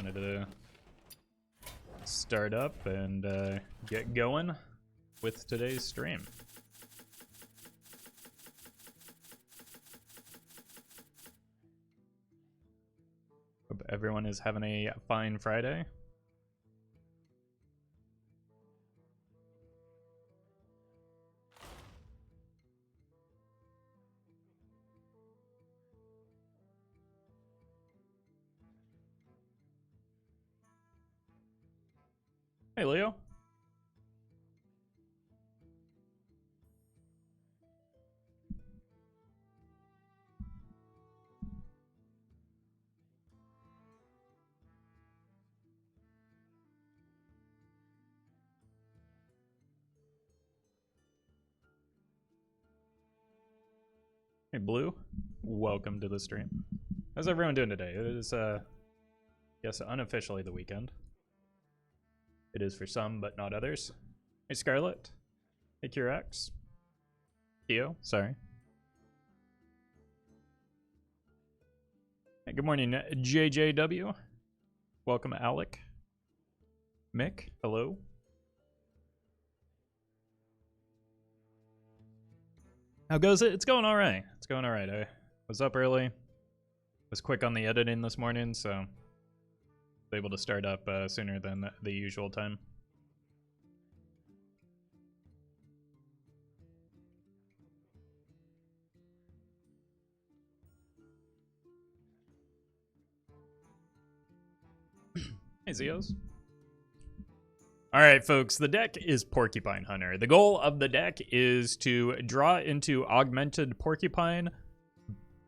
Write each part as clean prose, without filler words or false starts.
wanted to start up and get going with today's stream. Hope everyone is having a fine Friday. Hey, Leo. Hey, Blue. Welcome to the stream. How's everyone doing today? It is, yes, unofficially the weekend. It is for some, but not others. Hey, Scarlet. Hey, Curax. Theo, sorry. Hey, good morning, JJW. Welcome, Alec. Mick, hello. How goes it? It's going all right. It's going all right. I was up early. Was quick on the editing this morning, so was able to start up sooner than the usual time. Hey, Zeos. Alright, folks, the deck is Porcupine Hunter. The goal of the deck is to draw into Augmented Porcupine,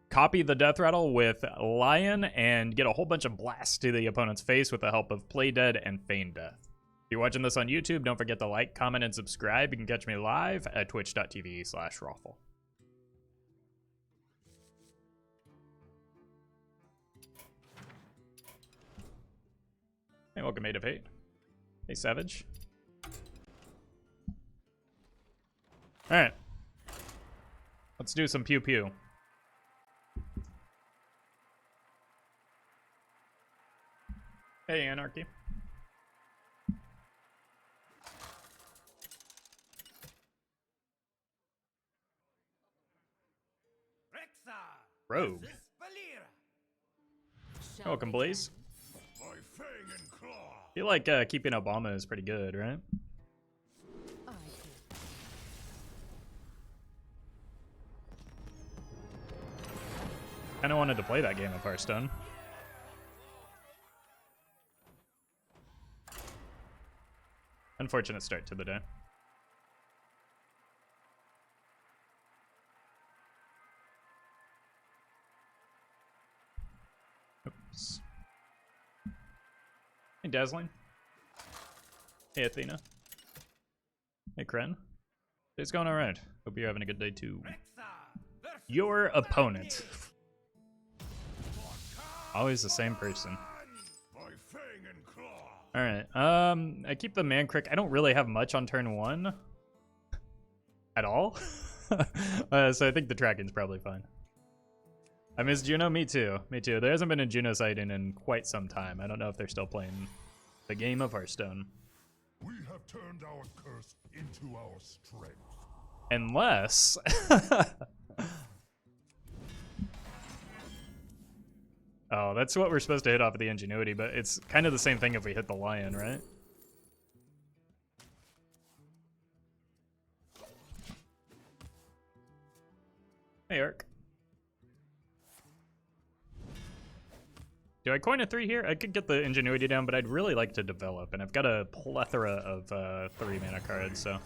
copy the Deathrattle with Lion, and get a whole bunch of blasts to the opponent's face with the help of Play Dead and Feign Death. If you're watching this on YouTube, don't forget to like, comment, and subscribe. You can catch me live at twitch.tv/Roffle. Hey, welcome, 8 of 8. Hey, Savage. Alright. Let's do some pew-pew. Hey, Anarchy. Rogue. Welcome, Blaze. I feel like keeping Obama is pretty good, right? Kinda wanted to play that game of Hearthstone. Unfortunate start to the day. Oops. Hey, Dazzling. Hey, Athena. Hey, Kren. It's going alright. Hope you're having a good day, too. Your opponent. Always the same person. Alright, I keep the Man-Crick. I don't really have much on turn 1. At all. So I think the tracking's probably fine. I miss Juno? Me too. Me too. There hasn't been a Juno sighting in quite some time. I don't know if they're still playing the game of Hearthstone. We have turned our curse into our strength. Unless... Oh, that's what we're supposed to hit off of the Ingenuity, but it's kind of the same thing if we hit the Lion, right? Hey, Ark. Do I coin a 3 here? I could get the Ingenuity down, but I'd really like to develop, and I've got a plethora of 3 mana cards, so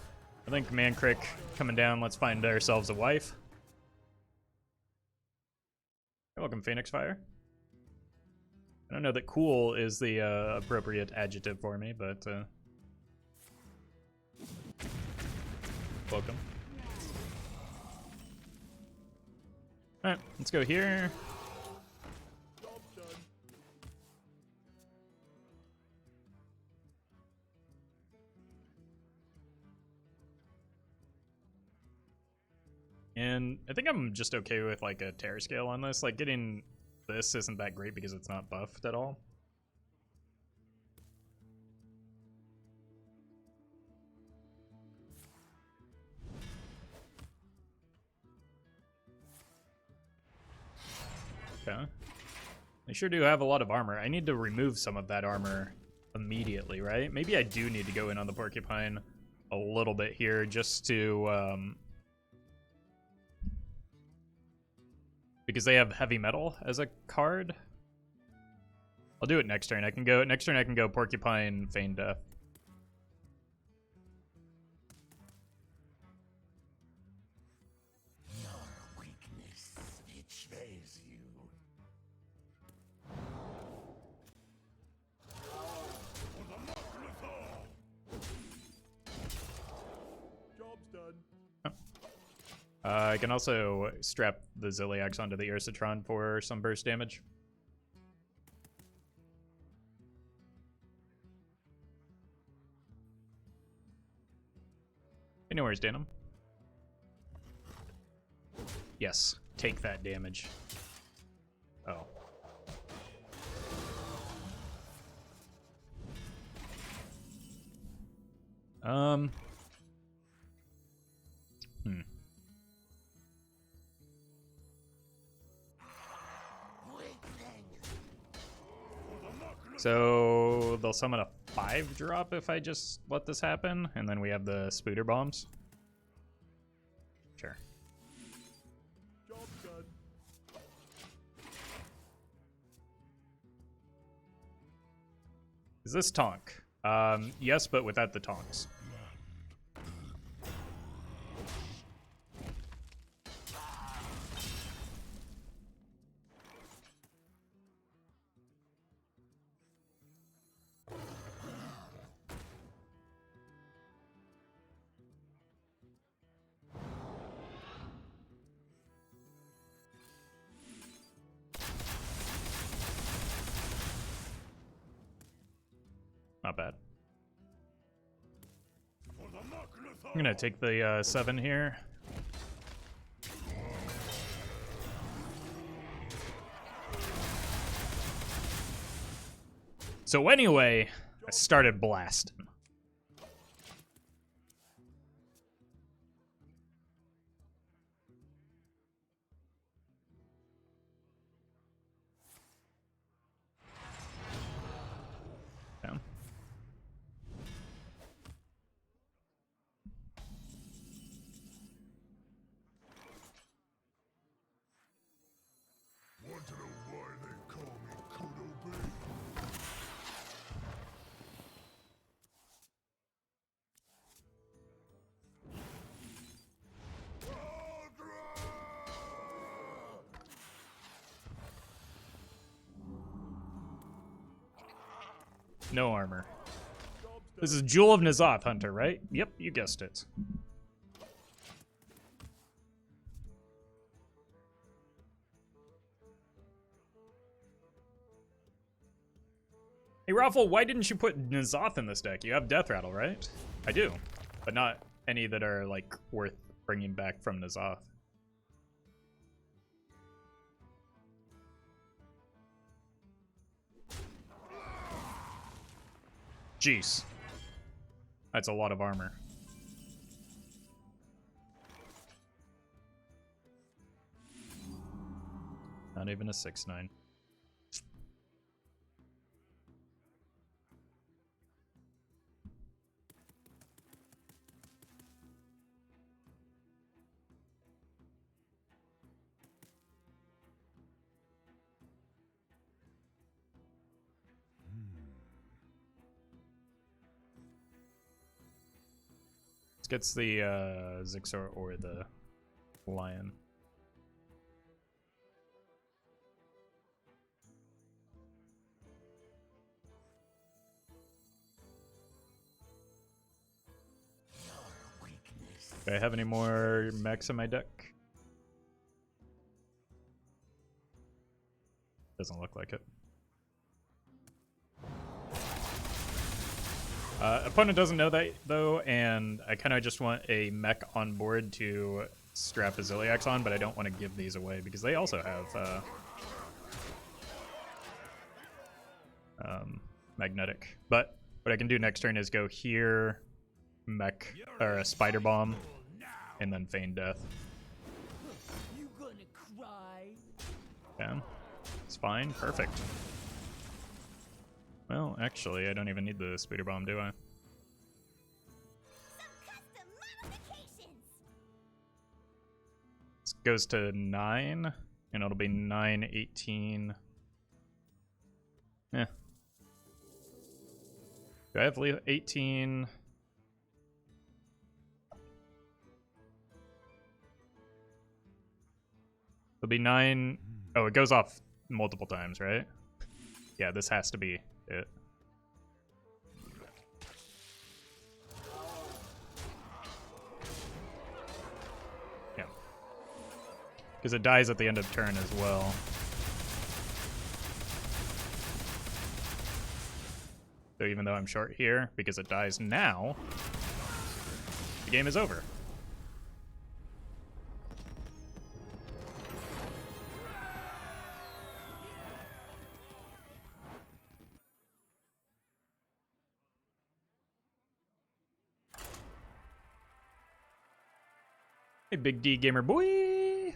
I think Man-Crick coming down. Let's find ourselves a wife. Hey, welcome, Phoenix Fire. I don't know that cool is the appropriate adjective for me, but welcome. Alright, let's go here. And I think I'm just okay with like a Terror Scale on this. Like getting this isn't that great because it's not buffed at all. Okay. They sure do have a lot of armor. I need to remove some of that armor immediately, right? Maybe I do need to go in on the Porcupine a little bit here just to... because they have heavy metal as a card. I'll do it next turn. I can go Porcupine, Feign Death. I can also strap the Ziliax onto the Ursitron for some burst damage. Anywhere's Denim. Yes, take that damage. Oh. So they'll summon a 5-drop if I just let this happen, and then we have the Spooter Bombs. Sure. Job done. Is this Tonk? Yes, but without the Tonks. Not bad. I'm gonna take the 7 here. So anyway, I started blasting. Yeah. Want to know why they call me Kudo Bay? No armor. This is Jewel of N'Zoth, Hunter, right? Yep, you guessed it. Hey, Roffle, why didn't you put N'Zoth in this deck? You have Deathrattle, right? I do, but not any that are, like, worth bringing back from N'Zoth. Jeez. That's a lot of armor. Not even a 6/9. Gets the Zixor or the Lion. Do I have any more mechs in my deck? Doesn't look like it. Opponent doesn't know that, though, and I kind of just want a mech on board to strap a Ziliax on, but I don't want to give these away because they also have magnetic. But what I can do next turn is go here, mech, or a Spider Bomb, and then Feign Death. You gonna cry? Okay. fine. Perfect. Well, actually, I don't even need the speeder bomb, do I? This goes to 9, and it'll be 9, 18. Yeah. Do I have 18? It'll be 9. Oh, it goes off multiple times, right? Yeah, this has to be it. Yeah. Because it dies at the end of turn as well. So even though I'm short here, because it dies now, the game is over. Hey, Big D Gamer boy!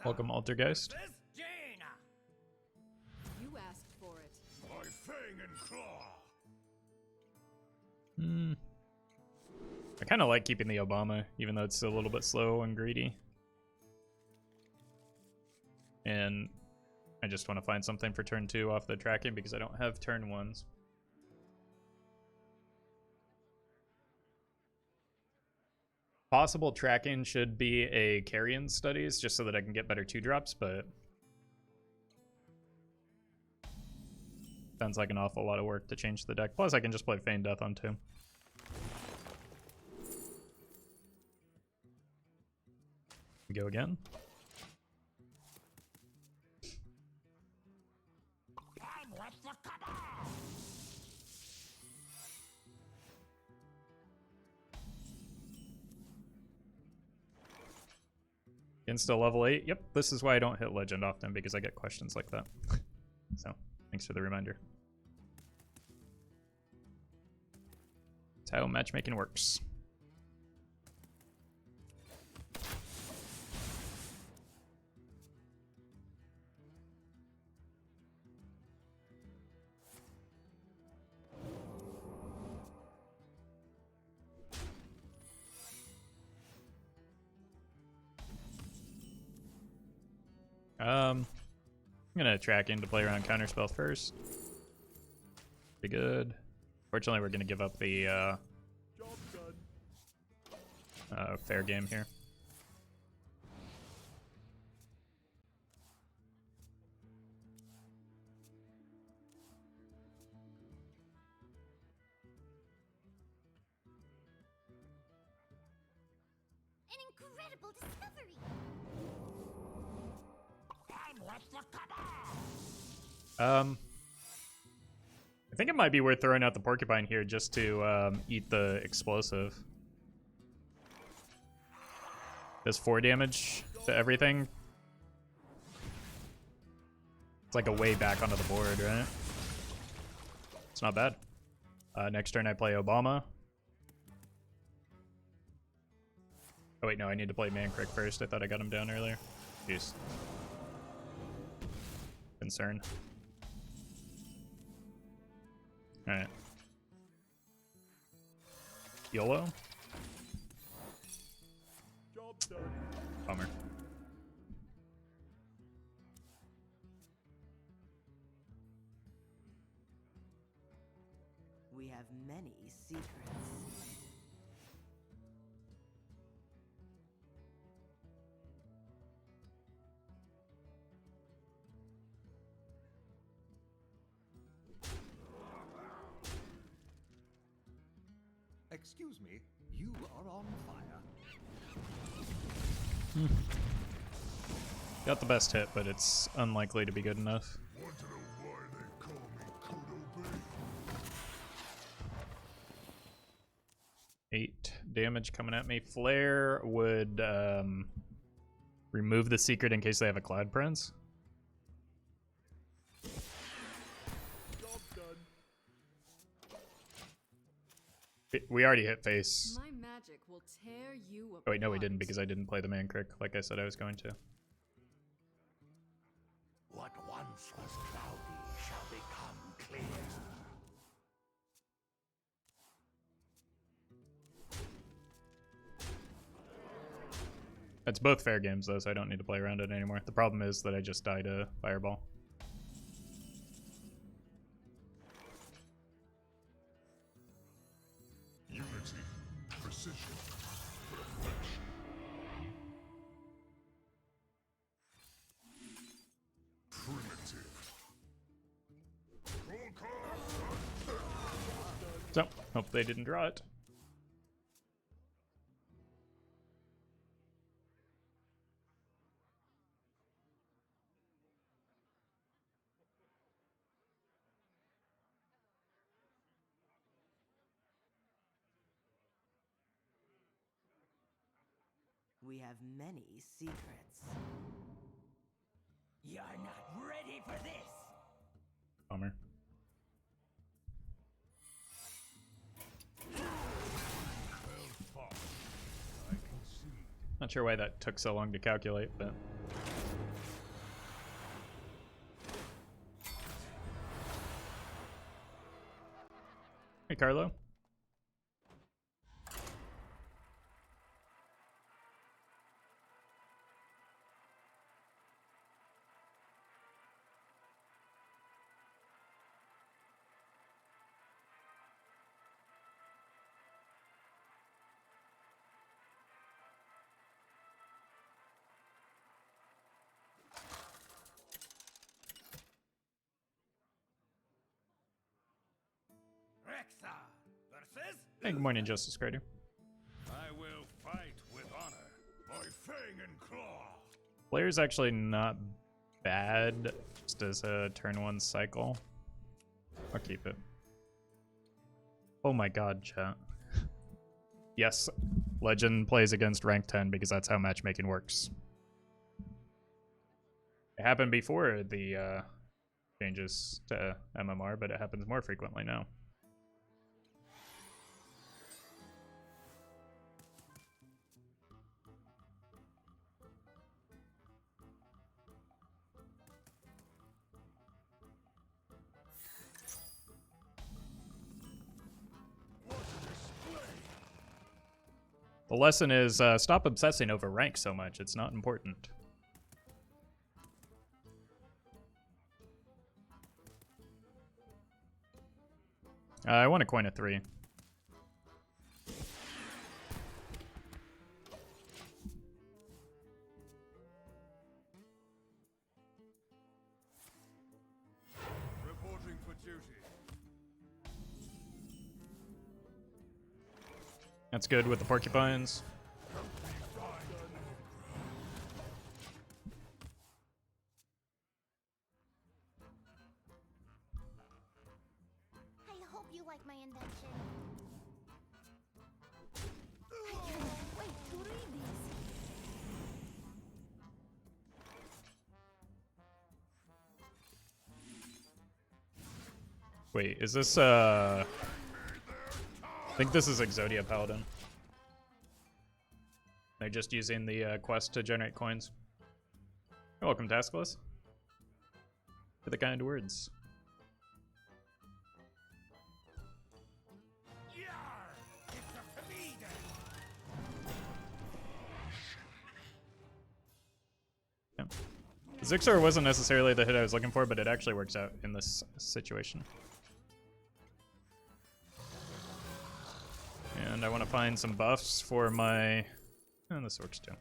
Welcome, Altergeist. You asked for it. By fang and claw. I kind of like keeping the Obama, even though it's a little bit slow and greedy. And I just want to find something for turn 2 off the tracking because I don't have turn 1s. Possible tracking should be a carrion studies just so that I can get better 2-drops, but sounds like an awful lot of work to change the deck. Plus, I can just play Feign Death on 2. We go again. Insta level 8. Yep, this is why I don't hit legend often, because I get questions like that. So, thanks for the reminder. That's how matchmaking works. I'm gonna track in to play around counterspell first. Pretty good. Fortunately, we're gonna give up the fair game here. An incredible discovery. I think it might be worth throwing out the Porcupine here just to eat the explosive. Does 4 damage to everything. It's like a way back onto the board, right? It's not bad. Next turn I play Obama. Oh wait, no, I need to play Mankrik first. I thought I got him down earlier. Jeez. Concern. Alright. YOLO? Job done. Bummer. We have many secrets. Excuse me, you are on fire. Got the best hit, but it's unlikely to be good enough. Want to know why they call me Kudo Bay? 8 damage coming at me. Flare would remove the secret in case they have a Cloud Prince. Job done. We already hit face. My magic will tear you apart. Oh wait, no we didn't because I didn't play the man crick like I said I was going to. What once was cloudy shall become clear. It's both fair games though, so I don't need to play around it anymore. The problem is that I just died a fireball. Unity, precision, perfection. Primitive. So, hope they didn't draw it. We have many secrets. You're not ready for this! Bummer. Not sure why that took so long to calculate, but... Hey, Carlo. Versus? Hey, good morning, Justice Crider. I will fight with honor, by fang and claw. Player's actually not bad, just as a turn 1 cycle. I'll keep it. Oh my god, chat. Yes, Legend plays against rank 10 because that's how matchmaking works. It happened before the changes to MMR, but it happens more frequently now. The lesson is stop obsessing over rank so much. It's not important. I want a coin of 3. Reporting for duty. That's good with the porcupines. I hope you like my invention. I can't wait to read these. Wait, is this I think this is Exodia Paladin. They're just using the quest to generate coins. You're welcome, Taskless. For the kind words. Yeah. Zixor wasn't necessarily the hit I was looking for, but it actually works out in this situation. And I want to find some buffs for my... And this works too.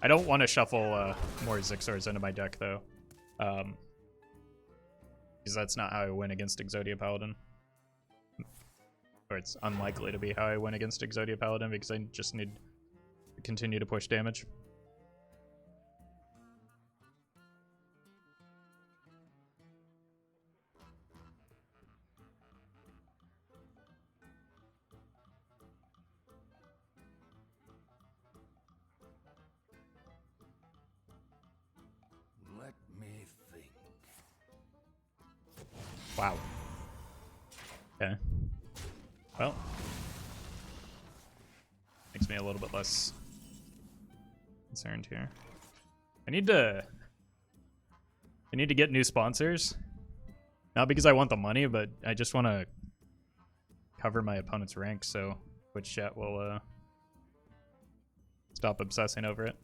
I don't want to shuffle more Zixors into my deck, though. Because that's not how I win against Exodia Paladin. Or it's unlikely to be how I win against Exodia Paladin, because I just need to continue to push damage. Let me think. Wow. Okay. Well, makes me a little bit less concerned here. I need to get new sponsors. Not because I want the money, but I just want to cover my opponent's rank, so Twitch chat will stop obsessing over it.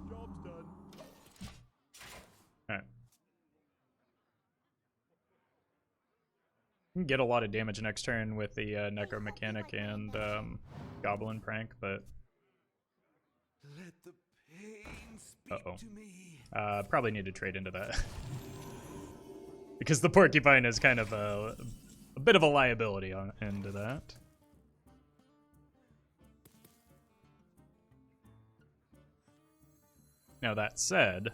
Job's done. Alright. Can get a lot of damage next turn with the Necro Mechanic and Goblin Prank, but Let the pain speak to me. probably need to trade into that. Because the Porcupine is kind of a bit of a liability into that. Now that said,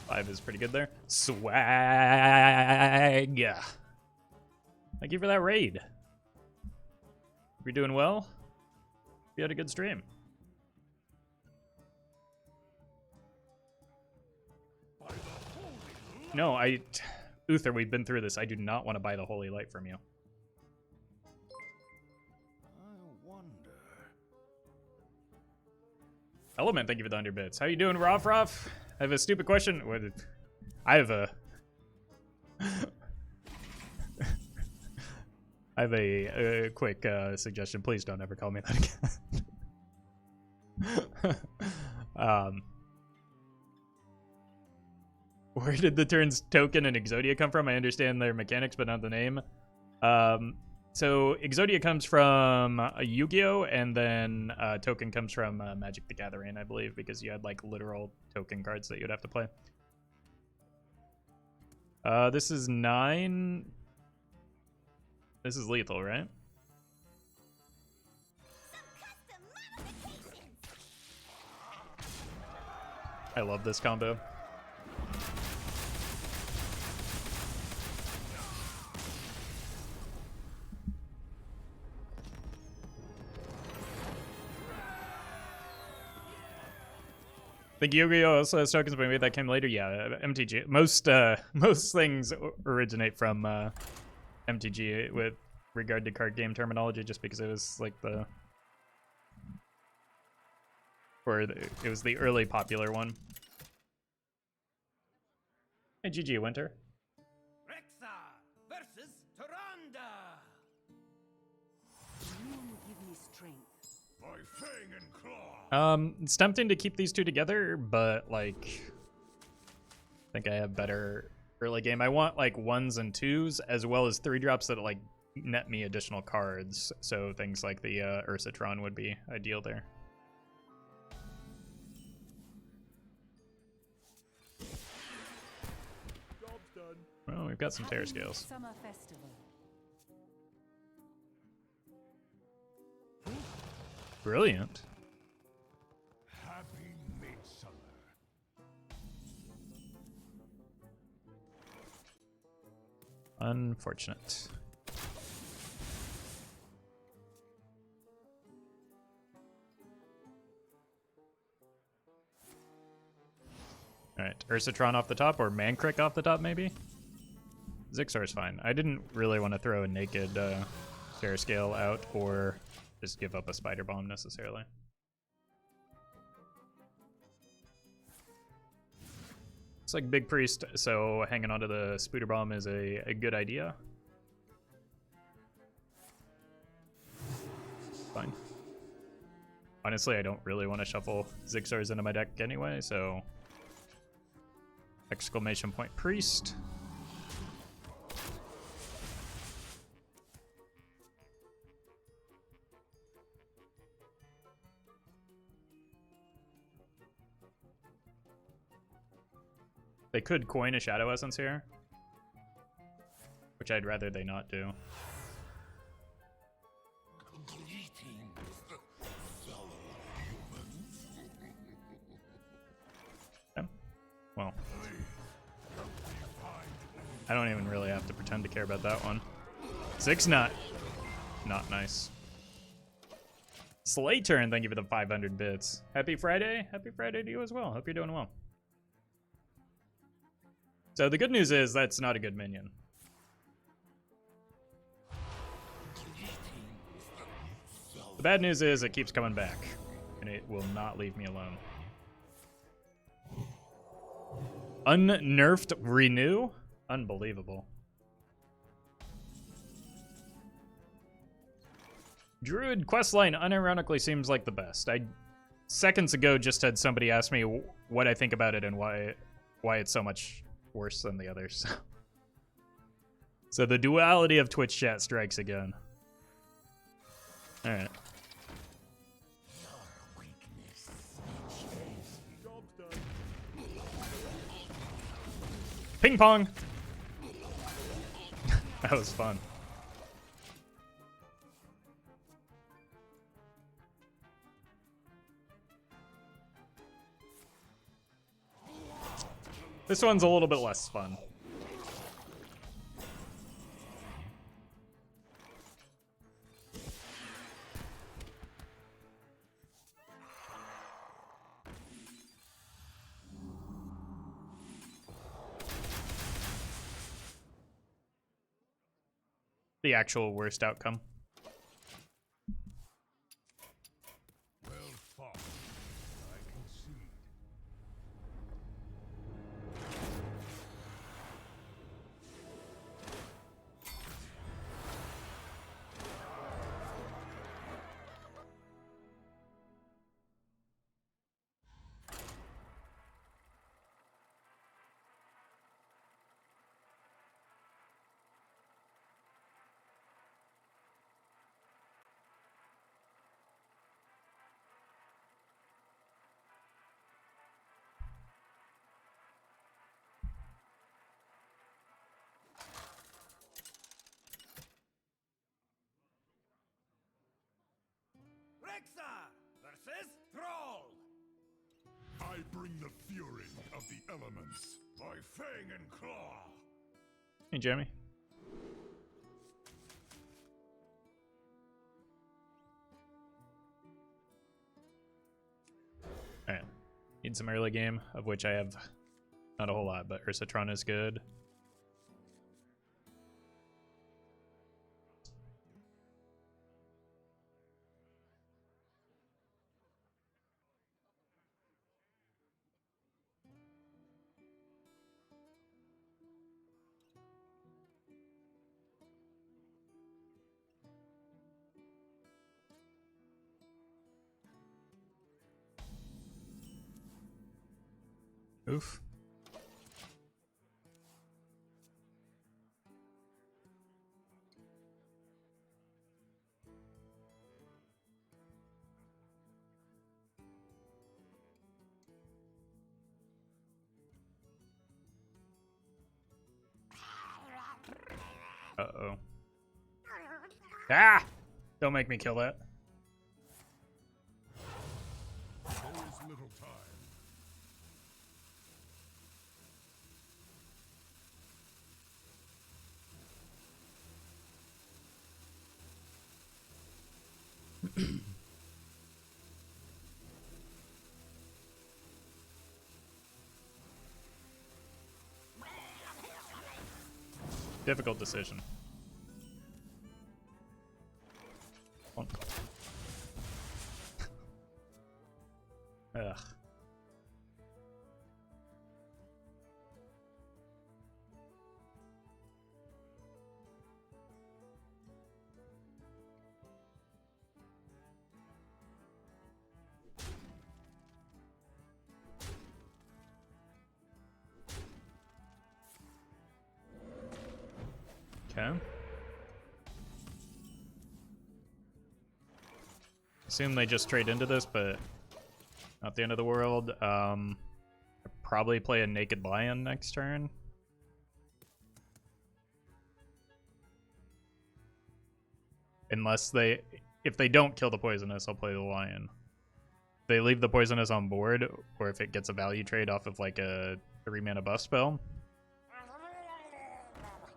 five is pretty good there. Swag. Thank you for that raid. We're doing well. We had a good stream. No, Uther, we've been through this. I do not want to buy the Holy Light from you. I wonder. Element, thank you for the 100 bits. How you doing, Roff? I have a stupid question. I have a... I have a quick suggestion. Please don't ever call me that again. Where did the turns Token and Exodia come from? I understand their mechanics, but not the name. So Exodia comes from Yu-Gi-Oh! And then Token comes from Magic the Gathering, I believe, because you had like literal token cards that you'd have to play. This is 9. This is lethal, right? I love this combo. I think Yu-Gi-Oh! Also has tokens, but maybe that came later. Yeah, MTG. Most things originate from MTG with regard to card game terminology, just because it was like it was the early popular one. Hey, GG Winter. Rexa versus Tyrande. You give me strength. By fang and claw. It's tempting to keep these two together, but like, I think I have better early game. I want like 1s and 2s as well as 3-drops that like net me additional cards. So things like the Ursatron would be ideal there. Job's done. Well, we've got some Terror Scales. Summer festival. Brilliant. Happy midsummer. Unfortunate. Alright, Ursatron off the top, or Mankrik off the top, maybe? Zixar's fine. I didn't really want to throw a naked Terror Scale out, or just give up a Spider Bomb necessarily. It's like Big Priest, so hanging onto the Spooter Bomb is a good idea. Fine. Honestly, I don't really want to shuffle Zixars into my deck anyway, so... Exclamation point Priest. They could coin a Shadow Essence here, which I'd rather they not do. Okay. Well, I don't even really have to pretend to care about that one. 6 not nice. Slay turn, thank you for the 500 bits. Happy Friday. Happy Friday to you as well. Hope you're doing well. So the good news is that's not a good minion. The bad news is it keeps coming back, and it will not leave me alone. Unnerfed renew? Unbelievable. Druid questline unironically seems like the best. I seconds ago just had somebody ask me what I think about it and why it's so much worse than the others. So the duality of Twitch chat strikes again. All right. Ping pong. That was fun. This one's a little bit less fun. The actual worst outcome. Well fought. I concede. Rexa versus Thrall. I bring the fury of the elements. By fang and claw. Hey, Jeremy. Alright. Need some early game, of which I have not a whole lot, but Ursatron is good. Oof. Uh-oh. Ah! Don't make me kill that. There is little time. Difficult decision. One. Ugh. Okay. Assume they just trade into this, but not the end of the world. Probably play a Naked Lion next turn. Unless if they don't kill the poisonous, I'll play the lion. If they leave the poisonous on board, or if it gets a value trade off of like a 3-mana buff spell,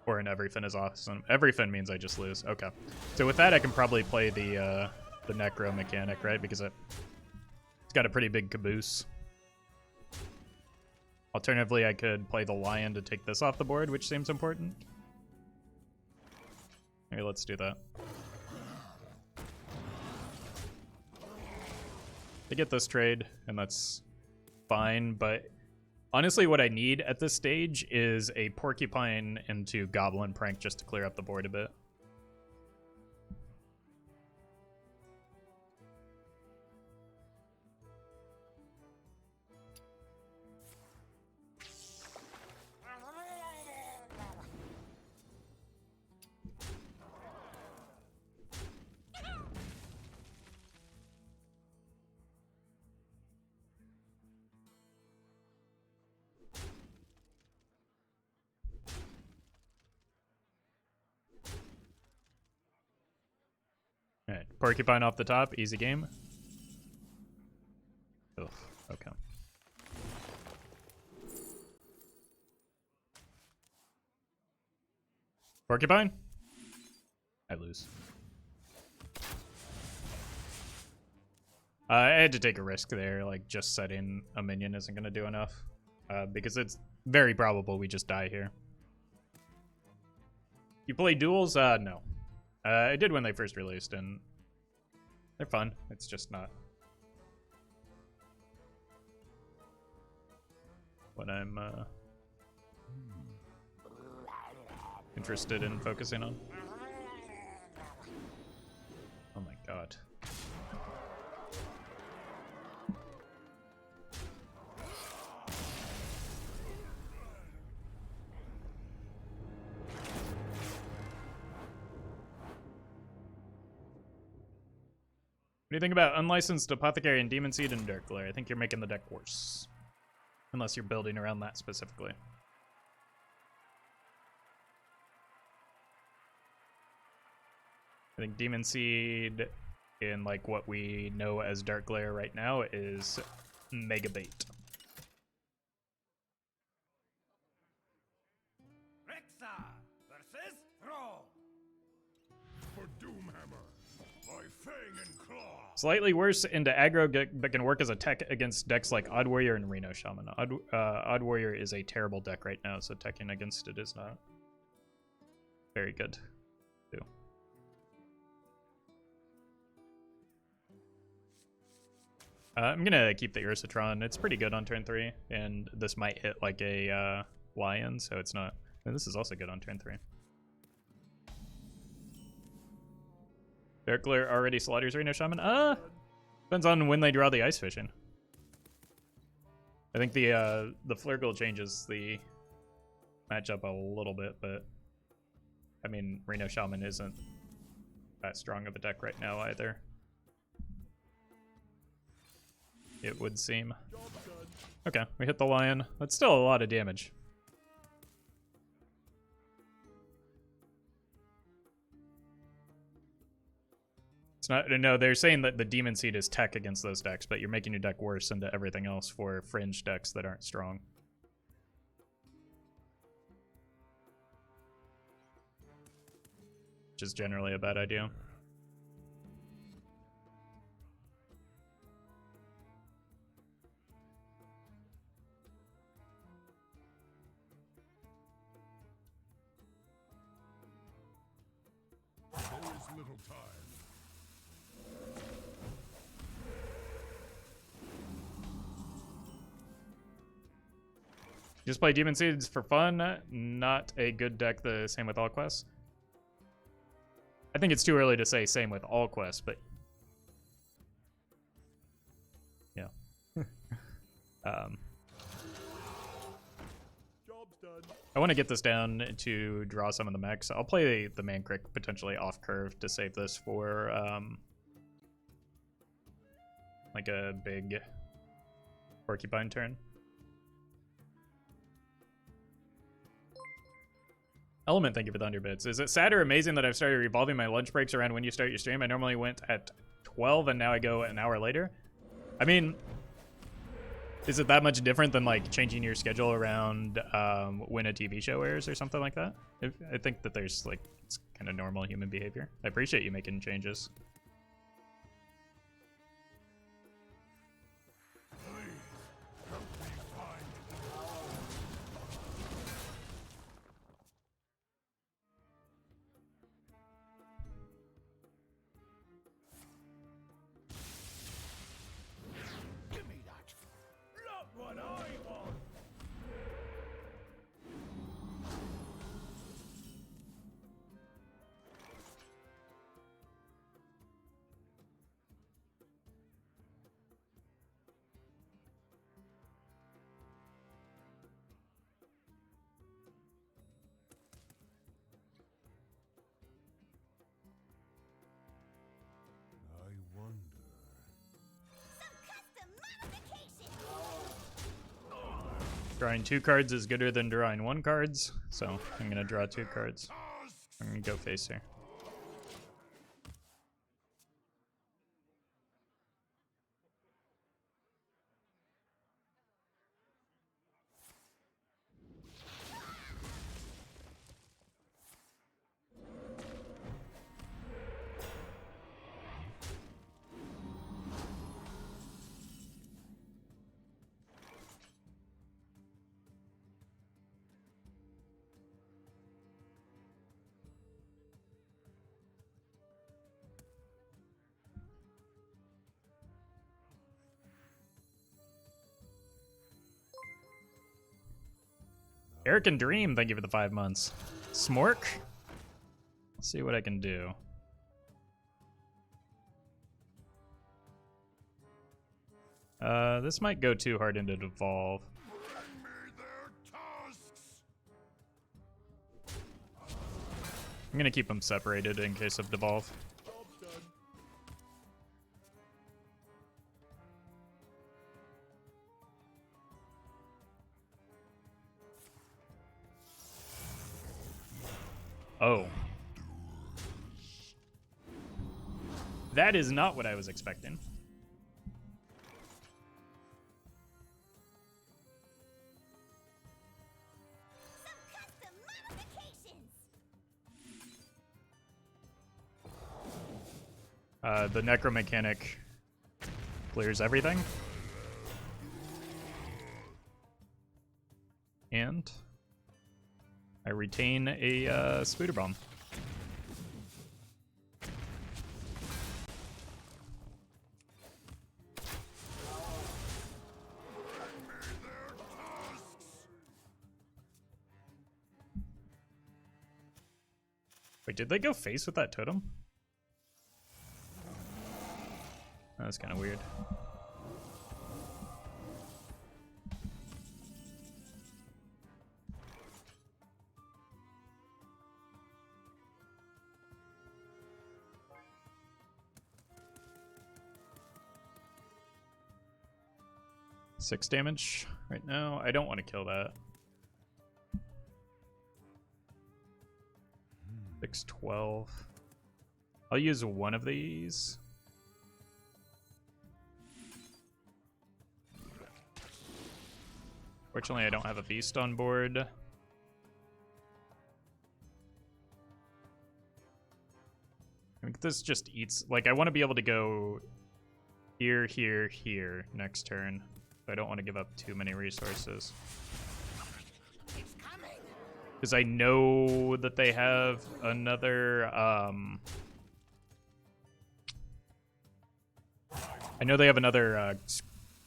or an everything is awesome. Everything means I just lose. Okay. So with that, I can probably play the necro mechanic, right? Because it's got a pretty big caboose. Alternatively, I could play the lion to take this off the board, which seems important. Maybe let's do that. I get this trade, and that's fine, but honestly what I need at this stage is a Porcupine into Goblin Prank just to clear up the board a bit. Alright, Porcupine off the top, easy game. Ugh, okay. Porcupine? I lose. I had to take a risk there, like just setting a minion isn't going to do enough. Because it's very probable we just die here. You play duels? No. I did when they first released, and they're fun. It's just not what I'm interested in focusing on. Oh my god. What do you think about Unlicensed, Apothecary, and Demon Seed and Dark Glare? I think you're making the deck worse. Unless you're building around that specifically. I think Demon Seed, in like what we know as Dark Glare right now, is mega bait. Rexa versus Thrall. For Doomhammer, by Fang and Claw. Slightly worse into aggro, but can work as a tech against decks like Odd Warrior and Reno Shaman. Odd Warrior is a terrible deck right now, so teching against it is not very good. Too. I'm gonna keep the Ursatron. It's pretty good on turn 3, and this might hit like a lion, so it's not. And this is also good on turn 3. Dark Glare already slaughters Reno Shaman? Depends on when they draw the Ice Fishing. I think the Flurgle changes the matchup a little bit, but I mean, Reno Shaman isn't that strong of a deck right now either. It would seem. Okay, we hit the lion. That's still a lot of damage. It's not, no, they're saying that the Demon Seed is tech against those decks, but you're making your deck worse into everything else for fringe decks that aren't strong. Which is generally a bad idea. There is little time. Just play Demon Seeds for fun, not a good deck. The same with all quests. I think it's too early to say same with all quests, but yeah. Job's done. I want to get this down to draw some of the mechs. I'll play the Mankrik potentially off curve to save this for like a big Porcupine turn. Element, thank you for the 100 bits. Is it sad or amazing that I've started revolving my lunch breaks around when you start your stream? I normally went at 12 and now I go an hour later. I mean, is it that much different than like changing your schedule around when a TV show airs or something like that? I think that there's like, it's kind of normal human behavior. I appreciate you making changes. Give me that. Not what I want. I wonder. Some custom modification. Drawing 2 cards is gooder than drawing 1 cards, so I'm gonna draw 2 cards. I'm gonna go face here. Eric and Dream, thank you for the 5 months. Smork? Let's see what I can do. This might go too hard into Devolve. Bring me their tusks. I'm gonna keep them separated in case of Devolve. Job's done. Oh. That is not what I was expecting. Some custom modifications. The Necromechanic clears everything. And I retain a Spooter Bomb. Wait, did they go face with that totem? That's kind of weird. Six damage right now. I don't want to kill that. 612. I'll use one of these. Fortunately, I don't have a beast on board. I think this just eats... Like, I want to be able to go here, here, here next turn. But I don't want to give up too many resources. Because I know that they have another... I know they have another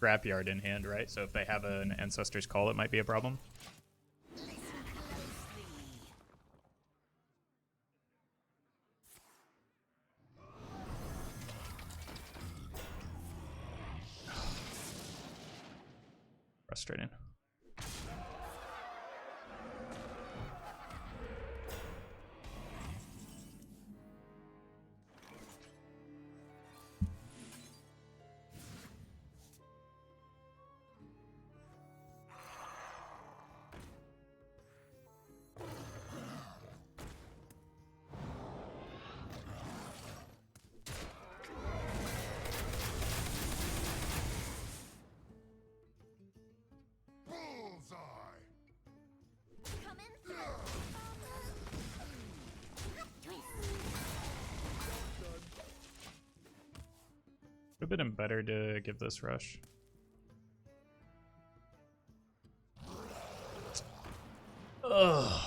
scrapyard in hand, right? So if they have an Ancestor's Call, it might be a problem. Frustrating. Would have been better to give this rush. Ugh.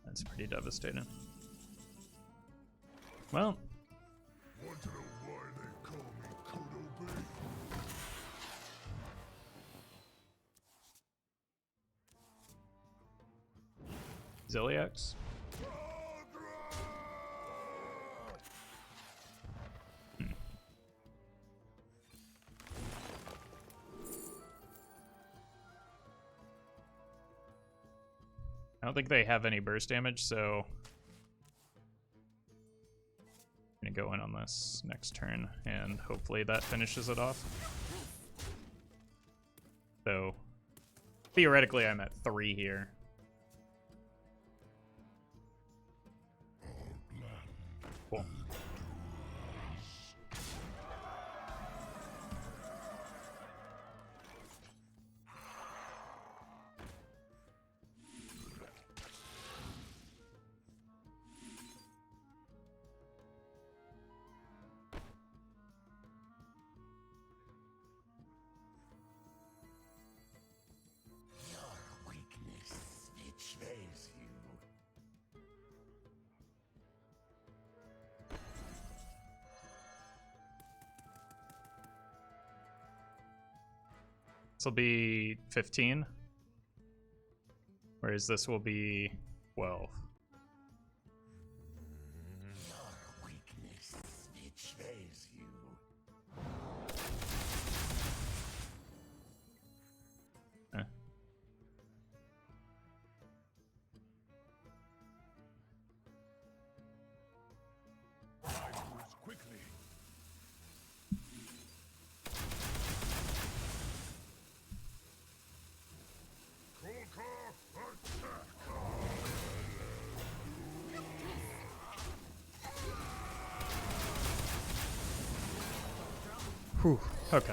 That's pretty devastating. Well. Want to know why they call me Kodo Bay? Ziliax? I don't think they have any burst damage, so I'm gonna go in on this next turn, and hopefully that finishes it off. So theoretically, I'm at 3 here. Cool. This will be 15, whereas this will be 12. Your weakness betrays you. Eh. I moves quickly. Whew. Okay.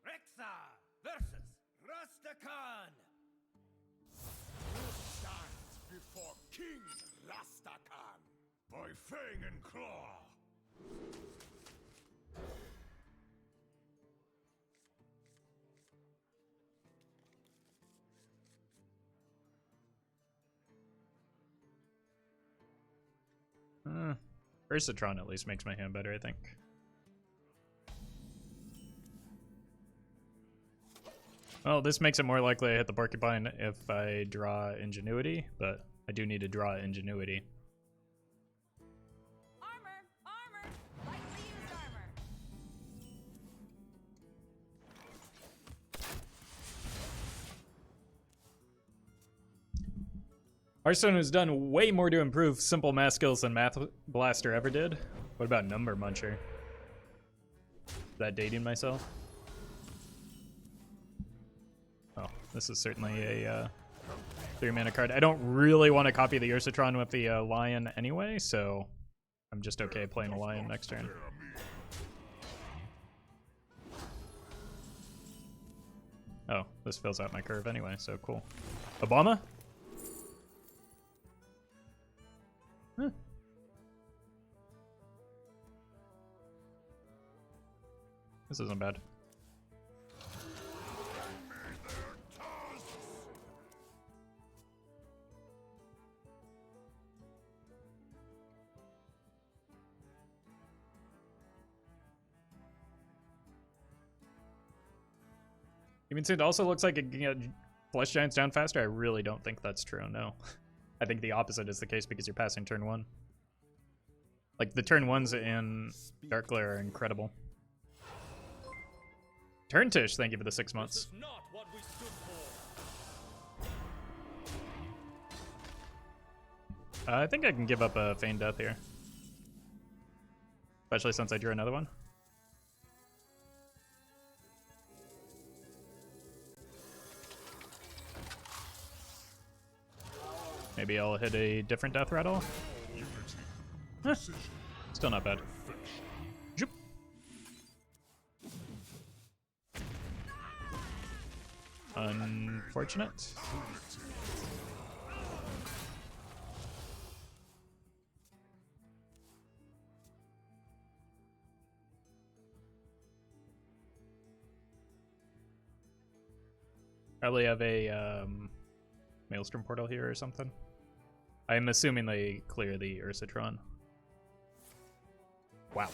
Rexa versus Rastakhan. Who stands before King Rastakhan? By fang and claw. Versatron at least makes my hand better, I think. Well, this makes it more likely I hit the Porcupine if I draw Ingenuity, but I do need to draw Ingenuity. Armor! Armor! Lightly used armor! Hearthstone has done way more to improve simple math skills than Math Blaster ever did. What about Number Muncher? Is that dating myself? Oh, this is certainly a 3-mana card. I don't really want to copy the Ursatron with the Lion anyway, so I'm just okay playing a Lion next turn. Oh, this fills out my curve anyway, so cool. Obama? Huh. This isn't bad. You mean it also looks like it can get Flesh Giants down faster? I really don't think that's true, no. I think the opposite is the case because you're passing turn 1. Like, the turn 1s in Dark Glare are incredible. Turn Tish, thank you for the 6 months. This is not what we stood for. I think I can give up a Feign Death here. Especially since I drew another one. Maybe I'll hit a different Deathrattle. Huh. Still not bad. Zoop. Unfortunate. Probably have a Maelstrom Portal here or something. I'm assuming they clear the Ursatron. Wow.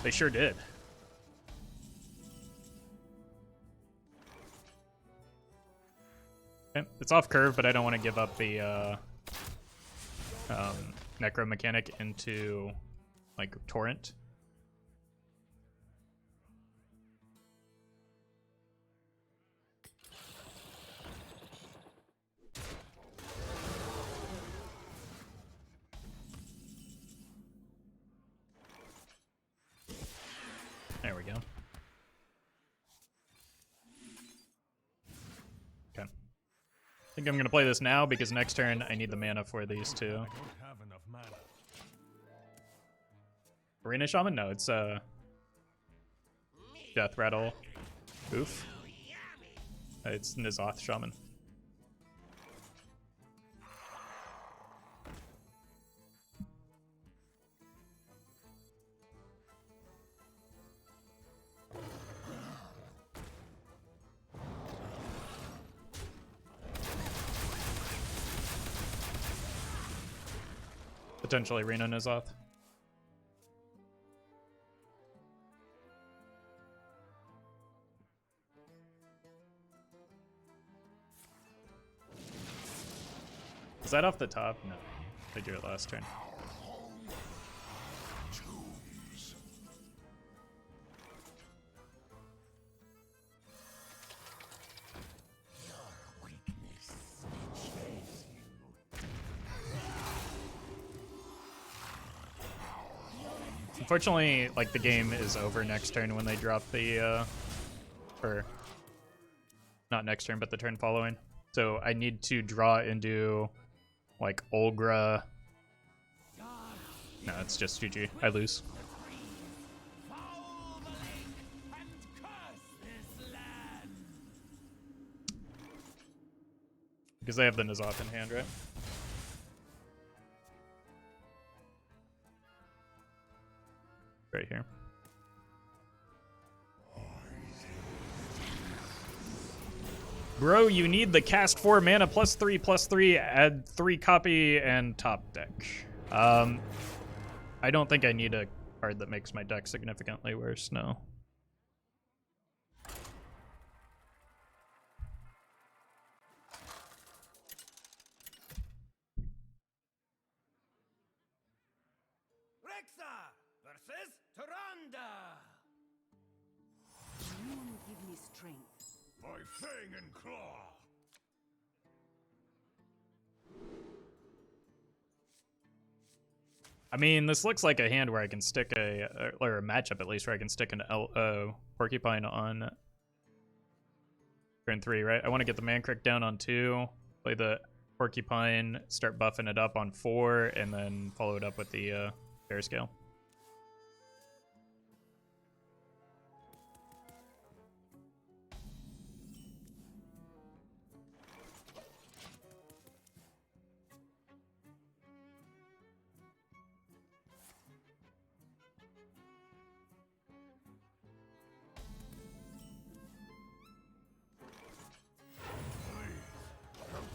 They sure did. Okay. It's off curve, but I don't want to give up the Necro mechanic into like Torrent. There we go. Okay. I think I'm gonna play this now because next turn I need the mana for these two. I don't have enough mana. Arena Shaman? No, it's Deathrattle. Oof. It's N'Zoth Shaman. Potentially Reno N'Zoth. Is that off the top? No. I drew it last turn. Unfortunately, like, the game is over next turn when they drop the, or not next turn, but the turn following. So I need to draw into, like, Olgra. No, it's just GG. I lose. Because they have the N'Zoth in hand, right? Right here. Bro, you need the cast 4 mana +3/+3, add 3 copy, and top deck. I don't think I need a card that makes my deck significantly worse, no. Rexa versus Tyrande. You give me strength. By fang and claw. I mean, this looks like a hand where I can stick or a matchup at least, where I can stick an Porcupine on turn 3, right? I want to get the Mankrik down on 2, play the Porcupine, start buffing it up on 4, and then follow it up with the Fair Scale.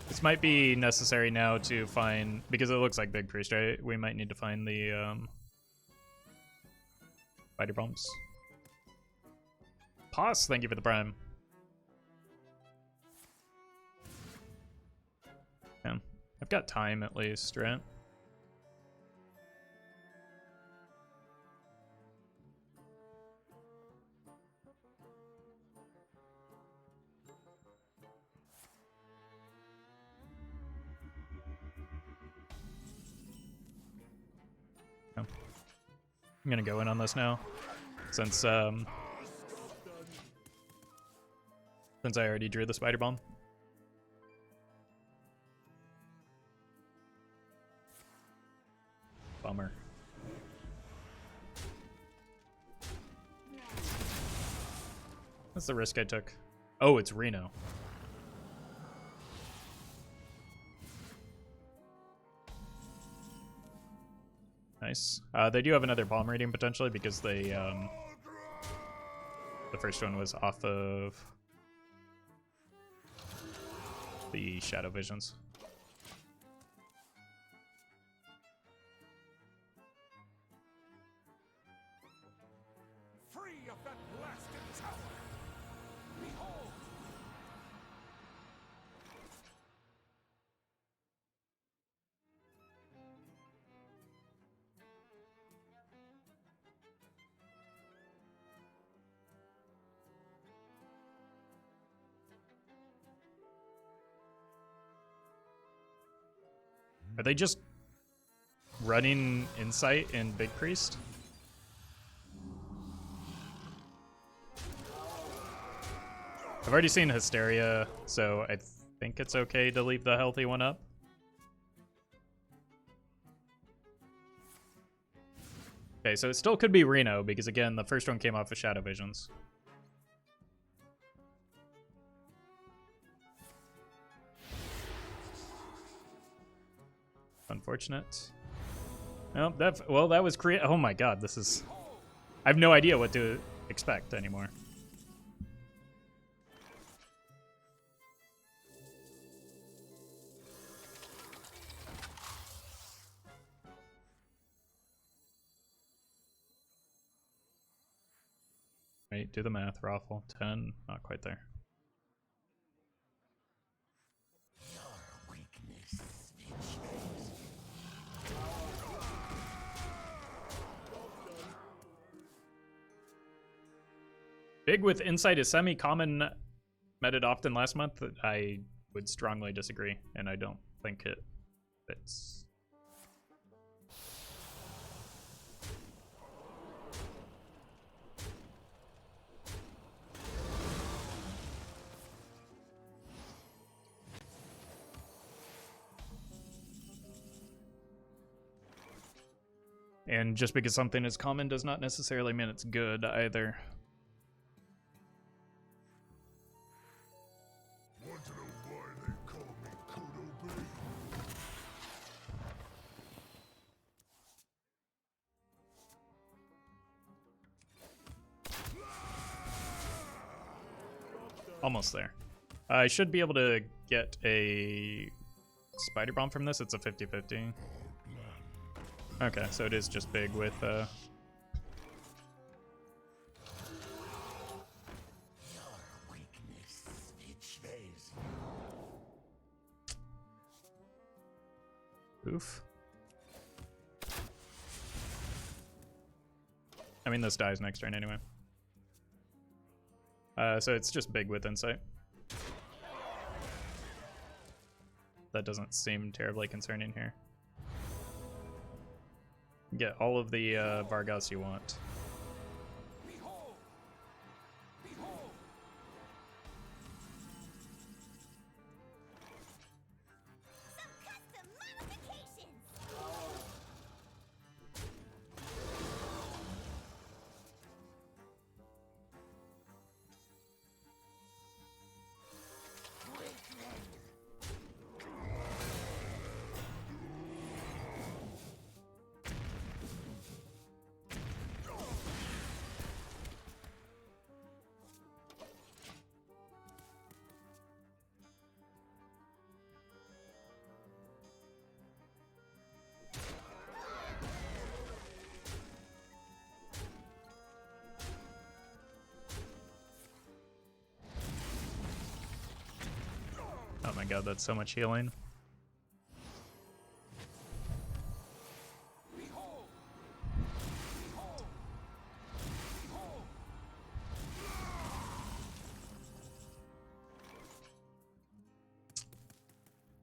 This might be necessary now to find, because it looks like Big Priest, right? We might need to find the Spider Bombs. Pause, thank you for the prime. Yeah, I've got time at least, right? I'm gonna go in on this now, since I already drew the spider bomb. Bummer. That's the risk I took. Oh, it's Reno. Nice. They do have another bomb rating potentially because they the first one was off of the shadow visions. Free of that blasted tower! Behold! Are they just running Insight in Big Priest? I've already seen Hysteria, so I think it's okay to leave the healthy one up. Okay, so it still could be Reno, because again, the first one came off of Shadow Visions. Unfortunate. No, well, that was oh my god, this is... I have no idea what to expect anymore. Wait, do the math, Roffle. 10, not quite there. Big with Insight is semi-common. Met it often last month. I would strongly disagree, and I don't think it fits. And just because something is common does not necessarily mean it's good either. Want to know why they call me Kodo Bay? Almost there. I should be able to get a spider bomb from this. It's a 50-50. Okay, so it is just big with oof. I mean, this dies next turn anyway. So it's just big with Insight. That doesn't seem terribly concerning here. Get all of the Vargas you want. Behold! Behold! Some custom modifications. Oh my god, that's so much healing. Behold! Behold! Behold!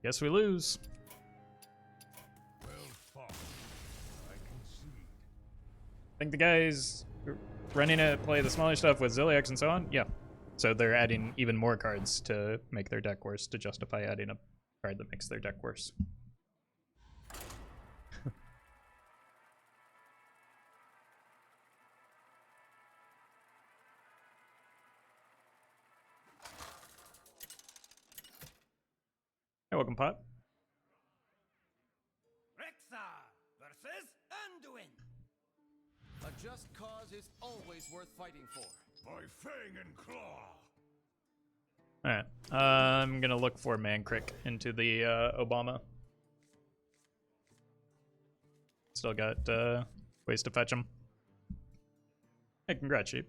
Guess we lose. Well fought. I can see. think the guys running it play the smaller stuff with Zilliax and so on? Yeah. So they're adding even more cards to make their deck worse to justify adding a card that makes their deck worse. Hey, welcome, Pot. Rexa versus Anduin. A just cause is always worth fighting for. By fang and claw. Alright, I'm gonna look for Mancrick into the Obama. Still got ways to fetch him. Hey, congrats, Sheep.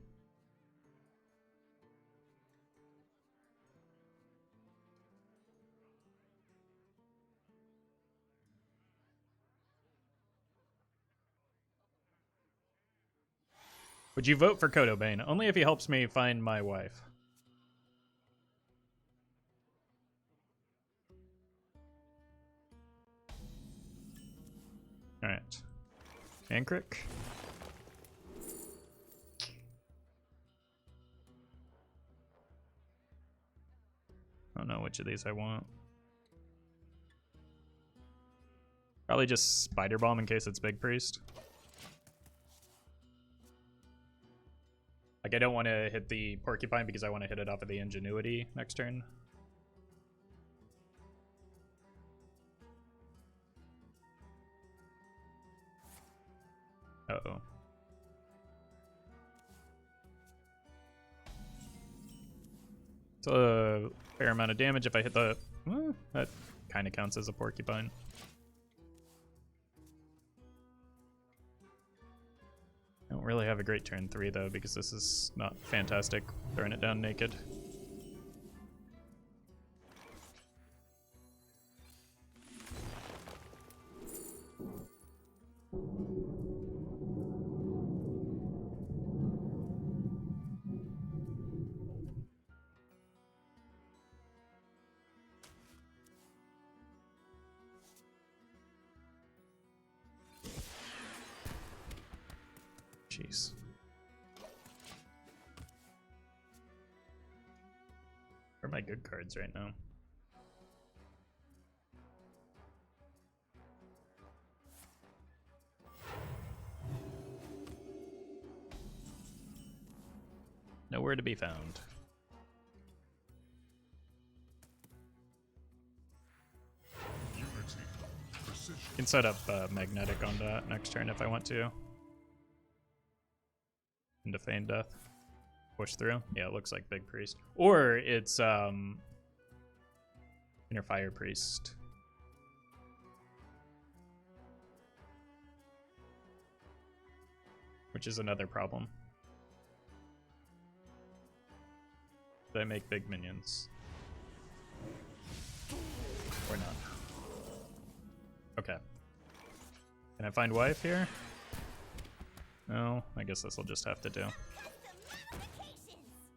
Would you vote for Kodobane? Only if he helps me find my wife. Alright. Mancrick. I don't know which of these I want. Probably just Spider Bomb in case it's Big Priest. Like, I don't want to hit the Porcupine because I want to hit it off of the Ingenuity next turn. Uh-oh. It's a fair amount of damage if I hit the... that kind of counts as a Porcupine. I don't really have a great turn 3 though, because this is not fantastic throwing it down naked. Jeez. Where are my good cards right now? Nowhere to be found. Unity. Precision. Can set up Magnetic on that next turn if I want to. Into Feign Death. Push through. Yeah, it looks like Big Priest. Or it's Inner Fire Priest. Which is another problem. They make big minions. Or not. Okay. Can I find wife here? No, I guess this will just have to do.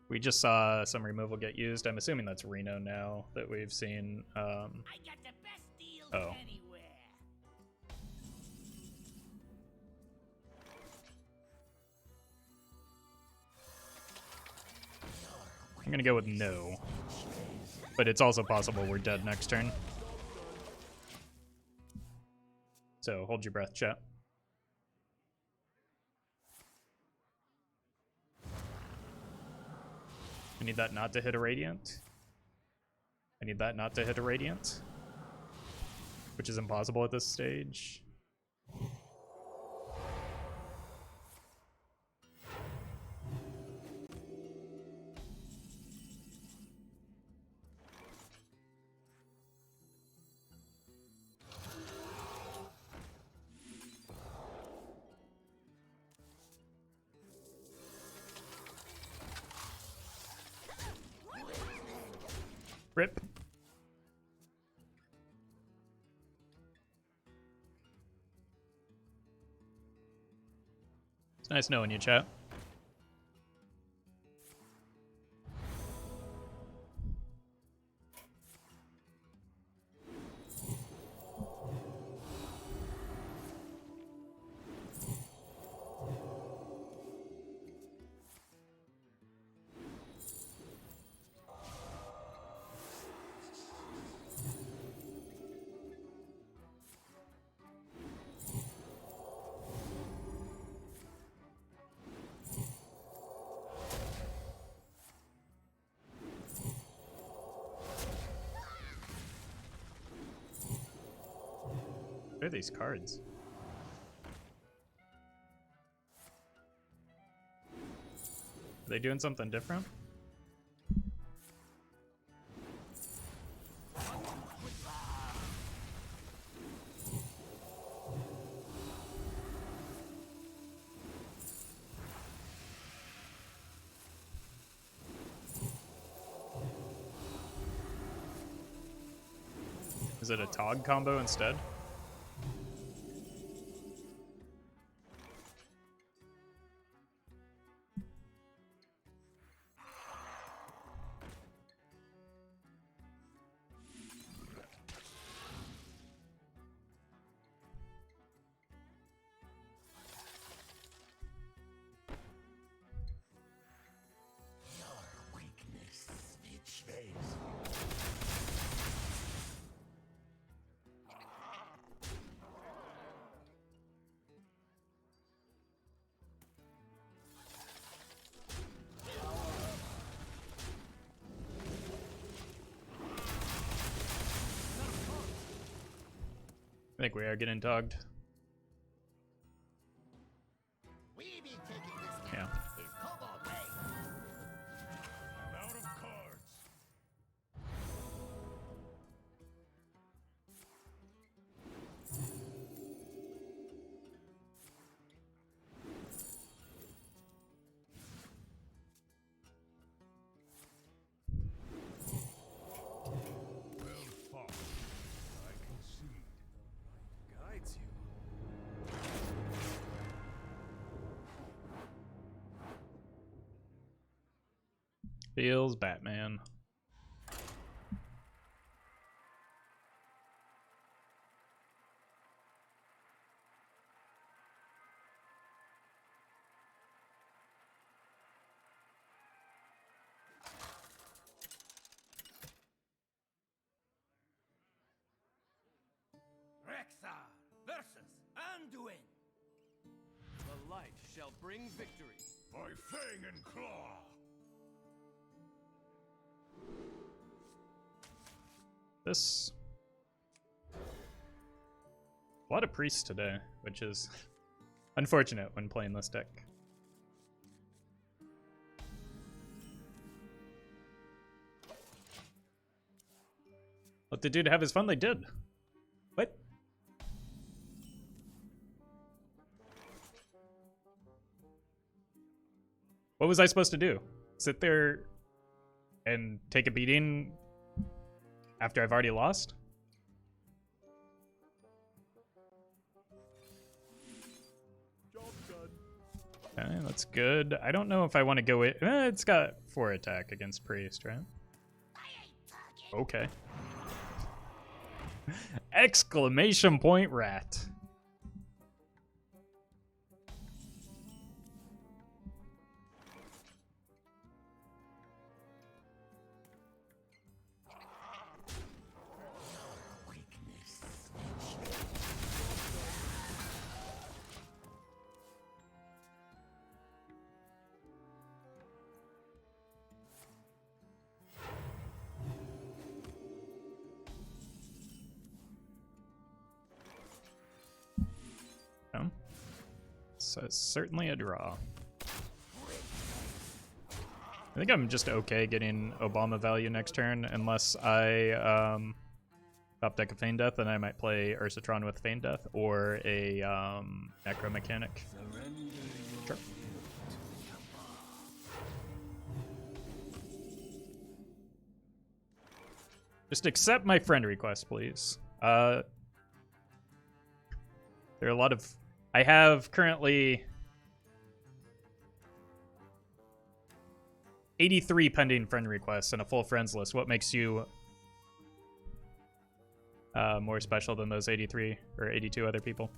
We just saw some removal get used. I'm assuming that's Reno now that we've seen. I got the best deals anywhere. I'm gonna go with no. But it's also possible we're dead next turn. So hold your breath, chat. I need that not to hit a Radiant. I need that not to hit a Radiant. Which is impossible at this stage. Rip. It's nice knowing you, chat. What are these cards? Are they doing something different? Is it a Tog combo instead? I think we are getting dogged. We be taking this Yeah. his cobalt way. I'm out of cards. Well fought. I concede. Guides you. Feels Batman. Rexxar versus Anduin. The light shall bring victory. By fang and claw. This... A lot of priests today, which is unfortunate when playing this deck. Let the dude have his fun, they did. What? What was I supposed to do? Sit there and take a beating after I've already lost? Okay, that's good. I don't know if I want to go in. It's got 4 attack against Priest, right? Okay. Exclamation point rat. So it's certainly a draw. I think I'm just okay getting Obama value next turn, unless I top deck a Feign Death, and I might play Ursatron with Feign Death or a Necro Mechanic. Sure. Just accept my friend request, please. There are a lot of... I have currently 83 pending friend requests and a full friends list. What makes you more special than those 83 or 82 other people?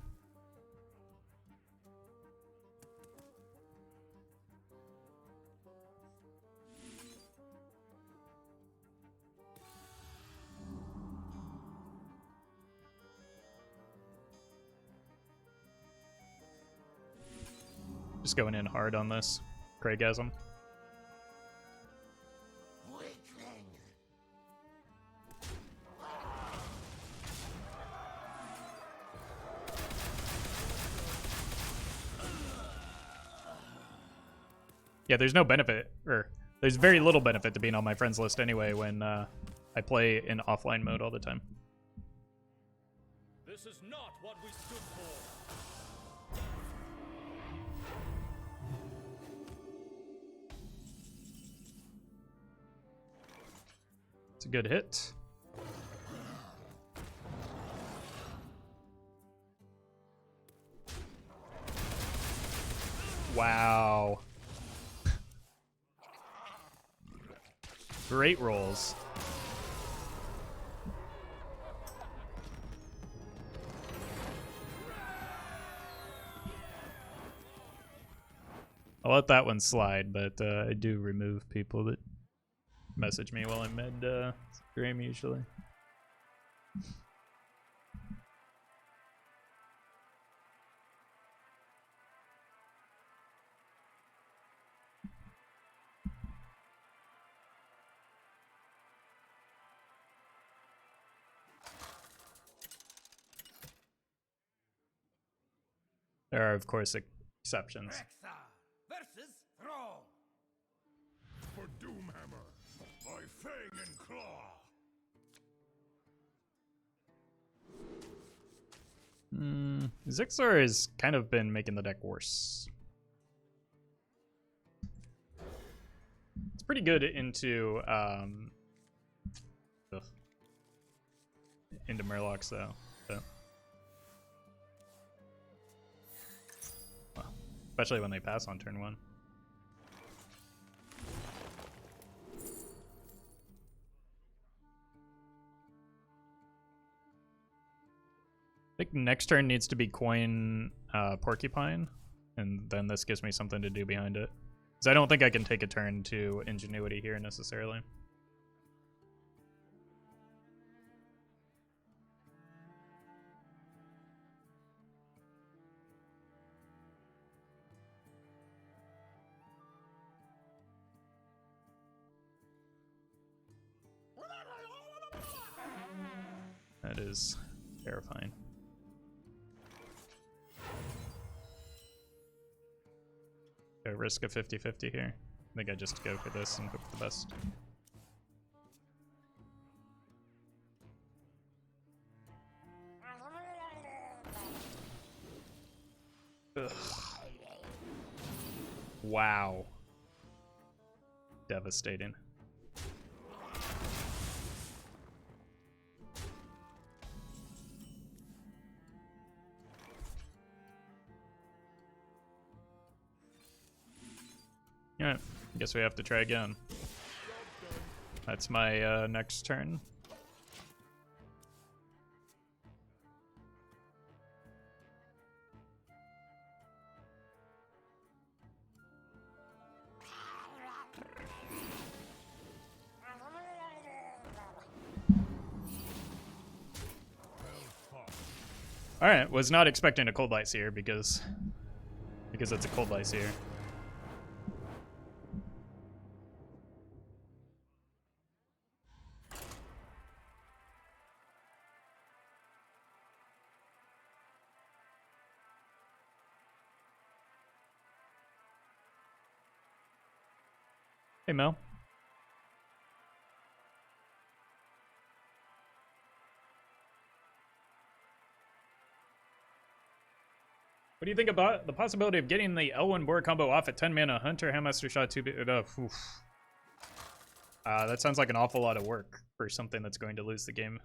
Just going in hard on this Craigasm. Yeah, there's no benefit, or there's very little benefit to being on my friends list anyway when I play in offline mode all the time. This is not what we stood for. It's a good hit. Wow. Great rolls. I'll let that one slide, but I do remove people that message me while I'm mid stream usually. There are, of course, exceptions. Rexar versus Thrall. For Doomhammer, by Fang and Claw. Zixor has kind of been making the deck worse. It's pretty good into Murlocs though. So. Well, especially when they pass on turn 1. I think next turn needs to be coin Porcupine, and then this gives me something to do behind it. Because I don't think I can take a turn to Ingenuity here necessarily. That is terrifying. A risk of 50-50 here. I think I just go for this and hope for the best. Ugh. Wow. Devastating. Alright, I guess we have to try again. That's my next turn. Alright, was not expecting a Cold Light Seer because it's a Cold Light Seer. Hey, Mel. What do you think about the possibility of getting the L1 board combo off at 10 mana? Hunter, Handmaster Shot, 2 that sounds like an awful lot of work for something that's going to lose the game.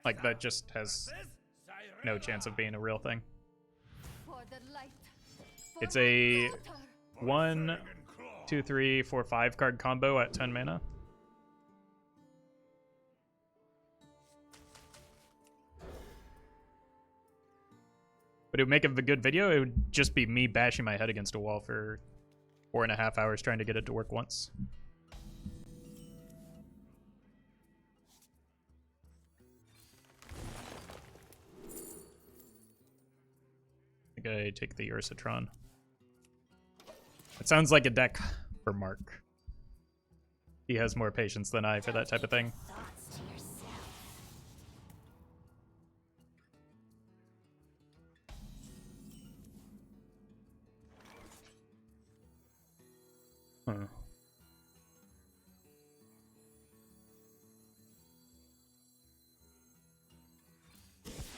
Like, that just has no chance of being a real thing. For the light. It's a 1, 2, 3, 4, 5 card combo at 10 mana. But it would make a good video. It would just be me bashing my head against a wall for 4.5 hours trying to get it to work once. I think I take the Ursatron. It sounds like a deck for Mark. He has more patience than I for that type of thing. Thoughts to yourself.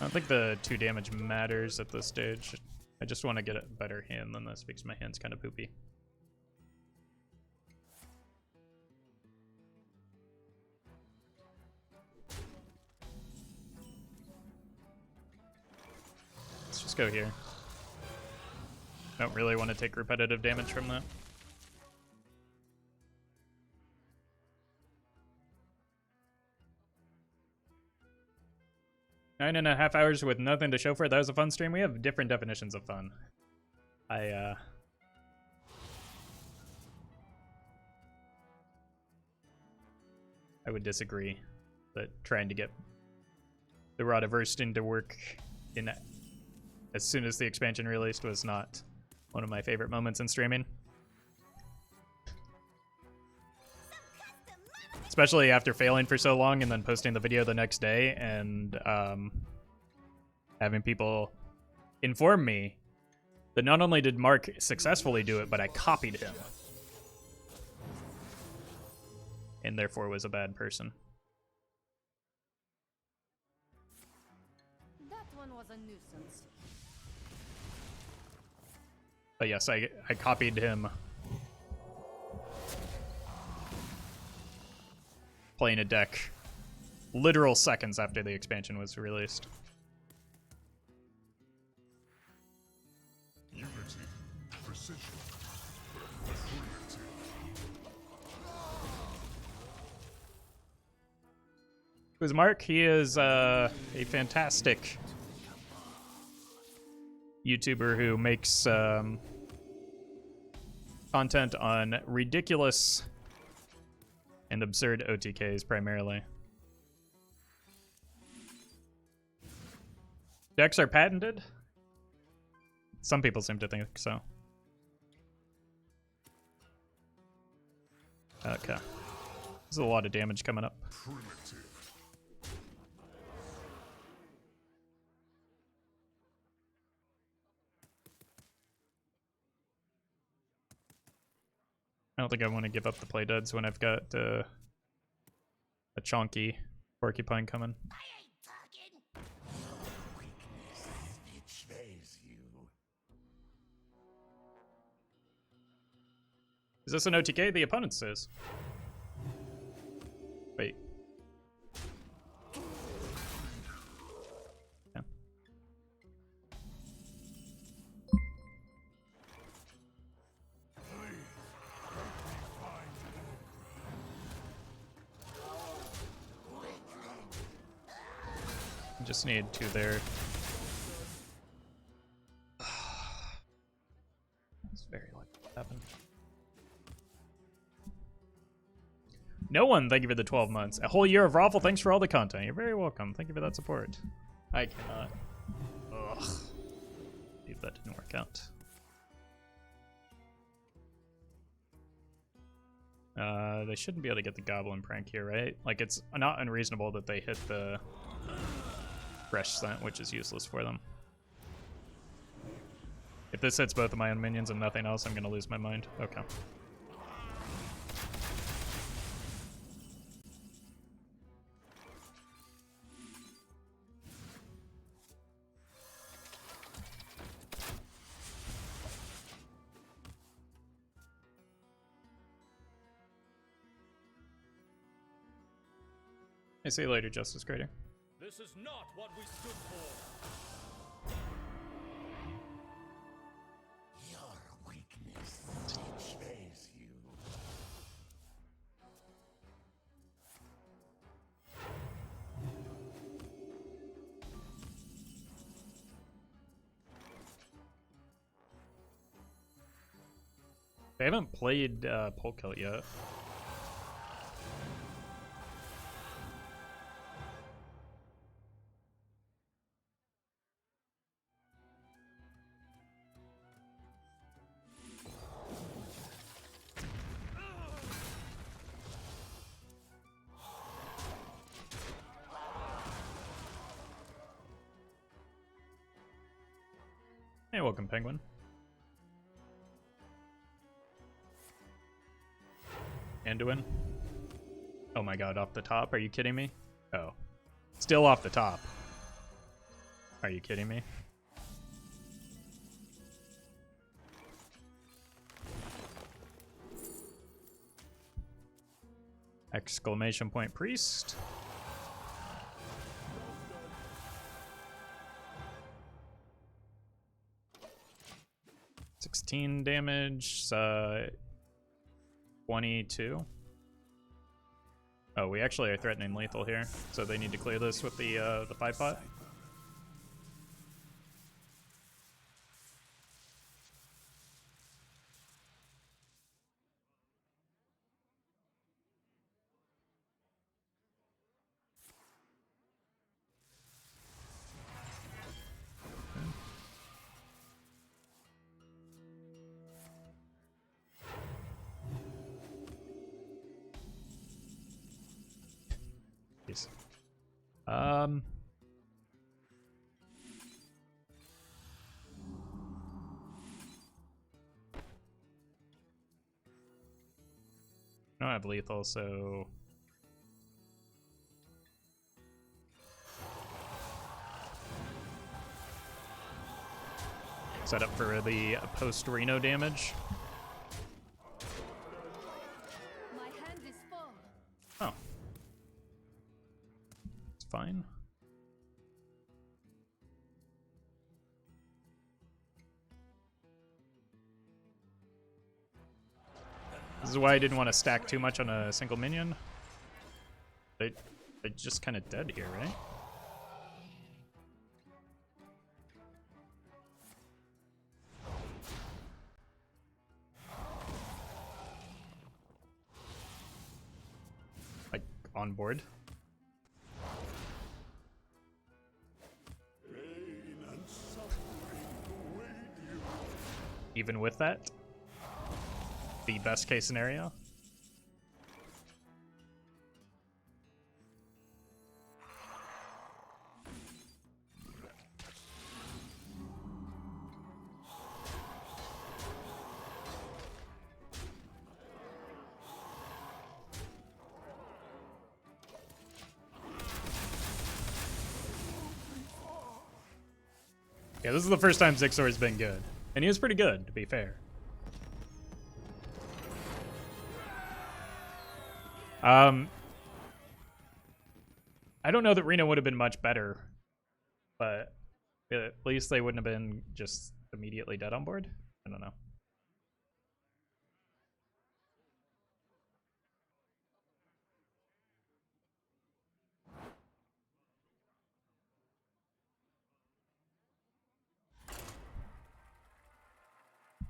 I don't think the 2 damage matters at this stage. I just want to get a better hand than this because my hand's kind of poopy. Let's just go here. Don't really want to take repetitive damage from that. 9.5 hours with nothing to show for it. That was a fun stream. We have different definitions of fun. I would disagree that trying to get the Rodiverse into work in as soon as the expansion released was not one of my favorite moments in streaming. Especially after failing for so long and then posting the video the next day and having people inform me that not only did Mark successfully do it, but I copied him. And therefore was a bad person. That one was a nuisance. But yes, I copied him playing a deck literal seconds after the expansion was released. Unity, precision, Who's Mark? He is a fantastic YouTuber who makes content on ridiculous and absurd OTKs primarily. Decks are patented? Some people seem to think so. Okay. There's a lot of damage coming up. primitive. I don't think I want to give up the play duds when I've got a chonky Porcupine coming. Is this an OTK? The opponent says. Wait. Yeah. I just need 2 there. It's very likely to happen. No one, thank you for the 12 months. A whole year of Roffle, thanks for all the content. You're very welcome. Thank you for that support. I cannot. Ugh. Believe that didn't work out. They shouldn't be able to get the Goblin Prank here, right? Like, it's not unreasonable that they hit the Fresh Scent, which is useless for them. If this hits both of my own minions and nothing else, I'm gonna lose my mind. Okay. I see you later, Justice Crater. This is not what we stood for. Your weakness betrays you. They haven't played Polkilt yet. Hey, welcome, Penguin. Anduin. Oh my god, off the top? Are you kidding me? Oh. Still off the top. Are you kidding me? Exclamation point priest. $16 damage, 22. Oh, we actually are threatening lethal here, so they need to clear this with the 5-pot. Jeez. I don't have lethal, so set up for the post Reno damage. My hand is full. Oh, it's fine. This is why I didn't want to stack too much on a single minion. They're just kind of dead here, right? Like, on board. Even with that? The best case scenario. Yeah, this is the first time Zixor's been good. And he was pretty good, to be fair. I don't know that Reno would have been much better, but at least they wouldn't have been just immediately dead on board. I don't know.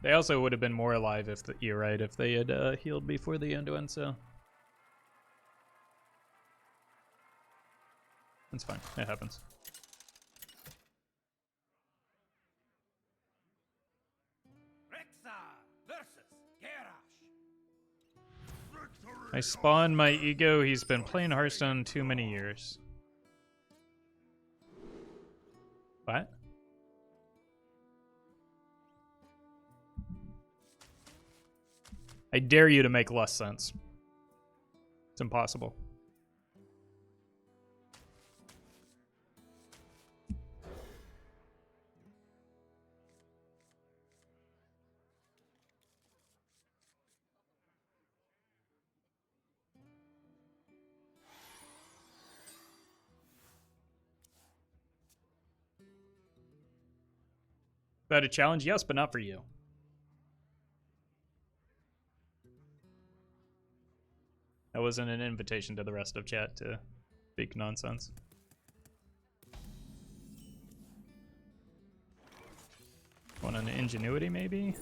They also would have been more alive if you're right, if they had healed before the end, so it's fine. It happens. I spawned my ego. He's been playing Hearthstone too many years. What? I dare you to make less sense. It's impossible. Is that a challenge? Yes, but not for you. That wasn't an invitation to the rest of chat to speak nonsense. Want an ingenuity, maybe?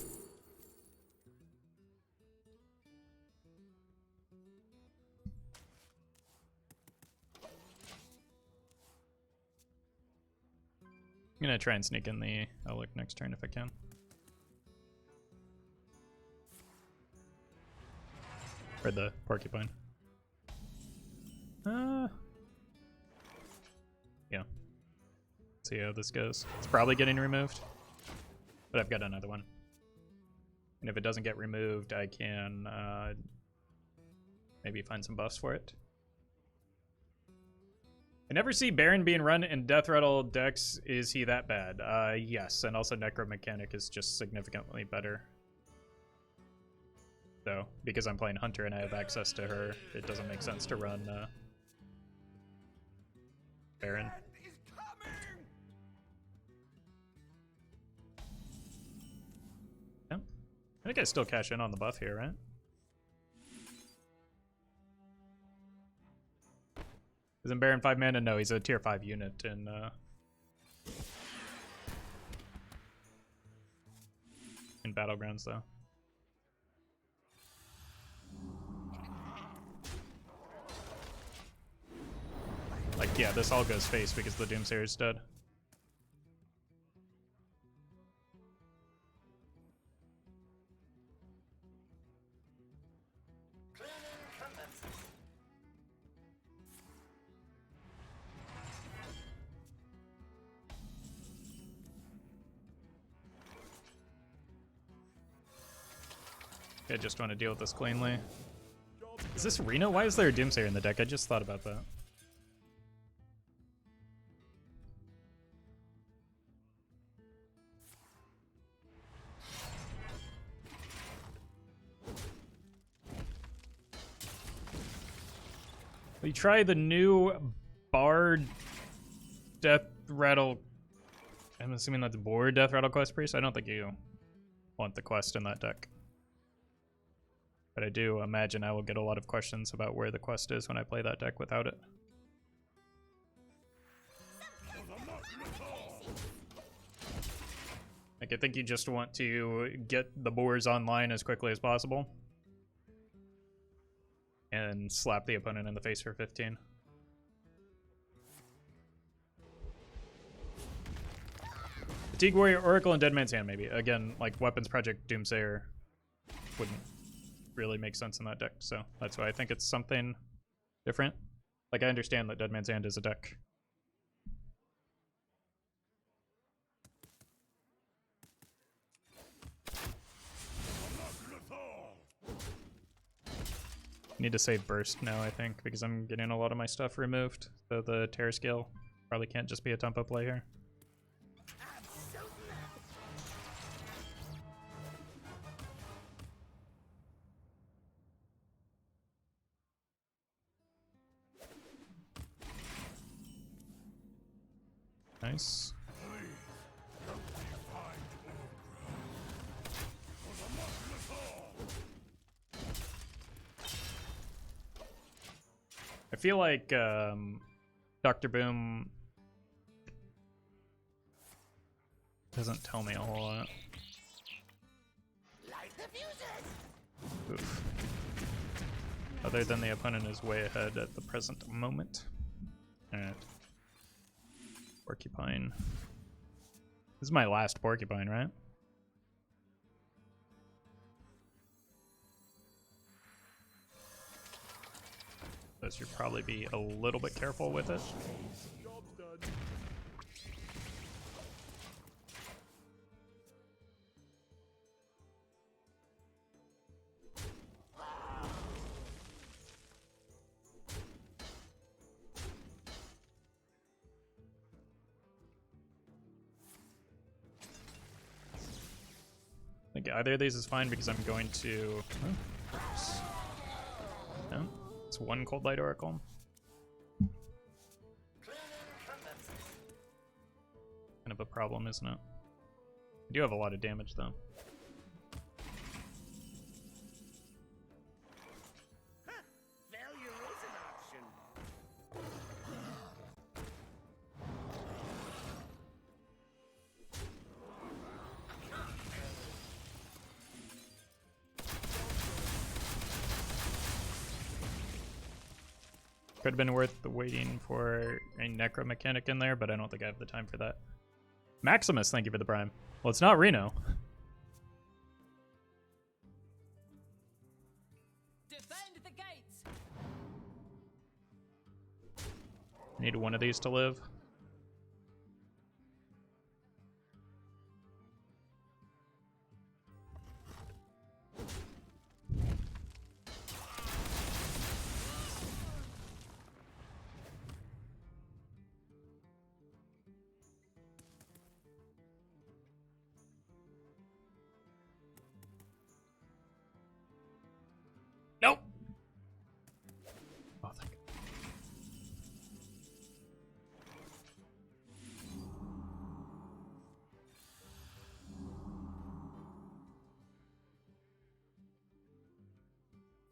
I'm gonna try and sneak in the Elec next turn if I can. Or the Porcupine. Yeah. See how this goes. It's probably getting removed, but I've got another one. And if it doesn't get removed, I can maybe find some buffs for it. I never see Baron being run in Deathrattle decks. Is he that bad? Yes, and also Necromechanic is just significantly better. So, because I'm playing Hunter and I have access to her, it doesn't make sense to run Baron. Yeah. I think I still cash in on the buff here, right? Isn't Baron 5 mana? No, he's a tier 5 unit in Battlegrounds, though. Like, yeah, this all goes face because the Doomsayer is dead. I just want to deal with this cleanly. Is this Reno? Why is there a Doomsayer in the deck? I just thought about that. We try the new Bard Deathrattle. I'm assuming that's Board Deathrattle Quest Priest. I don't think you want the quest in that deck. But I do imagine I will get a lot of questions about where the quest is when I play that deck without it. Like, I think you just want to get the boars online as quickly as possible. And slap the opponent in the face for 15. Fatigue Warrior, Oracle, and Dead Man's Hand, maybe. Again, like, Weapons Project Doomsayer wouldn't really make sense in that deck, so that's why I think it's something different. Like, I understand that Dead Man's Hand is a deck. Need to save Burst now, I think, because I'm getting a lot of my stuff removed. So the Terror Scale probably can't just be a tempo play here. Nice. I feel like Dr. Boom doesn't tell me a whole lot. Oof. Other than the opponent is way ahead at the present moment. Alright. Porcupine. This is my last Porcupine, right? So you should probably be a little bit careful with it. I think either of these is fine because I'm going to... Oh, no, it's one Cold Light Oracle. Kind of a problem, isn't it? I do have a lot of damage, though. Failure is an option. Could have been worth waiting for a Necromechanic in there, but I don't think I have the time for that. Maximus, thank you for the prime. Well, it's not Reno. Defend the gates. Need one of these to live.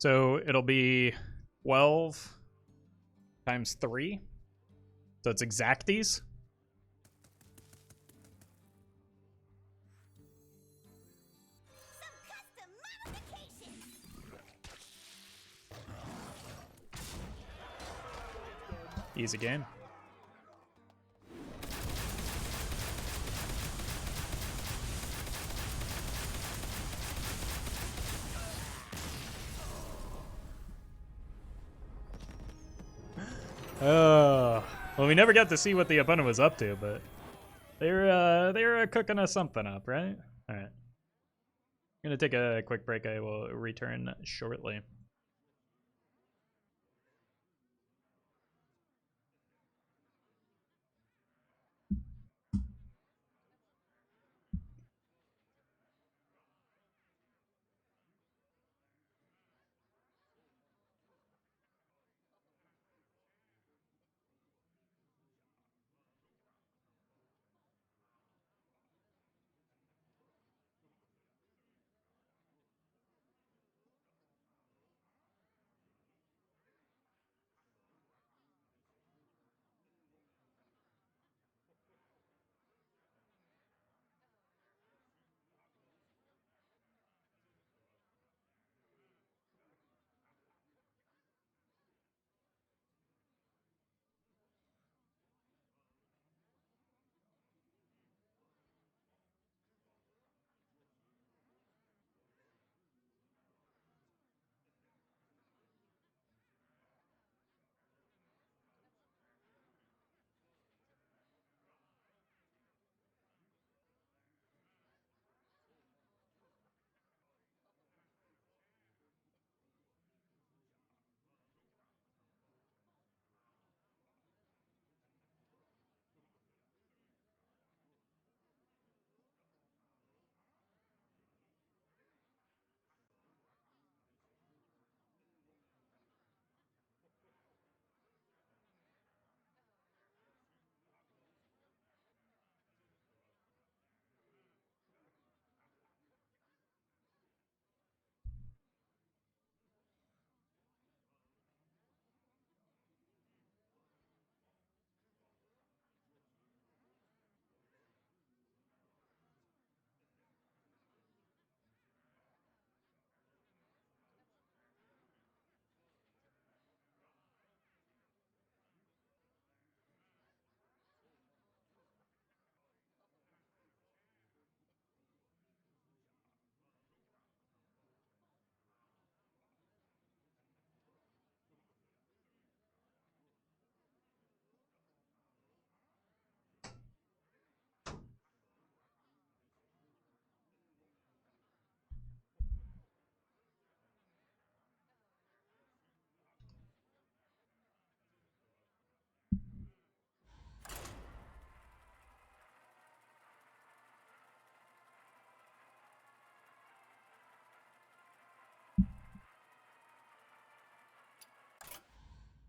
So it'll be 12 times 3. So it's exacties. Easy game. Oh, well, we never got to see what the opponent was up to, but they were cooking us something up, right? All right. I'm gonna take a quick break. I will return shortly.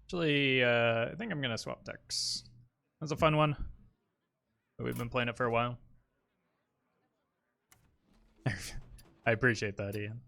Actually, I think I'm gonna swap decks. That was a fun one. We've been playing it for a while. I appreciate that, Ian.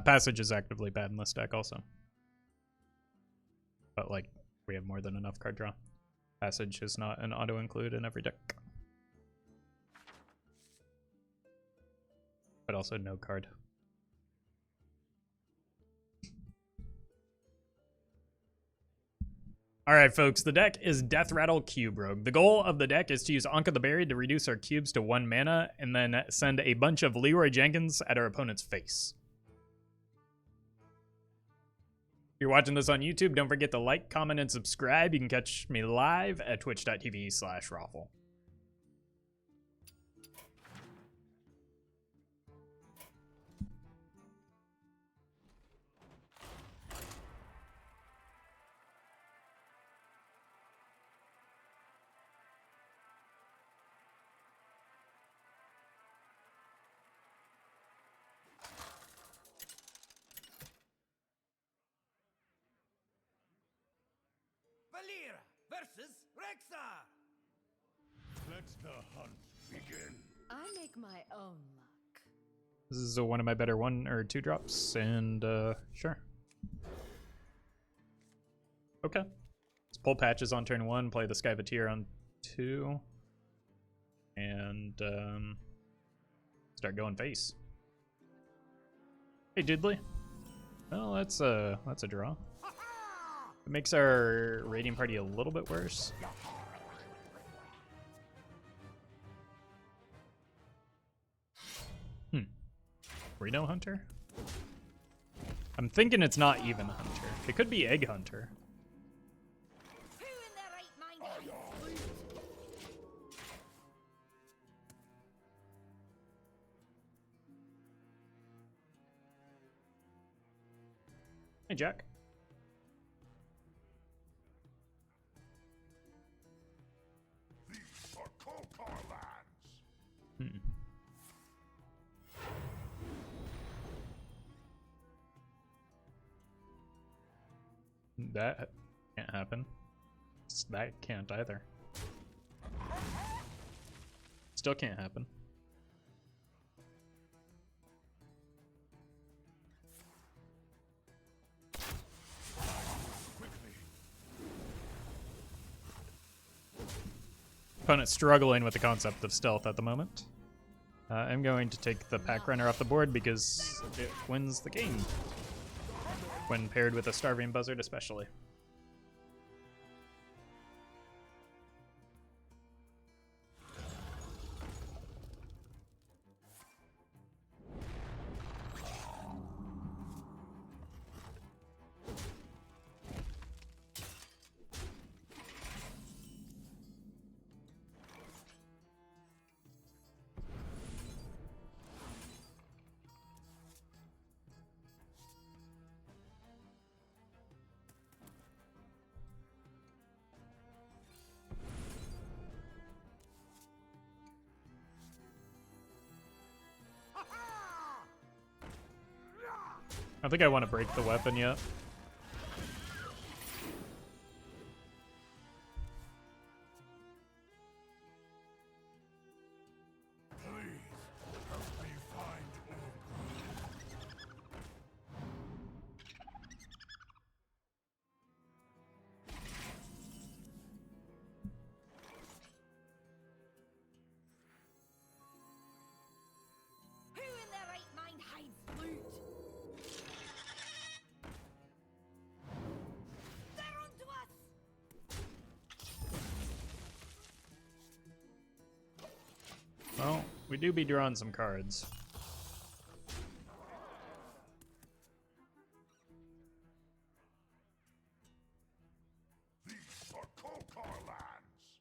Passage is actively bad in this deck also. But, like, we have more than enough card draw. Passage is not an auto-include in every deck. But also no card. Alright folks, the deck is Deathrattle Cube Rogue. The goal of the deck is to use Anka the Buried to reduce our cubes to 1 mana, and then send a bunch of Leroy Jenkins at our opponent's face. If you're watching this on YouTube, don't forget to like, comment, and subscribe. You can catch me live at twitch.tv/Roffle. Valera versus Rexar. Let the hunt begin. I make my own luck. This is one of my better 1 or 2 drops, and sure. Okay. Let's pull Patches on turn 1, play the Skyvateer on 2, and start going face. Hey, Diddley. Well, that's a draw. It makes our raiding party a little bit worse. Reno Hunter? I'm thinking it's not even Hunter. It could be Egg Hunter. Who in their right mind hides loot? Hey, Jack. These are Kokar lands. That can't happen. That can't either. Still can't happen. Opponent's struggling with the concept of stealth at the moment. I'm going to take the pack runner off the board because it wins the game. When paired with a Starving Buzzard especially. I don't think I want to break the weapon yet. Please help me find Who in their right mind hides loot? They're onto us! Well, we do be drawing some cards. these are Kokar lands.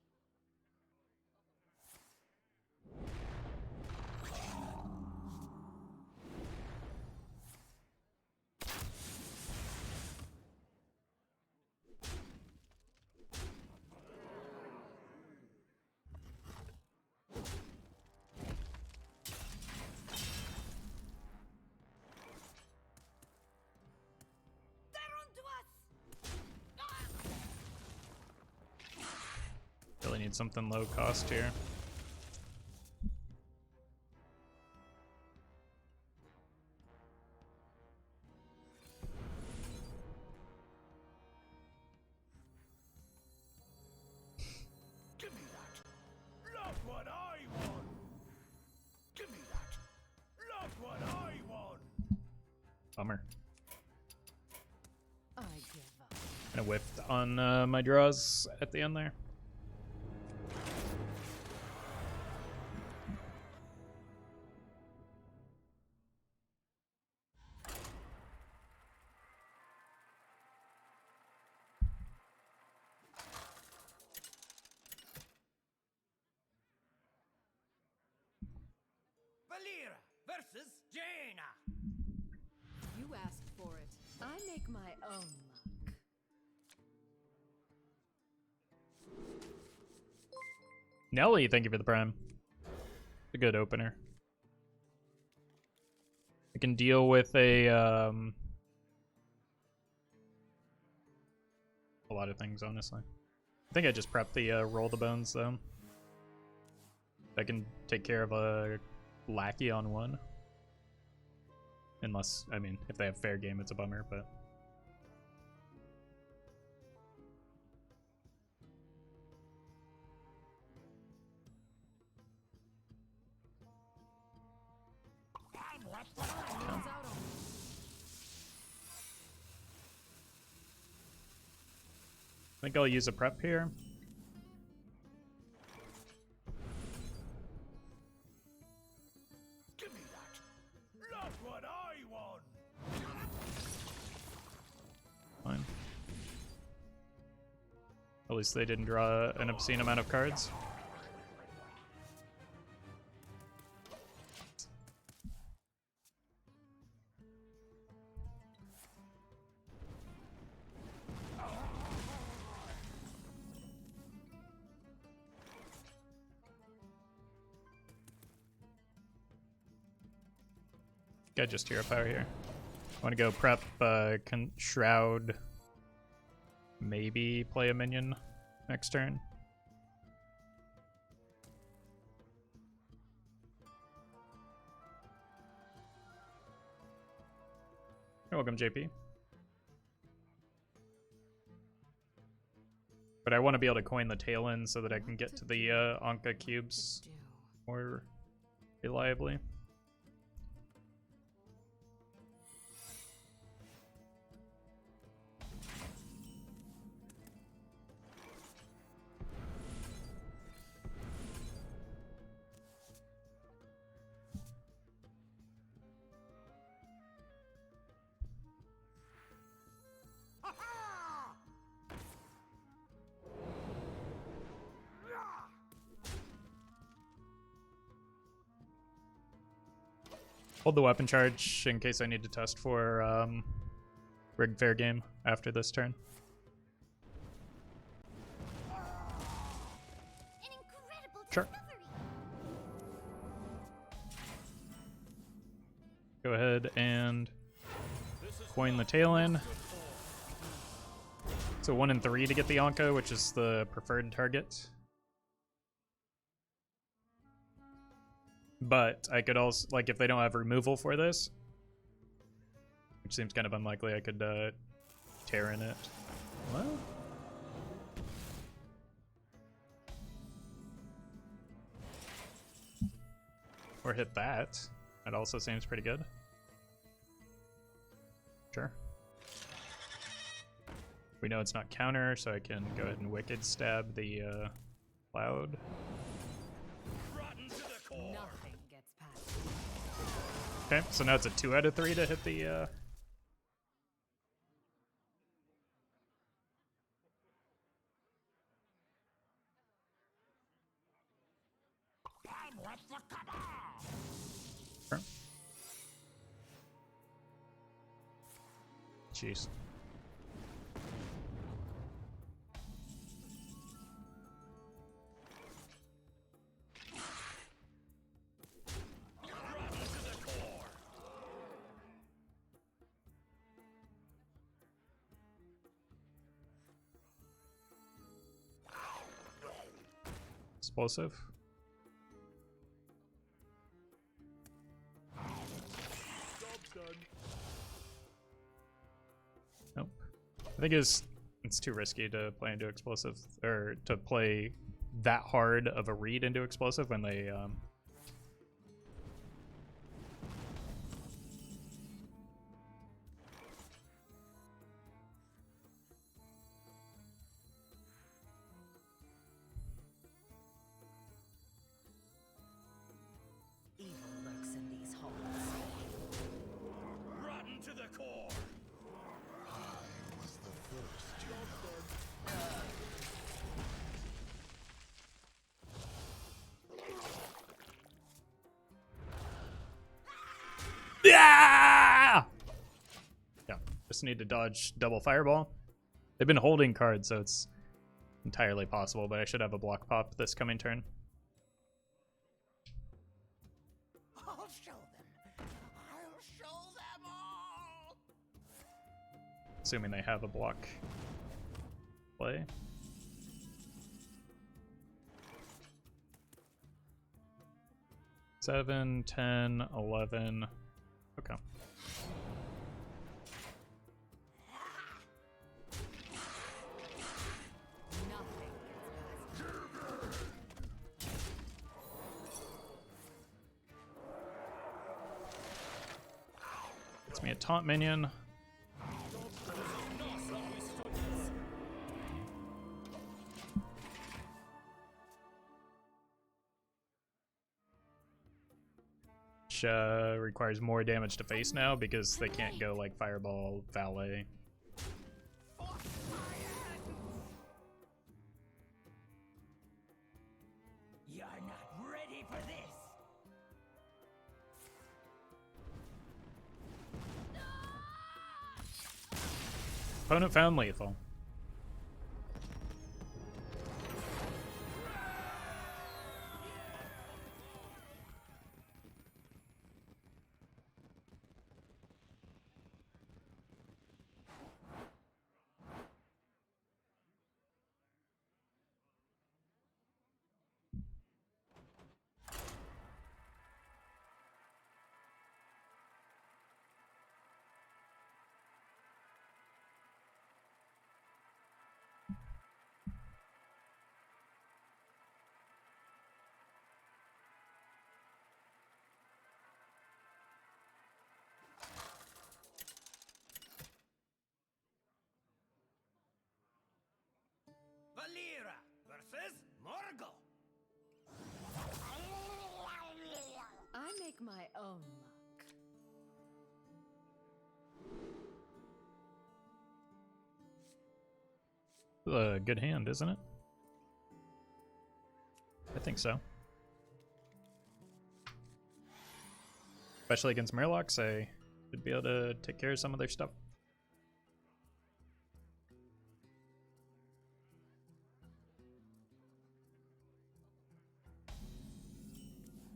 They're onto us! Really need something low cost here. Give me that. Look what I want. Give me that. Look what I want. Bummer. I give up. And I whiffed on my draws at the end there. Valera versus Jaina. You asked for it. I make my own luck. Nelly, thank you for the prime. A good opener. I can deal with a lot of things, honestly. I think I just prepped the roll the bones though. I can take care of a lackey on one. Unless, I mean, if they have fair game, it's a bummer, but. I think I'll use a prep here. Give me that. Not what I want. Fine. At least they didn't draw an obscene amount of cards. Got just hero power here. I want to go prep Shroud. Maybe play a minion next turn. You're welcome, JP. But I want to be able to coin the tail end so that I can get to the Anka cubes more reliably. Hold the weapon charge in case I need to test for rigged fair game after this turn. An incredible Sure. discovery. Go ahead and coin the tail end. So 1 and 3 to get the Anka, which is the preferred target. But I could also, like, if they don't have removal for this, which seems kind of unlikely, I could tear in it. What? Or hit that. That also seems pretty good. Sure. We know it's not counter, so I can go ahead and Wicked Stab the Cloud. Nothing gets past. Okay, so now it's a 2 out of 3 to hit the Sure. Jeez. Explosive. Nope. I think it's too risky to play into explosive, or to play that hard of a read into explosive when they just need to dodge double fireball. They've been holding cards, so it's entirely possible, but I should have a block pop this coming turn. I'll show them. I'll show them all. Assuming they have a block play. Seven, 10, 11. Okay. Gets me a taunt minion. Which requires more damage to face now because they can't go like Fireball, Valet. You're not ready for this. Opponent found lethal. Valera versus Morgul. I make my own luck. A good hand, isn't it? I think so. Especially against Murlocs, I should be able to take care of some of their stuff.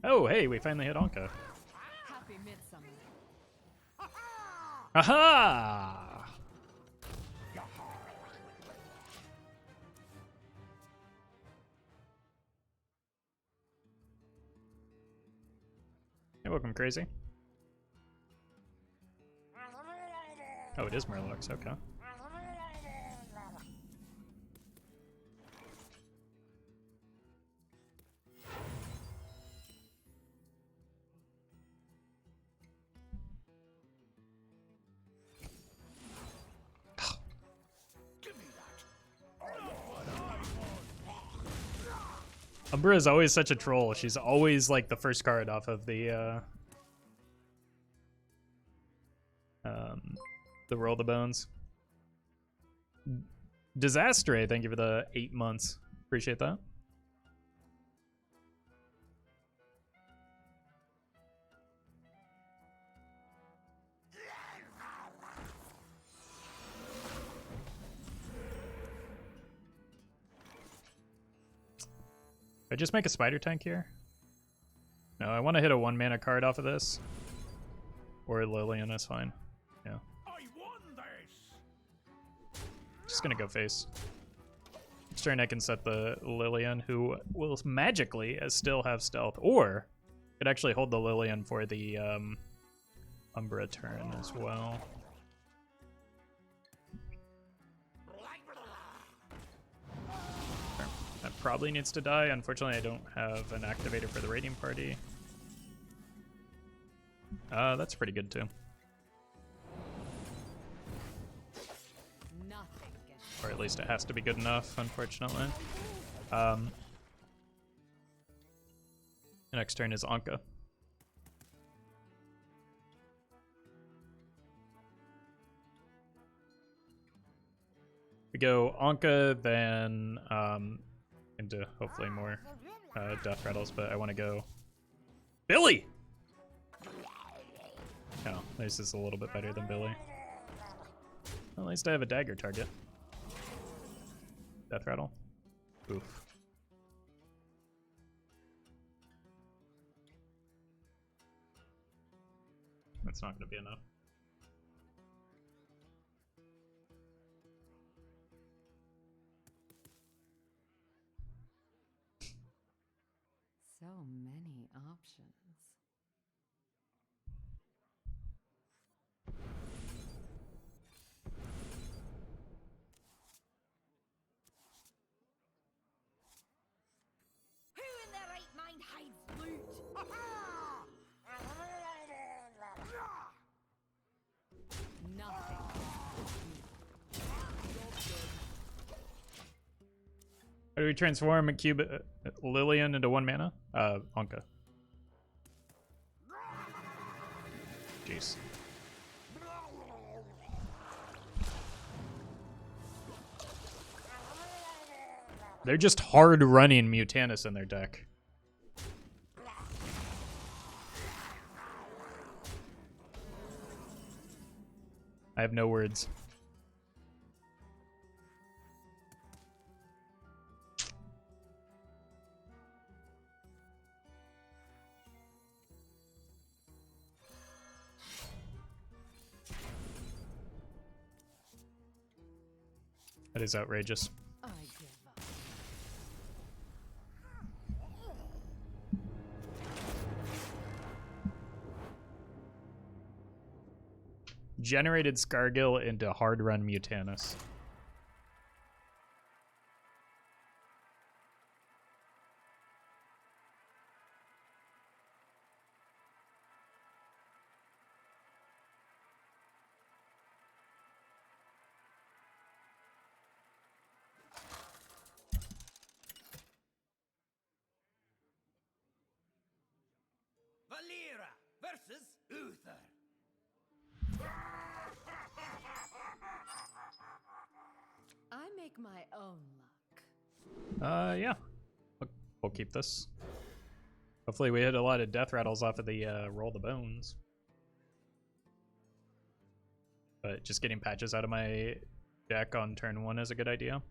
Oh, hey, we finally hit Anka. Happy Midsummer. Aha! Hey, welcome, Crazy. Oh, it is Murlocs, okay. Umbra is always such a troll. She's always like the first card off of the Roll the Bones. Disastre, thank you for the 8 months. Appreciate that. I just make a spider tank here? No, I want to hit a 1 mana card off of this. Or Lillian is fine. Yeah. I won this. Just gonna go face. Next turn I can set the Lillian, who will magically still have stealth, or could actually hold the Lillian for the Umbra turn as well. That probably needs to die. Unfortunately, I don't have an activator for the Radiant Party. That's pretty good too. Nothing gets Or at least it has to be good enough, unfortunately. Next turn is Anka. We go Anka, then into hopefully more Deathrattles, but I want to go Billy! Oh, this is a little bit better than Billy. Well, at least I have a dagger target. Deathrattle. Oof. That's not going to be enough. So many options. Who in their right mind hides loot? Nothing. How do we transform a cube Lillian into 1 mana? Anka. Jeez. They're just hard running Mutanus in their deck. I have no words. That is outrageous. I give up. Generated Scargill into hard run Mutanus. Valera versus Uther. I make my own luck. Yeah. We'll keep this. Hopefully we hit a lot of death rattles off of the roll the bones. But just getting patches out of my deck on turn 1 is a good idea.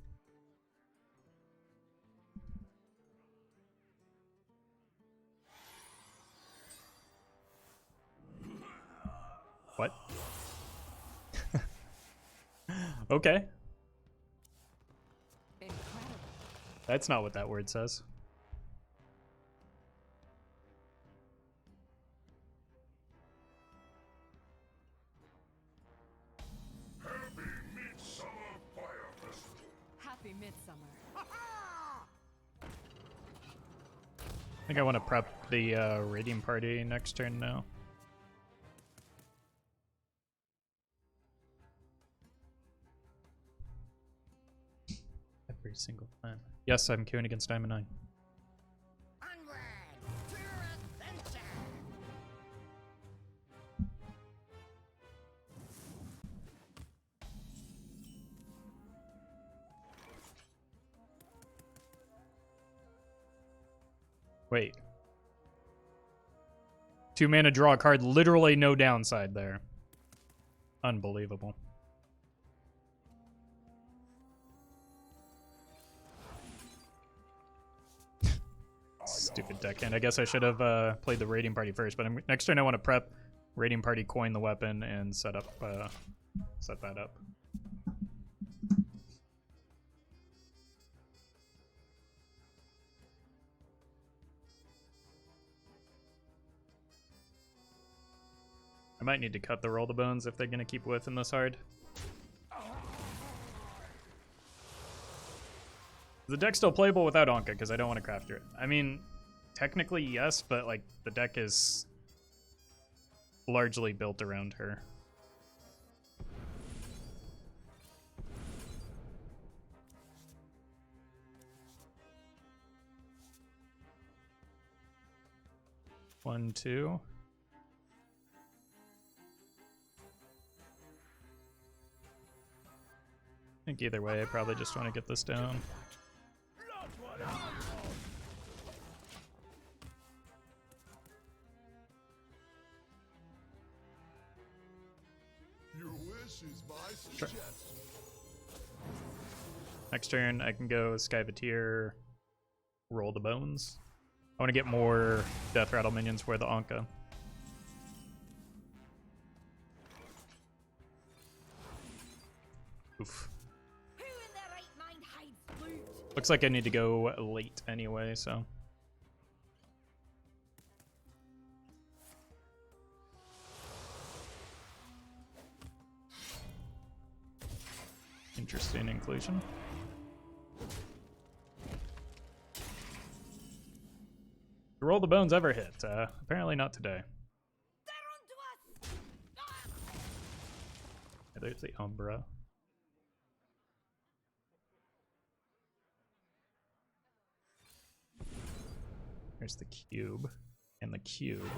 What? Okay. Incredible. That's not what that word says. Happy Midsummer Fire Festival. Happy Midsummer. I think I want to prep the raiding party next turn now. Every single time. Yes, I'm queuing against Diamond 9. Onward to adventure. Wait. 2 mana, draw a card. Literally no downside there. Unbelievable. Stupid deckhand. I guess I should have played the raiding party first, but next turn I want to prep raiding party, coin the weapon, and set that up. I might need to cut the roll the bones if they're gonna keep whiffing this hard. The deck's still playable without Anka because I don't want to craft it. I mean, technically yes, but like the deck is largely built around her. One, two. I think either way, I probably just want to get this down. Not what I want. Your wish This is my suggestion. Next turn, I can go Skyvateer, roll the bones. I want to get more Deathrattle minions for the Anka. Oof. Who in their right mind hides loot? Looks like I need to go late anyway, so. Interesting inclusion. Do roll the bones ever hit? Apparently not today. They're onto us! Ah! Yeah, there's the Umbra. There's the cube. And the cube.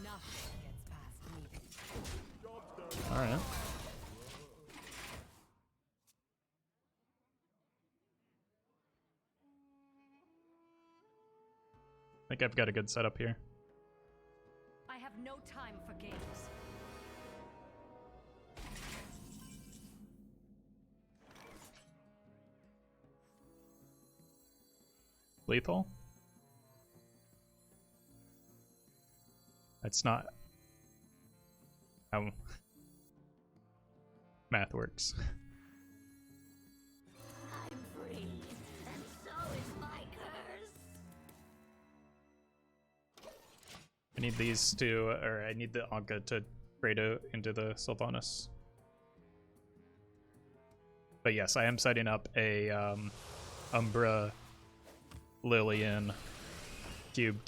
Nothing gets past me. Alright. I think I've got a good setup here. I have no time for games. Lethal? That's not how math works. I'm free, and so is my curse. I need these two, or I need the Anka to trade out into the Sylvanas. But yes, I am setting up a Umbra, Lillian, cube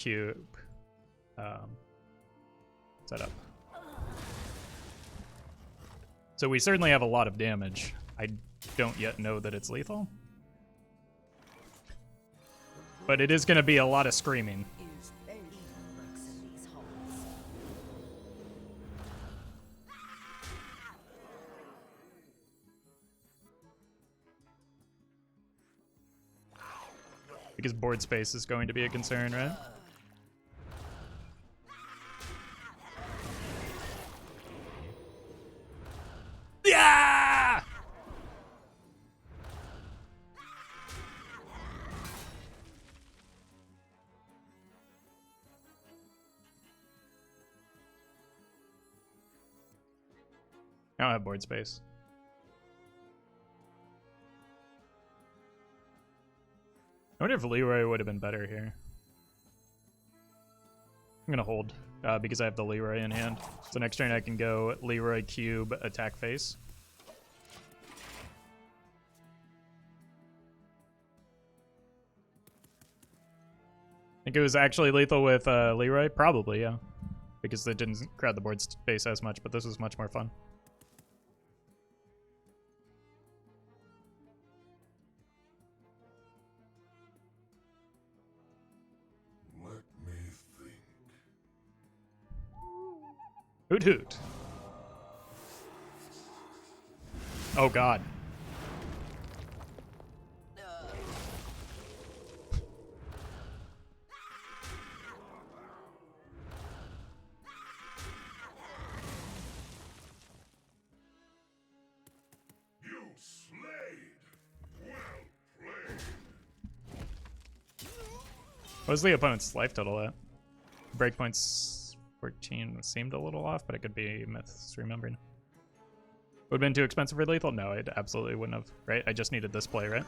setup. So we certainly have a lot of damage. I don't yet know that it's lethal. But it is going to be a lot of screaming. Is evil lurks in these halls. Because board space is going to be a concern, right? Yeah! I don't have board space. I wonder if Leroy would have been better here. I'm gonna hold because I have the Leroy in hand. So next turn I can go Leroy, cube, attack face. I think it was actually lethal with Leroy? Probably, yeah. Because it didn't crowd the board space as much, but this was much more fun. Let me think. Hoot hoot. Oh god. You slayed. Well played. What was the opponent's life total at? Breakpoints 14 seemed a little off, but it could be misremembering. Would have been too expensive for lethal? No, it absolutely wouldn't have, right? I just needed this play, right?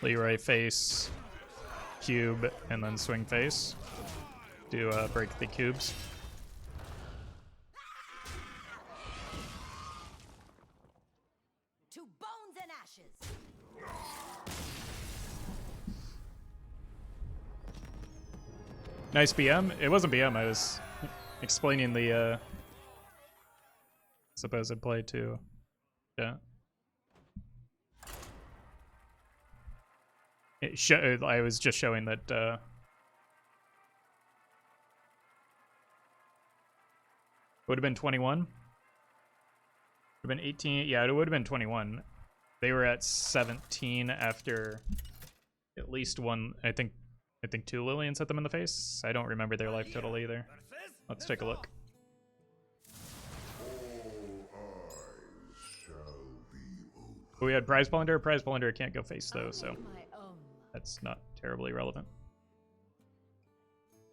Leroy face, cube, and then swing face to break the cubes. To bones and ashes. Nice BM. It wasn't BM, I was explaining the supposed play to yeah. I was just showing that would have been 21. Would have been 18. Yeah, it would have been 21. They were at 17 after at least one. I think 2 Lillians hit them in the face. I don't remember their life total either. Let's take a look. We had Prize Plunder. Prize Plunder can't go face I though, make so my own luck. that's not terribly relevant.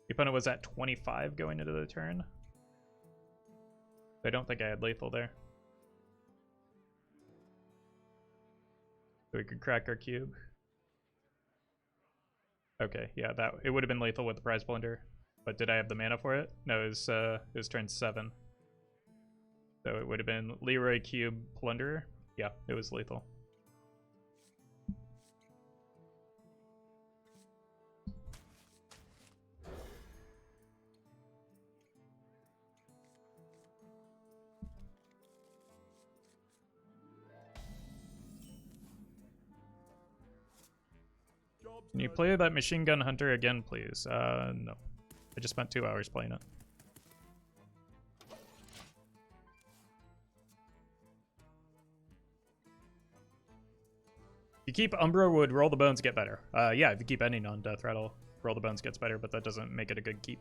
The opponent was at 25 going into the turn. I don't think I had lethal there. So we could crack our cube. Okay, yeah, that it would have been lethal with the Prize Plunder. But did I have the mana for it? No, it was turn 7. So it would have been Leroy Cube Plunderer. Yeah, it was lethal. Can you play that Machine Gun Hunter again, please? No. I just spent 2 hours playing it. If you keep Umbra Wood, Roll the Bones get better. Yeah, if you keep any non-Deathrattle, Roll the Bones gets better, but that doesn't make it a good keep.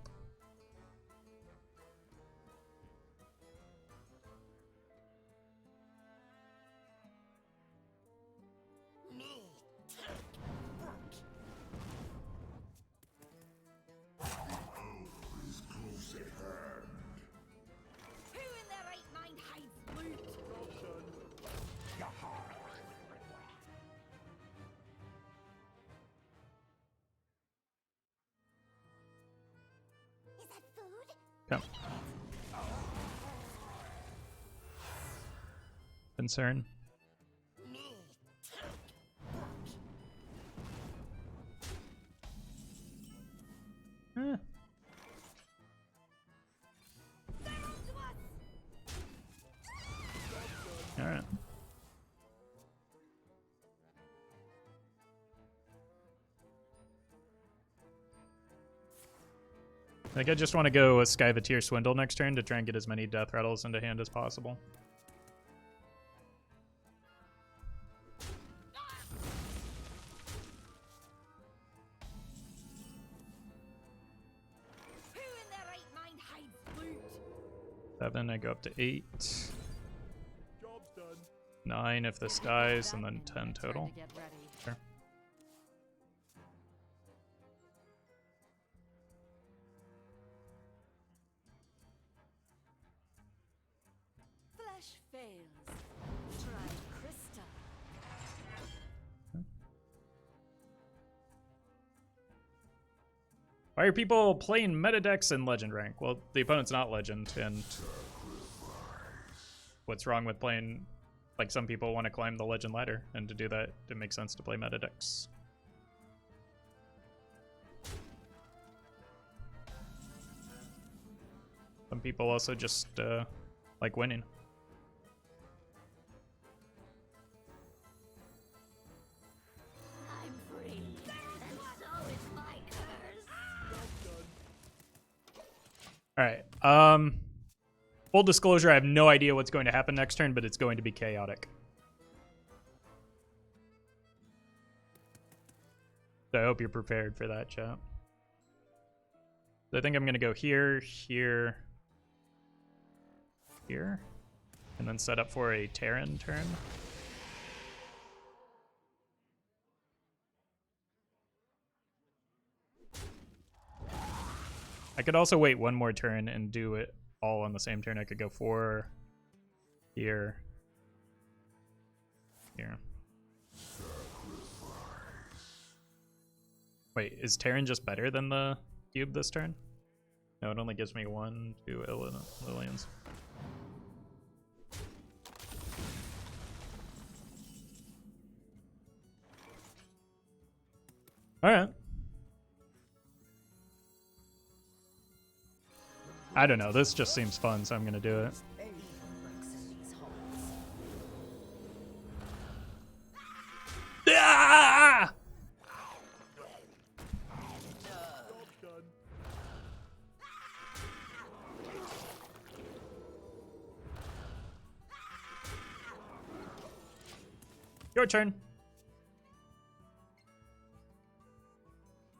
Who in their right mind hides loot? Is that food? Come. Concern. Eh. Alright. I think I just want to go a Skyvateer Swindle next turn to try and get as many Death Rattles into hand as possible. Who in their right mind hides loot? 7, I go up to 8. Job's done. 9 if this dies, and then 10 Time total. to get ready. Sure. Flesh fails. Try crystal. Why are people playing meta decks in Legend rank? Well, the opponent's not Legend, and what's wrong with playing... Like, some people want to climb the Legend ladder, and to do that, it makes sense to play meta decks. Some people also just like winning. I'm free. And so is my curse. Alright, full disclosure, I have no idea what's going to happen next turn, but it's going to be chaotic. So I hope you're prepared for that, chat. So I think I'm going to go here, here, here, and then set up for a Terran turn. I could also wait one more turn and do it all on the same turn. I could go 4 here, here. Wait, is Terran just better than the cube this turn? No, it only gives me 1, 2 Lillians. Alright. I don't know, this just seems fun, so I'm gonna do it. Ah! Your turn.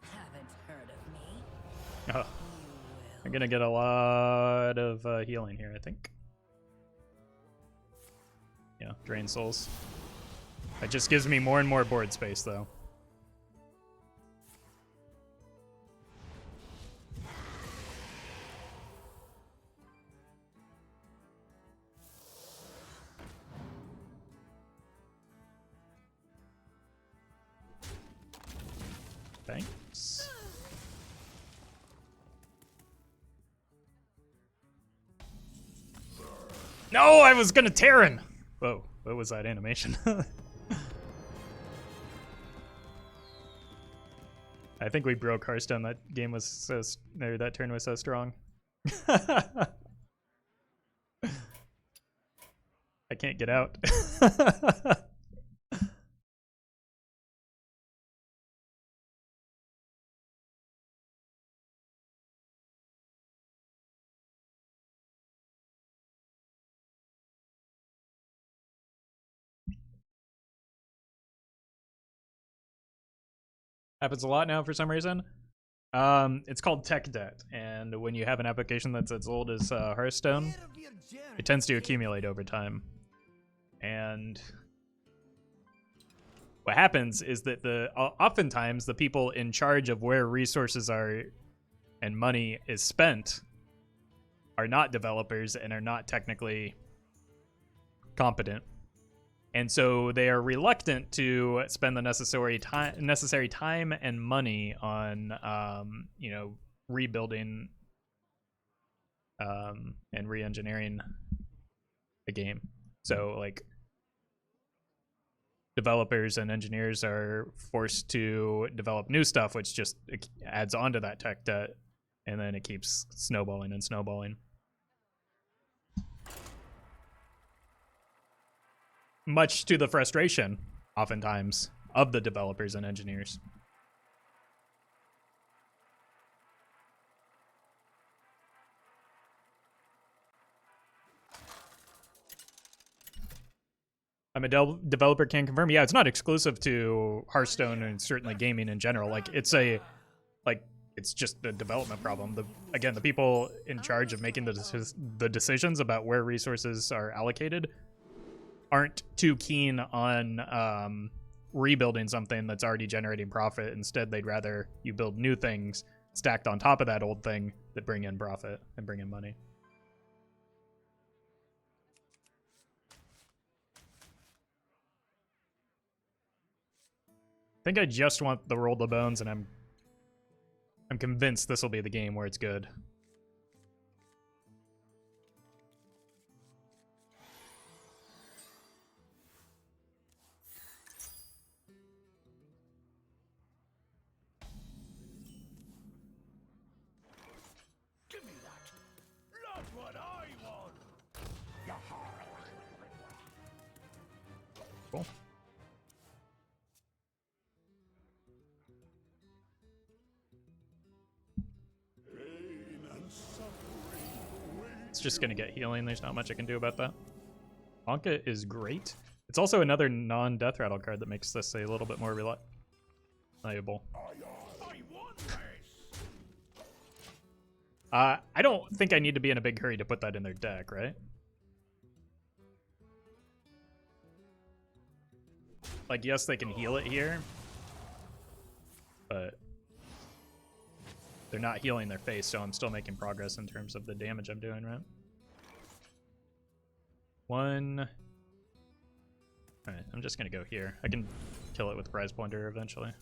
Haven't heard of me. Oh, I'm gonna get a lot of healing here, I think. Yeah, drain souls. It just gives me more and more board space, though. Thanks. No, I was gonna Terran. Whoa, what was that animation? I think we broke Hearthstone. That game was so, or that turn was so strong. I can't get out. Happens a lot now for some reason. It's called tech debt, and when you have an application that's as old as Hearthstone, it tends to accumulate over time. And what happens is that oftentimes the people in charge of where resources are and money is spent are not developers and are not technically competent. And so they are reluctant to spend the necessary time and money on, rebuilding and re-engineering the game. So, like, developers and engineers are forced to develop new stuff, which just adds on to that tech debt, and then it keeps snowballing and snowballing. Much to the frustration, oftentimes, of the developers and engineers. I'm a developer, can confirm. Yeah, it's not exclusive to Hearthstone and certainly gaming in general. Like, it's just the development problem. Again, the people in charge of making the decisions about where resources are allocated aren't too keen on rebuilding something that's already generating profit. Instead, they'd rather you build new things stacked on top of that old thing that bring in profit and bring in money. I think I just want the roll the bones, and I'm convinced this will be the game where it's good. Give me that. Not what I want. Cool. It's just gonna get healing. There's not much I can do about that. Bonka is great. It's also another non-Deathrattle card that makes this a little bit more reliable. I don't think I need to be in a big hurry to put that in their deck, right? Like, yes, they can heal it here, but they're not healing their face, so I'm still making progress in terms of the damage I'm doing, right? One. Alright, I'm just gonna go here. I can kill it with Prize Plunder eventually.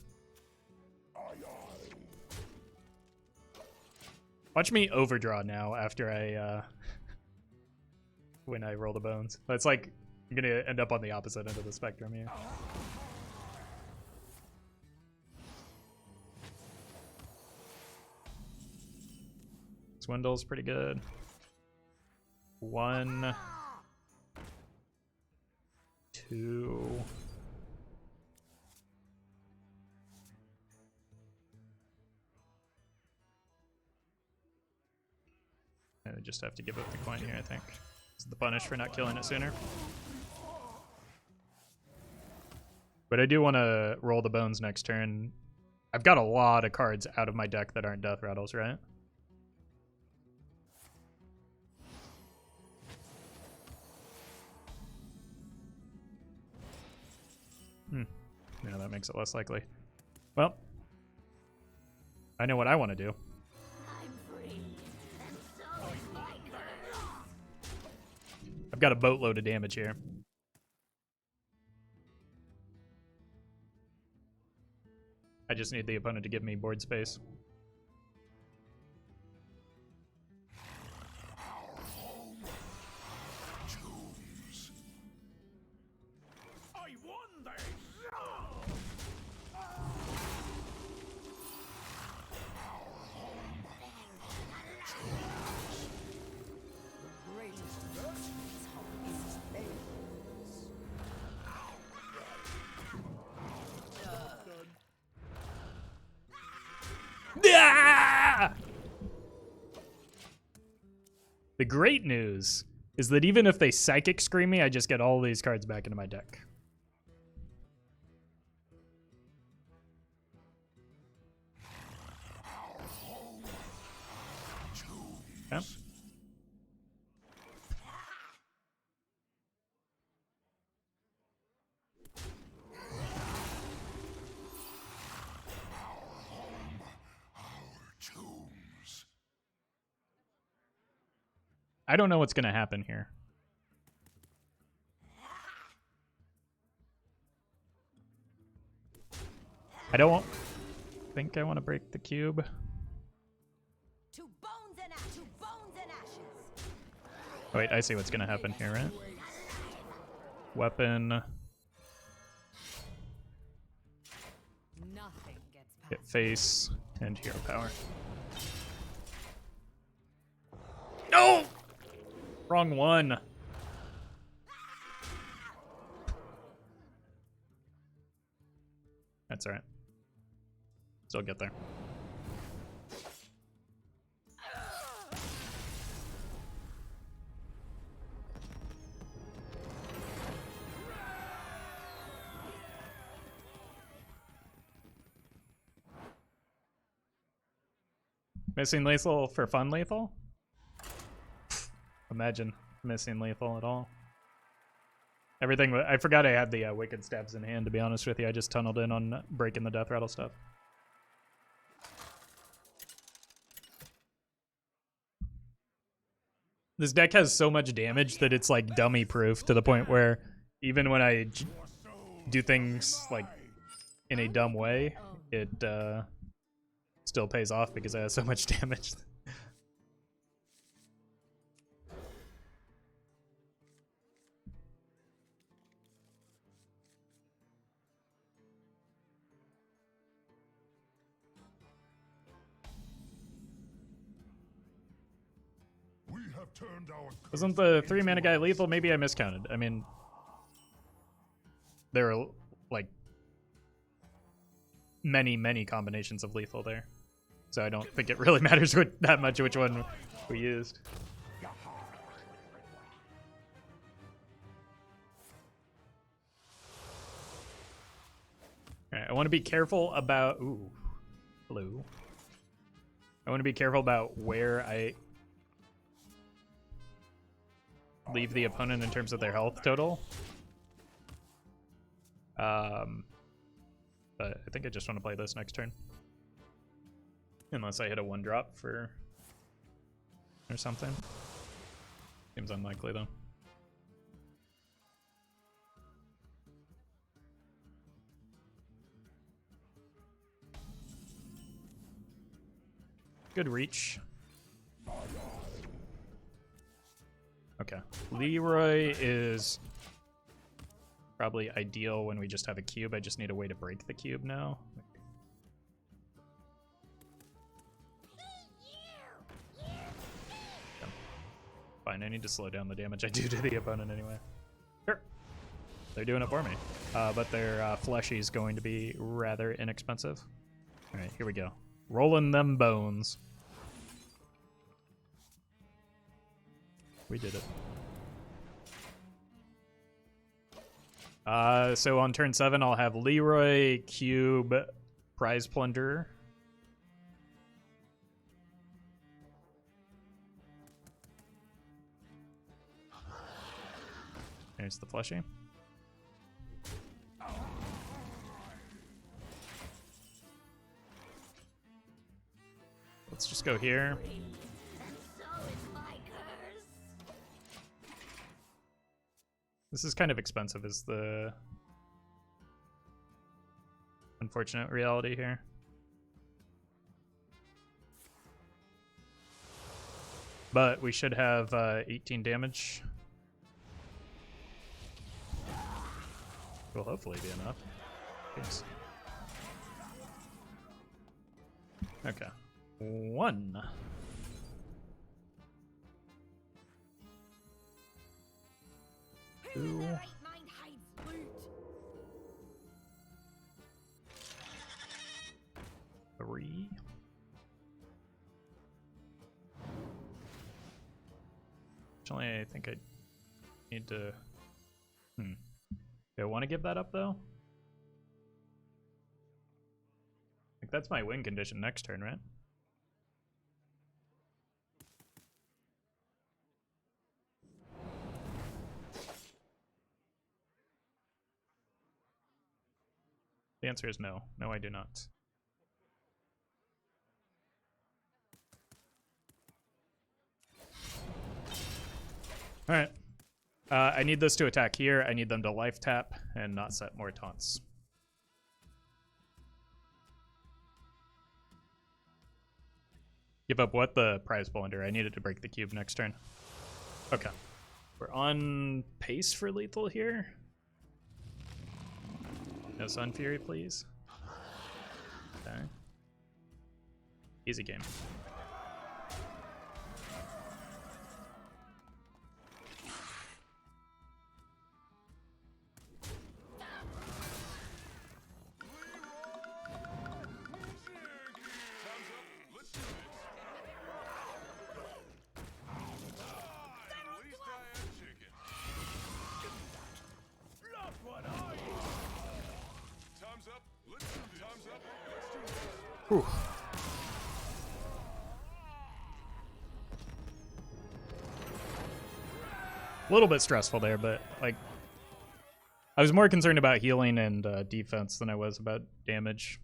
Watch me overdraw now after I, when I roll the bones. It's like, I'm gonna end up on the opposite end of the spectrum here. Swindle's pretty good. One. Two. I would just have to give up the coin here, I think. It's the punish for not killing it sooner. But I do want to roll the bones next turn. I've got a lot of cards out of my deck that aren't Deathrattles, right? Yeah, that makes it less likely. Well, I know what I want to do. I've got a boatload of damage here. I just need the opponent to give me board space. I won this! The greatest virtue is faithfulness. Ah! The great news is that even if they Psychic Scream me, I just get all these cards back into my deck. Okay. I don't know what's going to happen here. I don't think I want to break the cube. To bones and ashes. To bones and ashes. Wait, I see what's going to happen here, right? Weapon. Nothing gets past. Hit face and hero power. No! Wrong one. That's alright. Still get there. Missing lethal for fun lethal? Imagine missing lethal at all. Everything, I forgot I had the Wicked Stabs in hand, to be honest with you. I just tunneled in on breaking the Deathrattle stuff. This deck has so much damage that it's like dummy proof, to the point where even when I do things like in a dumb way, it still pays off because I have so much damage. We have turned our Wasn't the 3-mana guy lethal? Maybe I miscounted. I mean, there are like many combinations of lethal there, so I don't think it really matters that much which one we used. All right, I want to be careful about blue. I want to be careful about where I leave the opponent in terms of their health total. But I think I just want to play this next turn. Unless I hit a 1-drop or something. Seems unlikely though. Good reach. Okay. Leroy is probably ideal when we just have a cube. I just need a way to break the cube now. Okay. Fine, I need to slow down the damage I do to the opponent anyway. Sure. They're doing it for me. But their fleshy is going to be rather inexpensive. Alright, here we go. Rolling them bones. We did it. So on turn 7, I'll have Leroy, Cube, Prize Plunderer. There's the fleshy. Let's just go here. This is kind of expensive, is the unfortunate reality here. But we should have 18 damage. Will hopefully be enough. Thanks. Okay. 1. Who in 2. their right mind hides loot? 3. Actually, I think I need to... Do I want to give that up, though? Like, that's my win condition next turn, right? The answer is no. No, I do not. Alright. I need this to attack here. I need them to life tap and not set more taunts. Give up what? The prize blunder. I needed to break the cube next turn. Okay. We're on pace for lethal here. No Sun Fury, please. Okay. Easy game. Whew. A little bit stressful there, but like I was more concerned about healing and defense than I was about damage.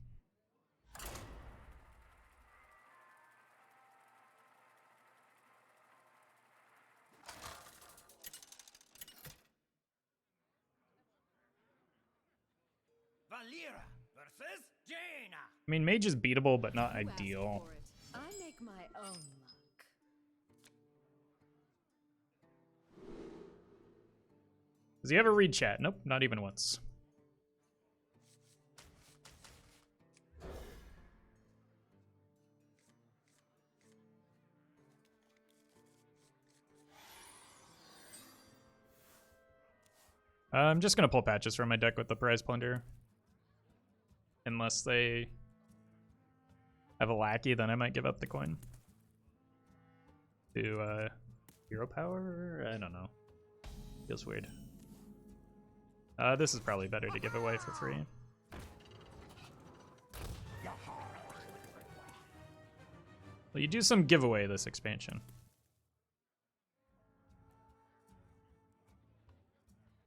Valera versus Jaina. I mean, mage is beatable, but not You asked ideal. for it. I make my own luck. Does he ever read chat? Nope, not even once. I'm just gonna pull patches from my deck with the prize plunder. Unless they have a lackey, then I might give up the coin. To hero power? I don't know. Feels weird. This is probably better to give away for free. Well, you do some giveaway this expansion.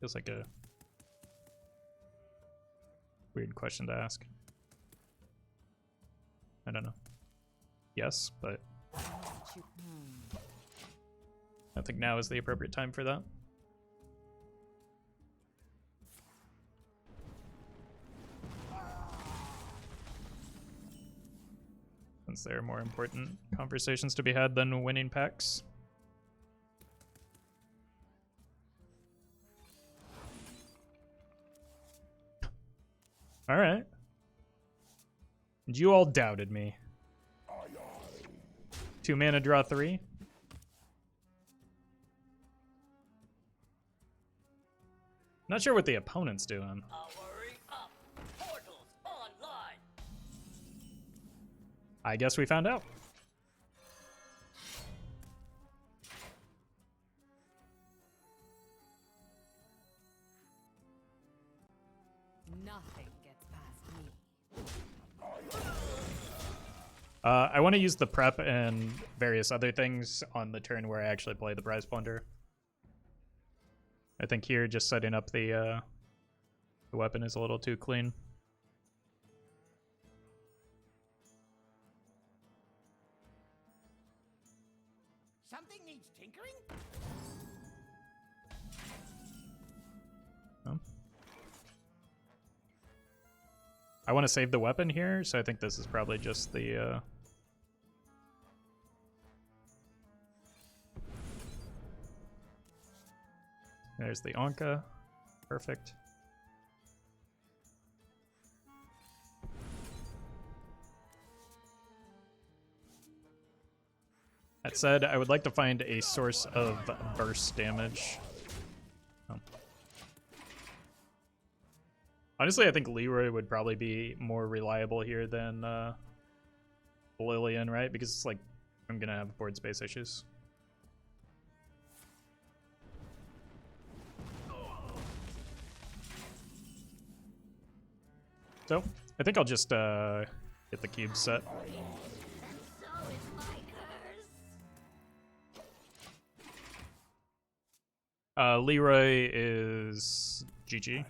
Feels like a weird question to ask. I don't know. Yes, but I don't think now is the appropriate time for that. Since there are more important conversations to be had than winning packs. All right. And you all doubted me. 2 mana, draw 3. Not sure what the opponent's doing. Powering up. Portals online. I guess we found out. Nothing gets past me. I want to use the prep and various other things on the turn where I actually play the prize plunder. I think here just setting up the weapon is a little too clean. Something needs tinkering? Oh. I want to save the weapon here, so I think this is probably just the... There's the Anka. Perfect. That said, I would like to find a source of burst damage. Oh. Honestly, I think Leroy would probably be more reliable here than Lillian, right? Because it's like, I'm gonna have board space issues. So, I think I'll just get the cube set. Leroy is GG.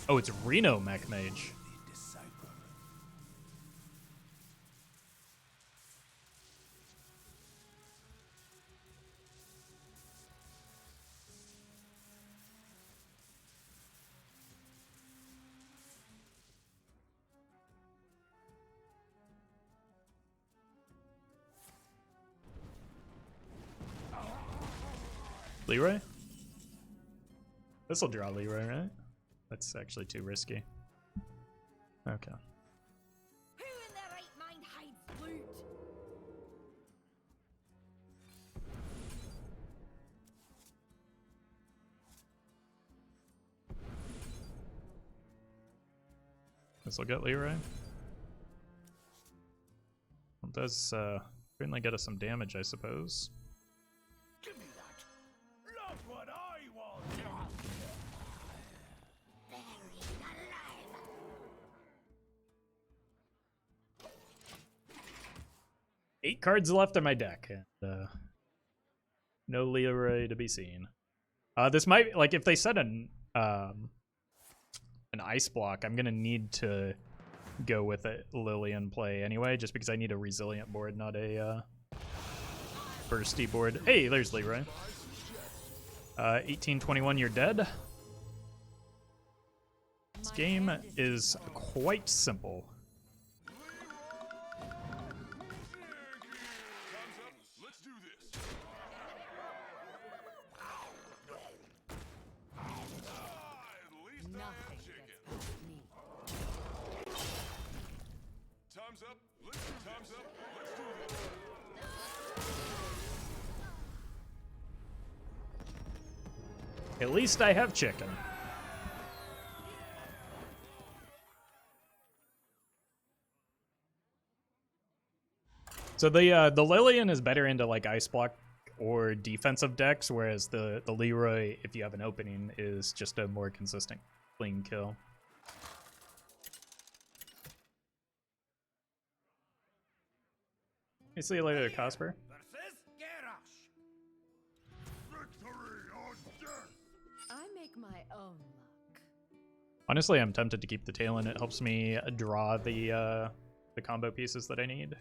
Oh, it's Reno Mech Mage. Leroy? This'll draw Leroy, right? That's actually too risky. Okay. Who in their right mind hides loot? This'll get Leroy. It does certainly get us some damage, I suppose. Give me that. Not what I want. Eight cards left in my deck, and no Leroy to be seen. This might, like, if they set an ice block, I'm gonna need to go with a Lillian play anyway, just because I need a resilient board, not a bursty board. Hey, there's Leroy. 1821, you're dead. This game is quite simple. Let's do this. At least I have Nothing chicken. gets past me. Time's up. Time's up. Let's do this. At least I have chicken. So the Lillian is better into like ice block or defensive decks, whereas the Leroy, if you have an opening, is just a more consistent clean kill. Hey, see you later, Cosper. Versus Garrosh. Victory or death. I make my own luck. Honestly, I'm tempted to keep the Talon. It helps me draw the combo pieces that I need.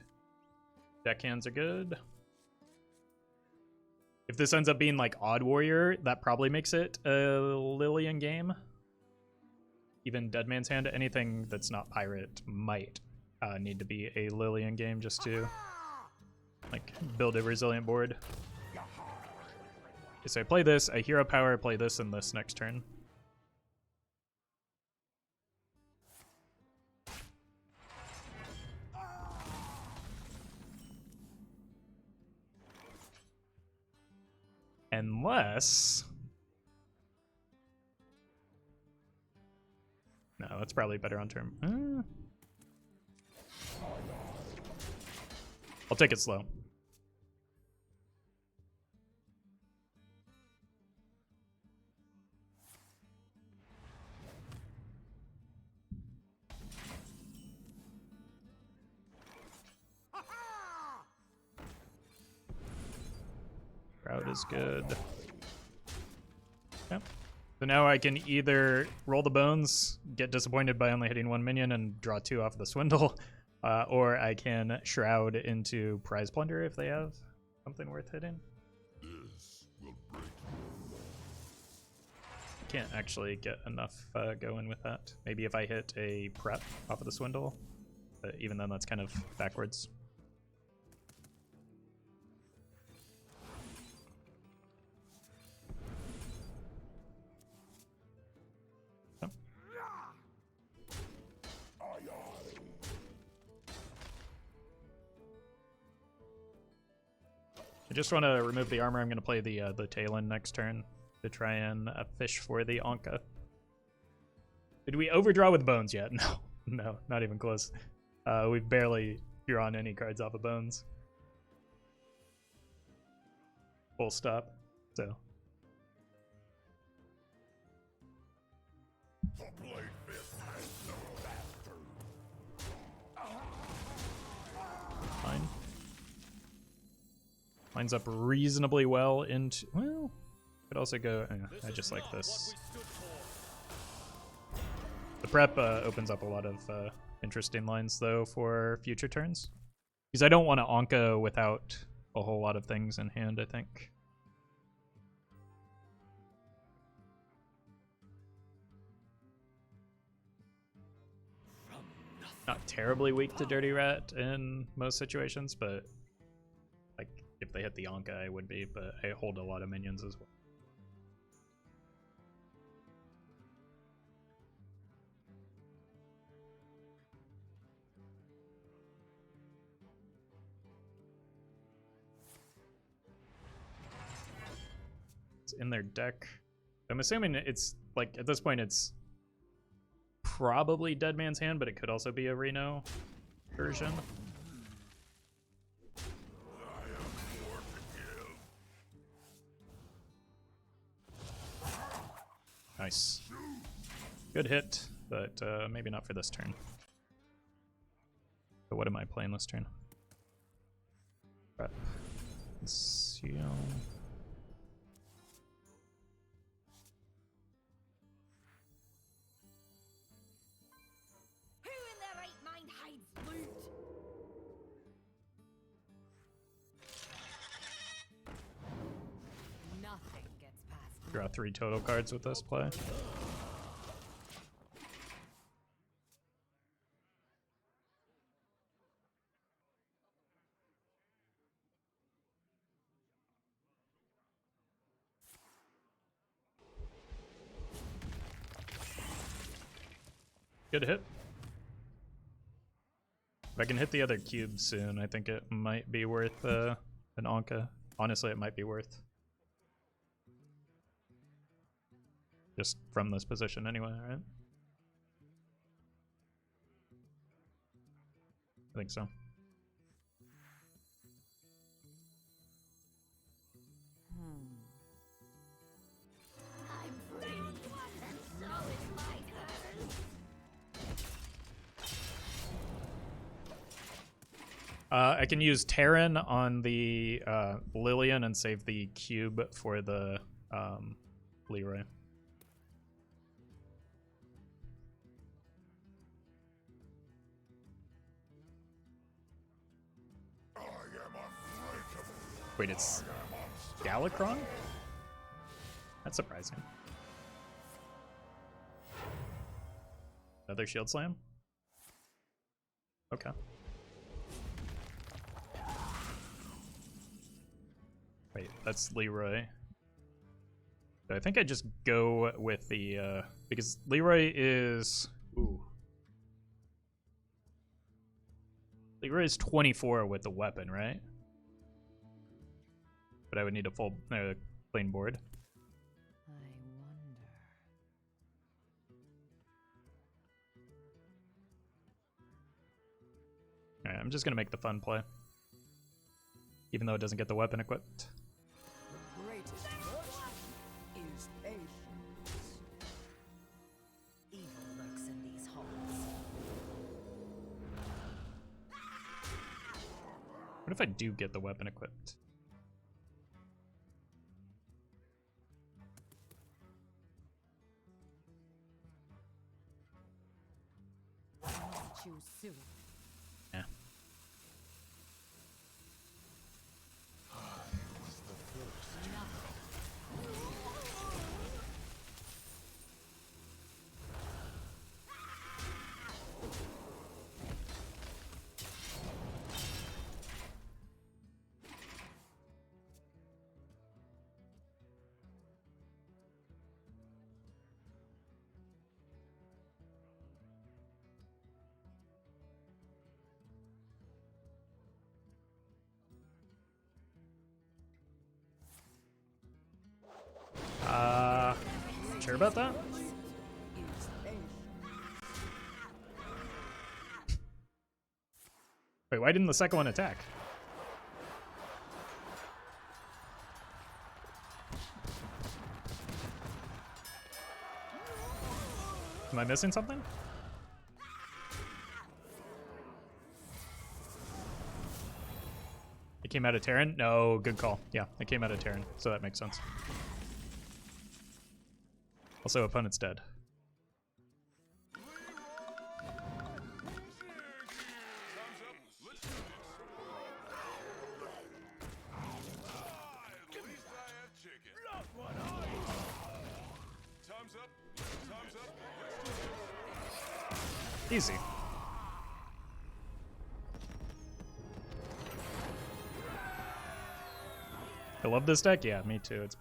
Deckhands are good. If this ends up being like Odd Warrior, that probably makes it a Lillian game. Even Dead Man's Hand, anything that's not Pirate might need to be a Lillian game just to like build a resilient board. Okay, so I play this, I hero power, play this and this next turn. Unless... No, that's probably better on turn. I'll take it slow. Crowd is good. Yep. So now I can either roll the bones, get disappointed by only hitting one minion, and draw 2 off the swindle, or I can shroud into prize plunder if they have Something worth hitting? This will break Can't actually get enough going with that. Maybe if I hit a prep off of the swindle, but even then that's kind of backwards. Oh. I just want to remove the armor. I'm going to play the Talon next turn to try and fish for the Anka. Did we overdraw with Bones yet? No, no, not even close. We've barely drawn any cards off of Bones. Full stop. So. the blade fist has no master. Fine. Lines up reasonably well into. Well, could also go. I just like this. The prep opens up a lot of interesting lines though for future turns, because I don't want to Anka without a whole lot of things in hand. I think. Not terribly weak to Dirty Rat in most situations, but like if they hit the Anka, I would be. But I hold a lot of minions as well. It's in their deck. I'm assuming it's like at this point it's probably Dead Man's Hand, but it could also be a Reno version. Nice. Good hit, but maybe not for this turn. So what am I playing this turn? Prep. Seal. Who in their right mind hides loot? Nothing gets past me. Draw 3 total cards with this play. Good hit. If I can hit the other cube soon, I think it might be worth an Anka. Honestly, it might be worth. Just from this position anyway, right? I think so. I'm free. And so is my turn. I can use Terran on the Lillian and save the cube for the Leroy. I am unbreakable. Wait, it's Galakron? That's surprising. Another shield slam? Okay. Wait, that's Leroy. I think I just go with the, because Leroy is, ooh. Leroy is 24 with the weapon, right? But I would need a full, plain board. I wonder. Alright, I'm just gonna make the fun play. Even though it doesn't get the weapon equipped. The greatest virtue is patience. Evil lurks in these halls. What if I do get the weapon equipped? I must choose soon. Yeah. care about that? Wait, why didn't the second one attack? Am I missing something? It came out of Terran? No, good call. Yeah, it came out of Terran, so that makes sense. Also, opponent's dead. Easy. I love this deck. Yeah, me too. It's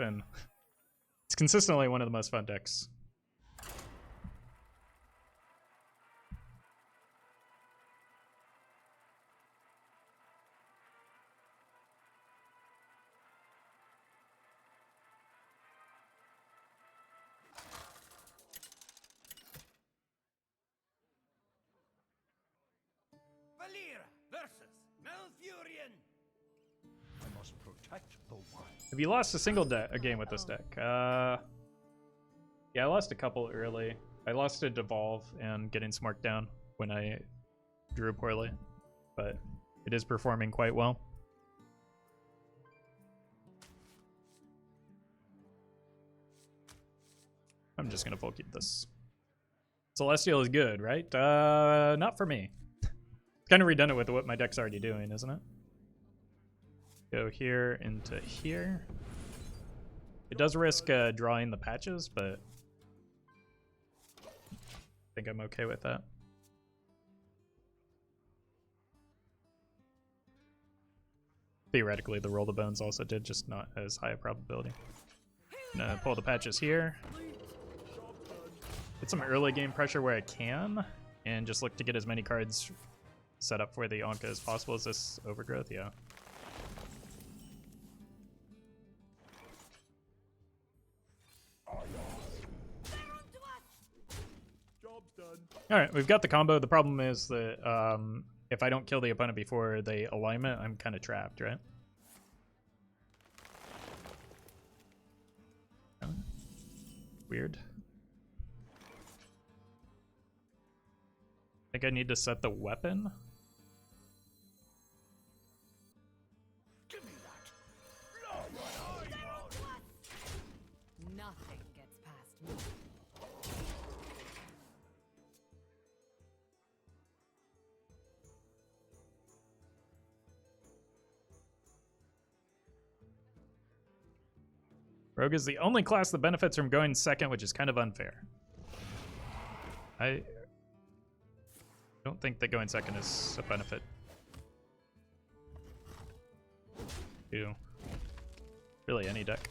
consistently one of the most fun decks. Valera versus Malfurion. I must protect the wild. Have you lost a game with this deck? Yeah, I lost a couple early. I lost to Devolve and getting Smart down when I drew poorly, but it is performing quite well. I'm just gonna full keep this. Celestial is good, right? Not for me. It's kind of redundant with what my deck's already doing, isn't it? Go here into here. It does risk drawing the patches, but I think I'm okay with that. Theoretically, the roll the bones also did, just not as high a probability. Gonna pull the patches here. Get some early game pressure where I can, and just look to get as many cards set up for the Anka as possible. Is this overgrowth? Yeah. Alright, we've got the combo. The problem is that if I don't kill the opponent before they alignment, I'm kind of trapped, right? Weird. I think I need to set the weapon. Give me that. Love what I want. Nothing gets past me. Rogue is the only class that benefits from going second, which is kind of unfair. I don't think that going second is a benefit to really any deck.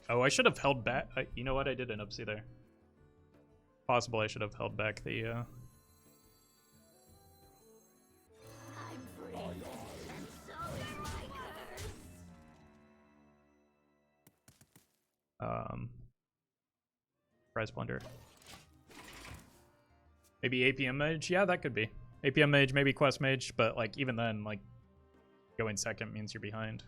Oh, I should have held back. You know what? I did an upsie there. Possible I should have held back the I'm free, and so is my curse. prize plunder. Maybe APM mage? Yeah, that could be. APM mage, maybe quest mage, but like even then, like going second means you're behind.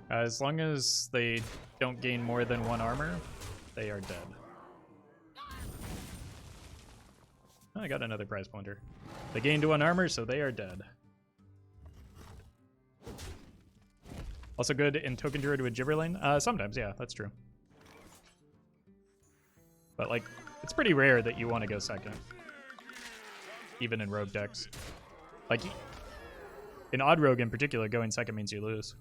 As long as they don't gain more than 1 armor, they are dead. Oh, I got another prize plunder. They gained 1 armor, so they are dead. Also good in Token Druid with Gibberling? Sometimes, yeah, that's true. But, like, it's pretty rare that you want to go second. Even in rogue decks. Like, in Odd Rogue in particular, going second means you lose.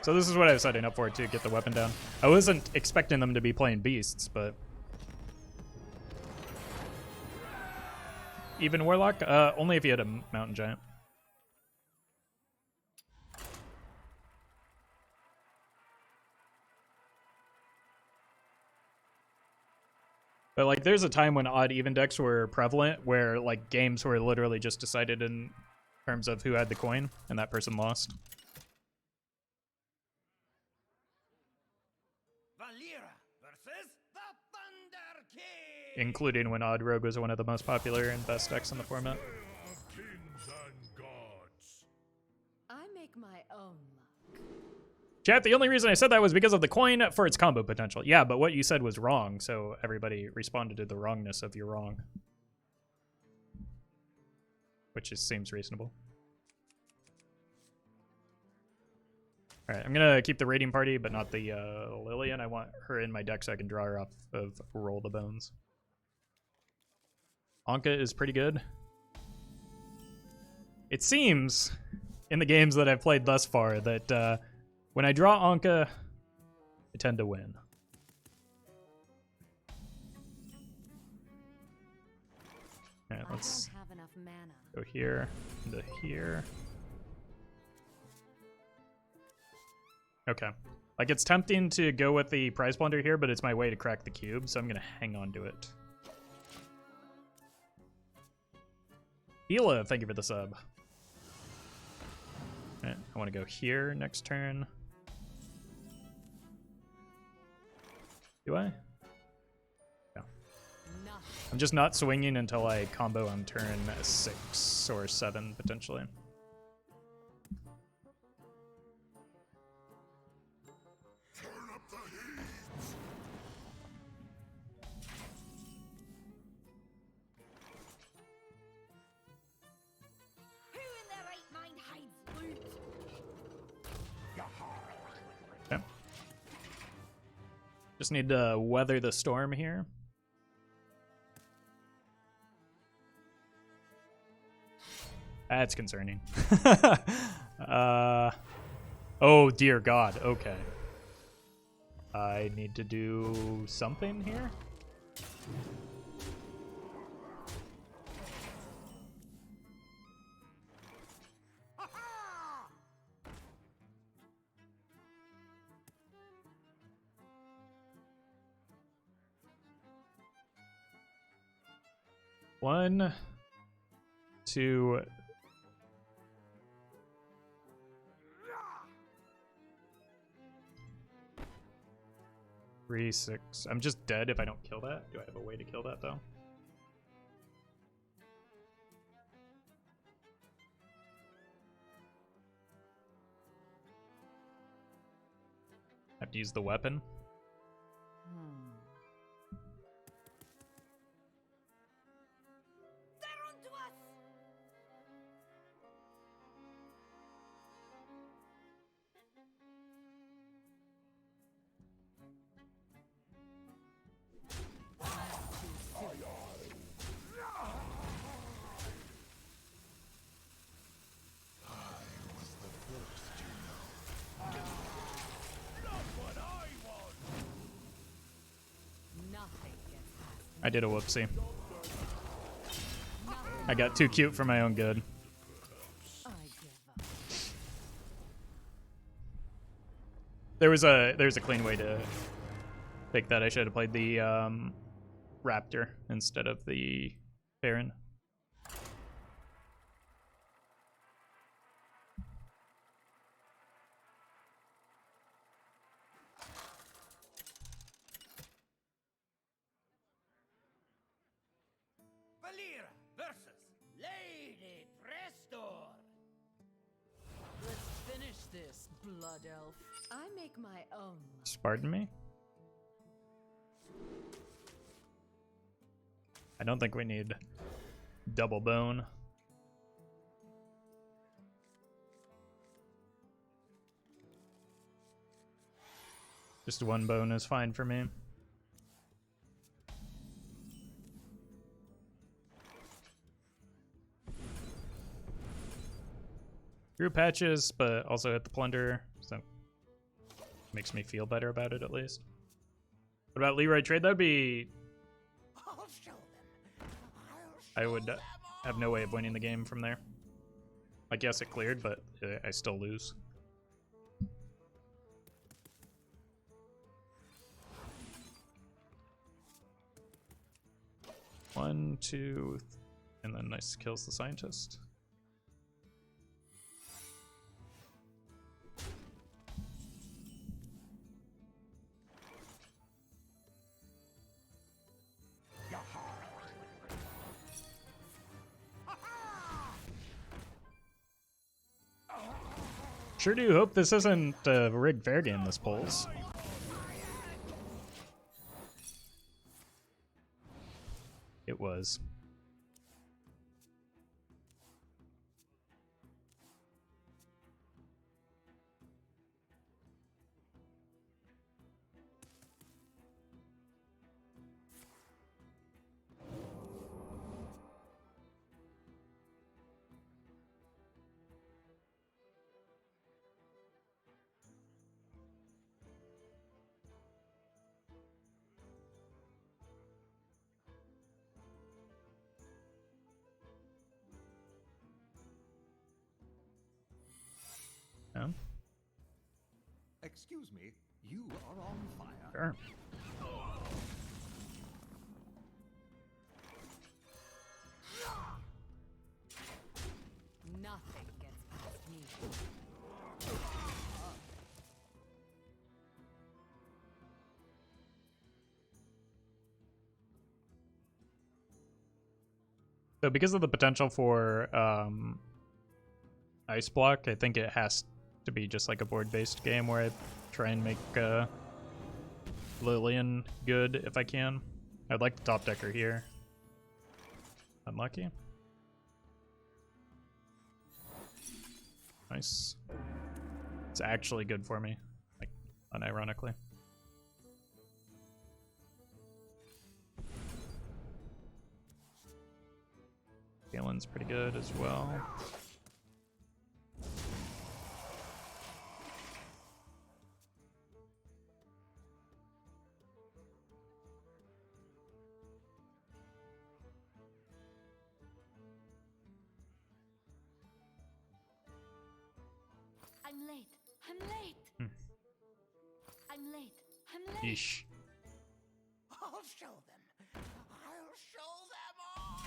So this is what I was setting up for, to get the weapon down. I wasn't expecting them to be playing beasts, but... Even Warlock? Only if you had a Mountain Giant. But like, there's a time when odd even decks were prevalent, where like games were literally just decided in terms of who had the coin, and that person lost. Valera versus the Thunder King. Including when Odd Rogue was one of the most popular and best decks in the format. Of kings and gods. I make my own luck. Chat, the only reason I said that was because of the coin for its combo potential. Yeah, but what you said was wrong, so everybody responded to the wrongness of your wrong. Which just seems reasonable. Alright, I'm gonna keep the raiding party, but not the Lillian. I want her in my deck so I can draw her off of Roll the Bones. Anka is pretty good. It seems, in the games that I've played thus far, that when I draw Anka, I tend to win. Alright, let's I don't have enough mana. go here, into here. Okay. Like, it's tempting to go with the prize plunder here, but it's my way to crack the cube, so I'm gonna hang on to it. Hila, thank you for the sub. Alright, I want to go here next turn. Do I? Yeah. I'm just not swinging until I combo on turn 6 or 7, potentially. Turn up the heat. Who in their right mind hides loot? Okay. Just need to weather the storm here. That's concerning. Oh dear God. Okay. I need to do something here. One, two, 3, 6. I'm just dead if I don't kill that. Do I have a way to kill that though? Have to use the weapon. They're onto us! Nothing gets past I did a whoopsie. I got too cute for my own good. I give up. There's a clean way to take that. I should have played the Raptor instead of the Baron. Valera versus Lady Prestor. Let's finish this, blood elf. I make my own luck. Pardon me? I don't think we need double bone. Just one bone is fine for me. Drew patches, but also hit the plunder, so makes me feel better about it at least. What about Leroy trade? That'd be... I'll show them. I would have no way of winning the game from there. I guess it cleared, but I still lose. 1, 2, and then nice kills the scientist. Sure do hope this isn't a rigged fair game, this polls. It was. Yeah. Excuse me, you are on fire. Sure. Nothing gets past me. So because of the potential for ice block, I think it has to be just like a board-based game where I try and make Lillian good if I can. I'd like the top decker here. Unlucky. Nice. It's actually good for me, like unironically. Galen's pretty good as well. I'm late. I'm late. I'm late. I'm late. Yeesh. I'll show them. I'll show them all.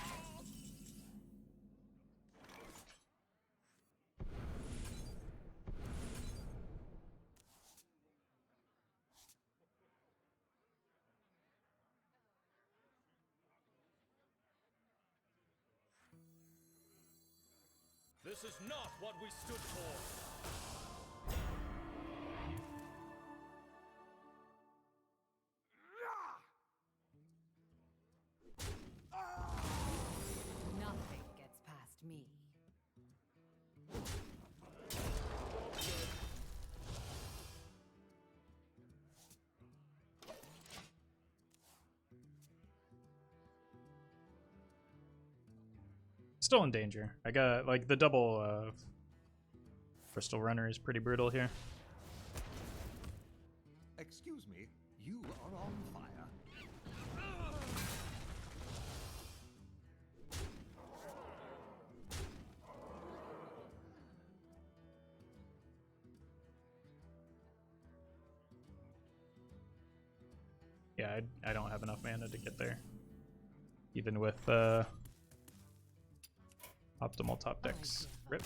This is not what we stood for. Nothing gets past me. Still in danger. I got like the double crystal runner is pretty brutal here. Excuse me, you are on fire. Yeah, I don't have enough mana to get there, even with optimal top decks. Rip.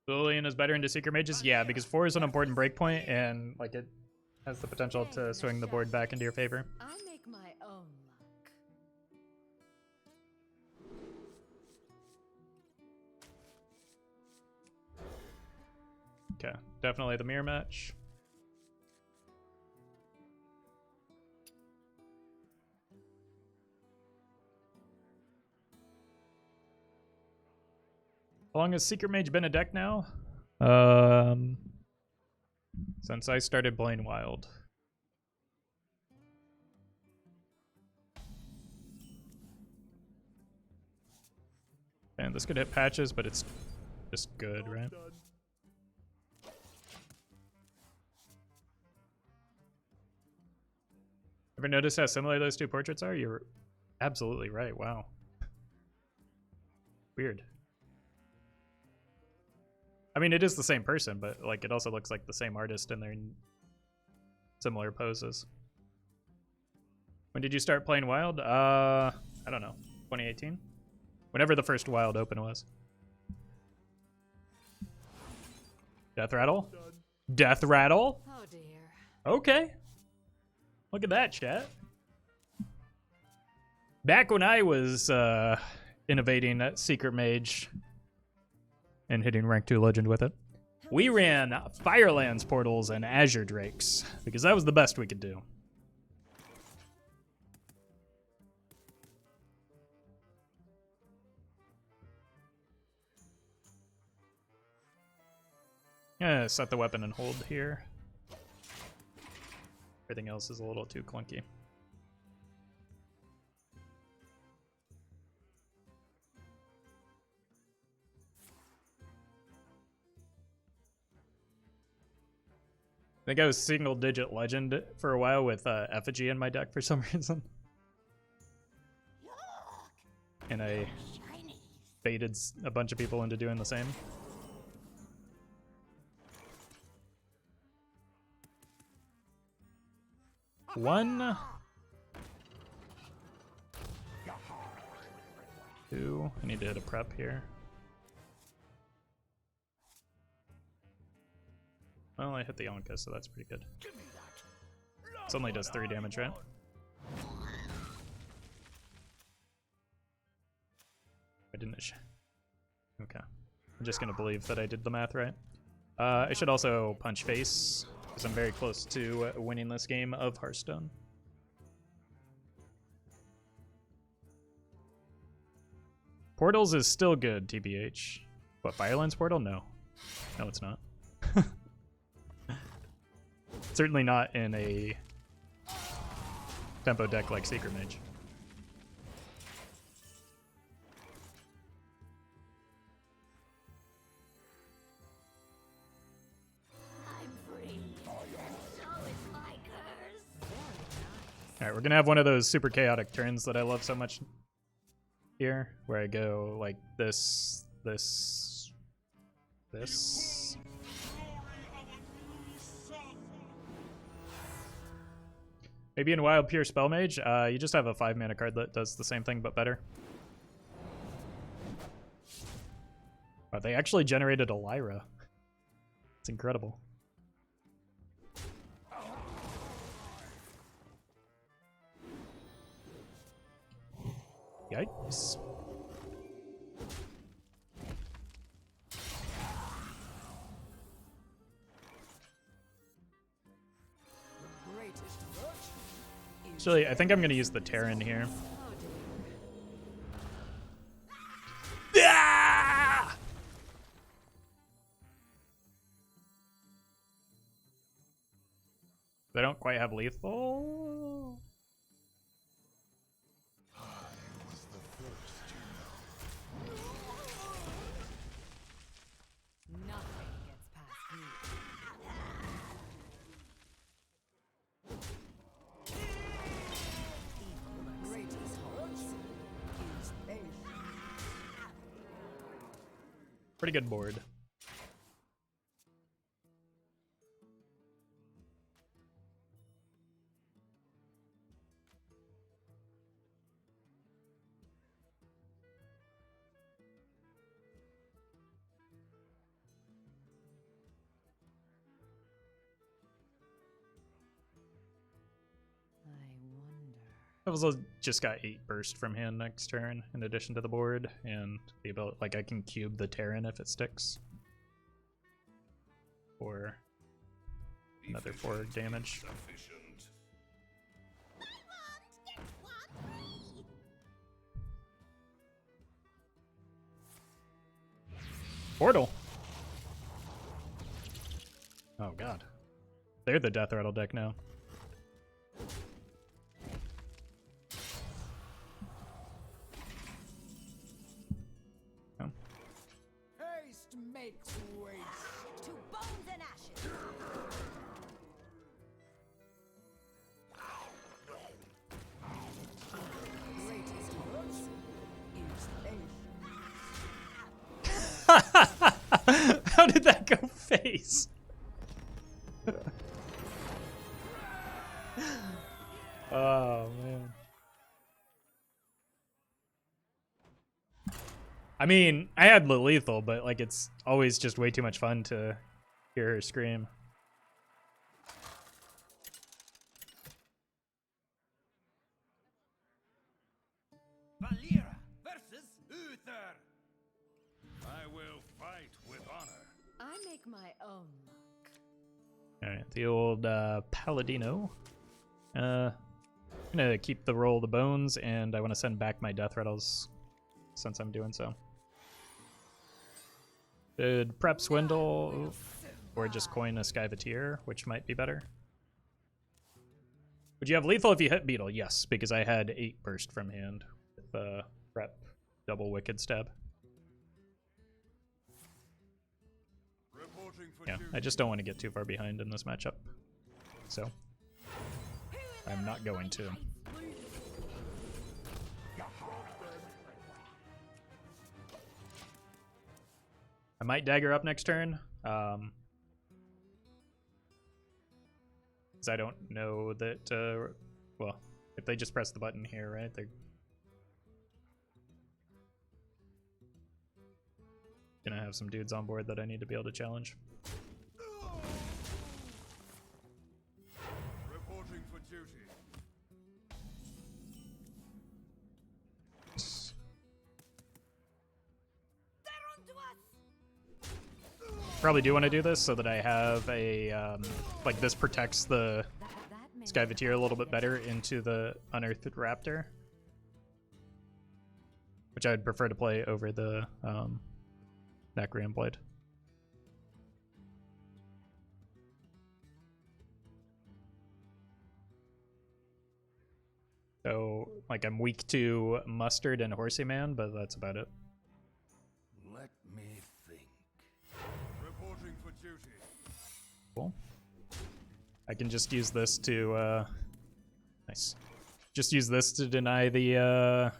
Lillian is better into Secret Mages? Yeah, because 4 is an important breakpoint, and like it has the potential to swing the board back into your favor. I make my own luck. Okay, definitely the mirror match. How long has Secret Mage been a deck now? Since I started playing Wild. And this could hit patches, but it's just good, right? Ever notice how similar those two portraits are? You're absolutely right. Wow. Weird. I mean, it is the same person, but like it also looks like the same artist in their similar poses. When did you start playing Wild? I don't know. 2018? Whenever the first Wild Open was. Deathrattle? Deathrattle? Oh dear. Okay. Look at that, chat. Back when I was innovating at Secret Mage and hitting rank 2 legend with it, we ran Firelands portals and Azure Drakes because that was the best we could do. Yeah, set the weapon and hold here. Everything else is a little too clunky. I think I was single digit legend for a while with Effigy in my deck for some reason. And I baited a bunch of people into doing the same. One. Two. I need to hit a prep here. Well, I hit the Yonka, so that's pretty good. This only does 3 damage, right? I didn't. Okay. I'm just gonna believe that I did the math right. I should also punch face, because I'm very close to winning this game of Hearthstone. Portals is still good, TBH. What, Firelands Portal? No. No, it's not. Certainly not in a tempo deck like Secret Mage. Alright, we're gonna have one of those super chaotic turns that I love so much here, where I go like this, this, this. Maybe in Wild Pure Spell Mage, you just have a 5-mana card that does the same thing but better. Wow, they actually generated a Lyra. It's incredible. Yikes. Actually, I think I'm going to use the Terran here. Ah! They don't quite have lethal. Nothing gets past me. Pretty good board. I've also just got 8 burst from hand next turn in addition to the board, and the ability, like I can cube the Terran if it sticks. Or another 4 damage. Portal! Oh god. They're the Deathrattle deck now. makes waste. To bones and ashes. Greatest virtue is patience. How did that go face? Oh man. I mean, I had lethal, but like it's always just way too much fun to hear her scream. Valera versus Uther. I will fight with honor. I make my own luck. Alright, the old Paladino. I'm gonna keep the roll of the bones, and I want to send back my Deathrattles since I'm doing so. Did prep swindle or just coin a Skyvateer, which might be better. Would you have lethal if you hit Beetle? Yes, because I had 8 burst from hand with prep double wicked stab. Reporting for Yeah, duty. I just don't want to get too far behind in this matchup. So I'm not going to. I might dagger up next turn. Because I don't know that, well, if they just press the button here, right, they're gonna have some dudes on board that I need to be able to challenge. Reporting for duty. Probably do want to do this so that I have a, like this protects the Skyvateer a little bit better into the Unearthed Raptor. Which I'd prefer to play over the Necroam Blade. So, like, I'm weak to Mustard and Horsey Man, but that's about it. Let me think. Reporting for duty. Cool. I can just use this to, nice. Just use this to deny the,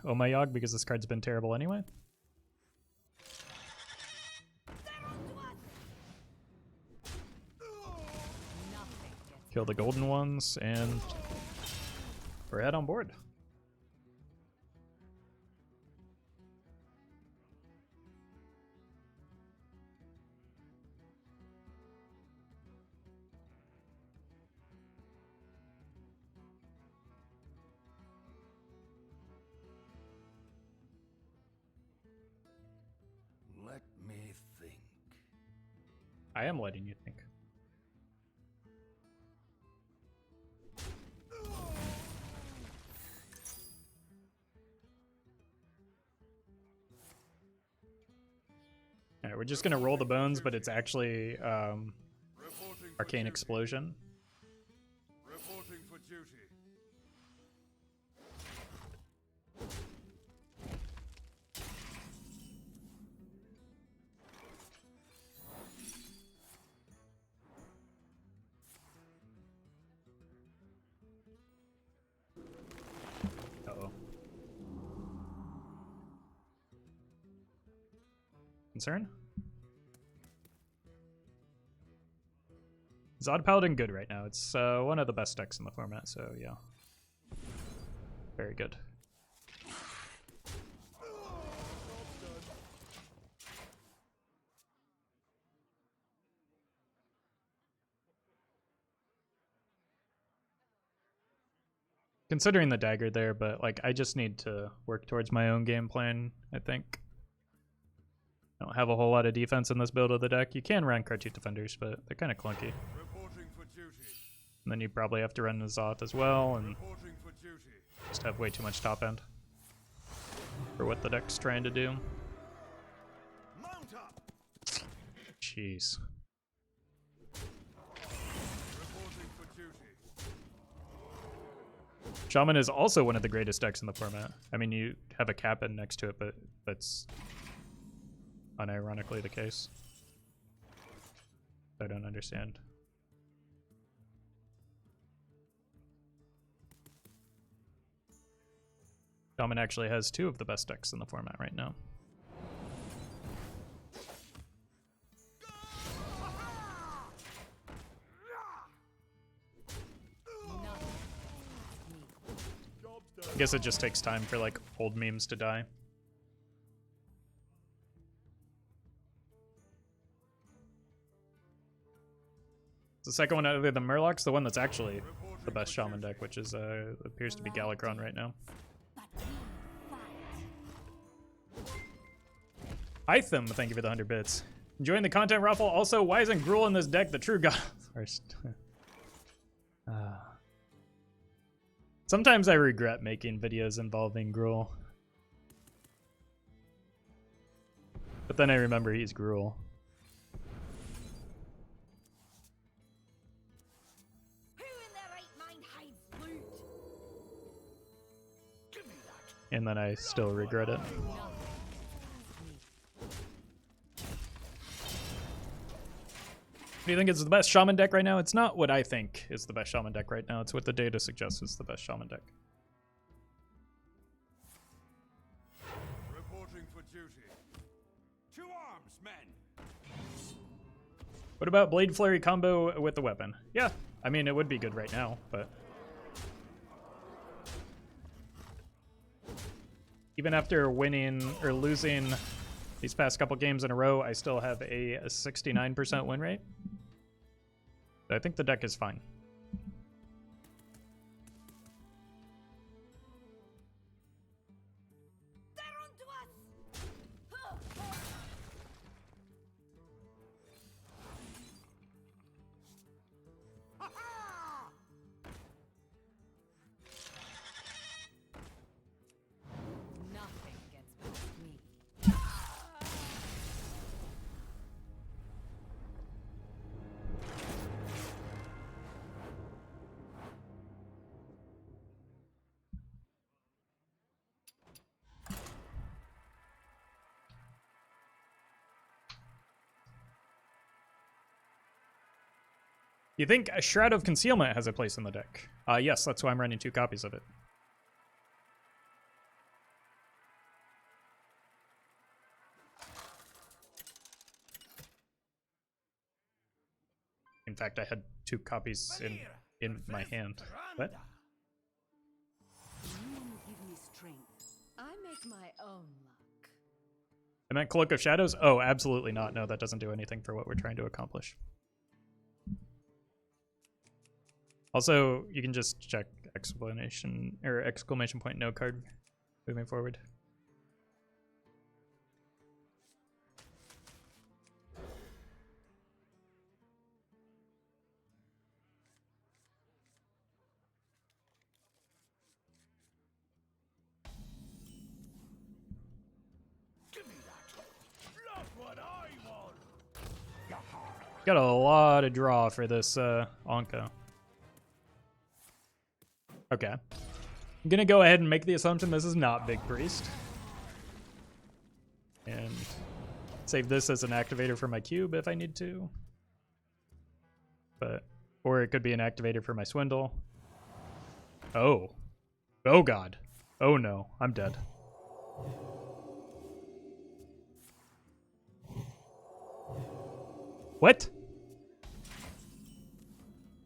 Omayog because this card's been terrible anyway. Kill the golden ones, and we're head on board. Let me think. I am letting you think. Alright, we're just gonna roll the bones, but it's actually Reporting for Arcane duty. Explosion. Reporting for duty. Uh-oh. Concern? Zod Paladin good right now. It's one of the best decks in the format, so yeah. Very good. Considering the dagger there, but like I just need to work towards my own game plan, I think. I don't have a whole lot of defense in this build of the deck. You can run Cartoon Defenders, but they're kind of clunky. Reporting for duty. And then you probably have to run N'Zoth as well, and Reporting for duty. just have way too much top end for what the deck's trying to do. Mount up. Jeez. Reporting for duty. Shaman is also one of the greatest decks in the format. I mean, you have a Cap'n next to it, but that's unironically the case. I don't understand. Shaman actually has 2 of the best decks in the format right now. I guess it just takes time for like old memes to die. The second one other than Murloc's the one that's actually the best Shaman deck, which is appears to be Galakron right now. Hytham, thank you for the 100 bits. Enjoying the content, Roffle. Also, why isn't Gruul in this deck the true god first? Sometimes I regret making videos involving Gruul. But then I remember he's Gruul. Who in their right mind hides loot? Give me that. And then I still regret it. Do you think it's the best Shaman deck right now? It's not what I think is the best Shaman deck right now. It's what the data suggests is the best Shaman deck. Reporting for duty. To arms, men. What about Blade Flurry combo with the weapon? Yeah, I mean, it would be good right now, but... even after winning or losing these past couple games in a row, I still have a 69% win rate. I think the deck is fine. They're onto us! Nothing gets past me. You think a Shroud of Concealment has a place in the deck? Yes, that's why I'm running 2 copies of it. In fact, I had 2 copies in my hand. What? You give me strength. I make my own luck. I meant Cloak of Shadows? Oh, absolutely not. No, that doesn't do anything for what we're trying to accomplish. Also, you can just check exclamation point no card moving forward. Give me that. Not what I want. Got a lot of draw for this Onka. Okay. I'm gonna go ahead and make the assumption this is not Big Priest. And save this as an activator for my cube if I need to. Or it could be an activator for my Swindle. Oh. Oh god. Oh no, I'm dead. What?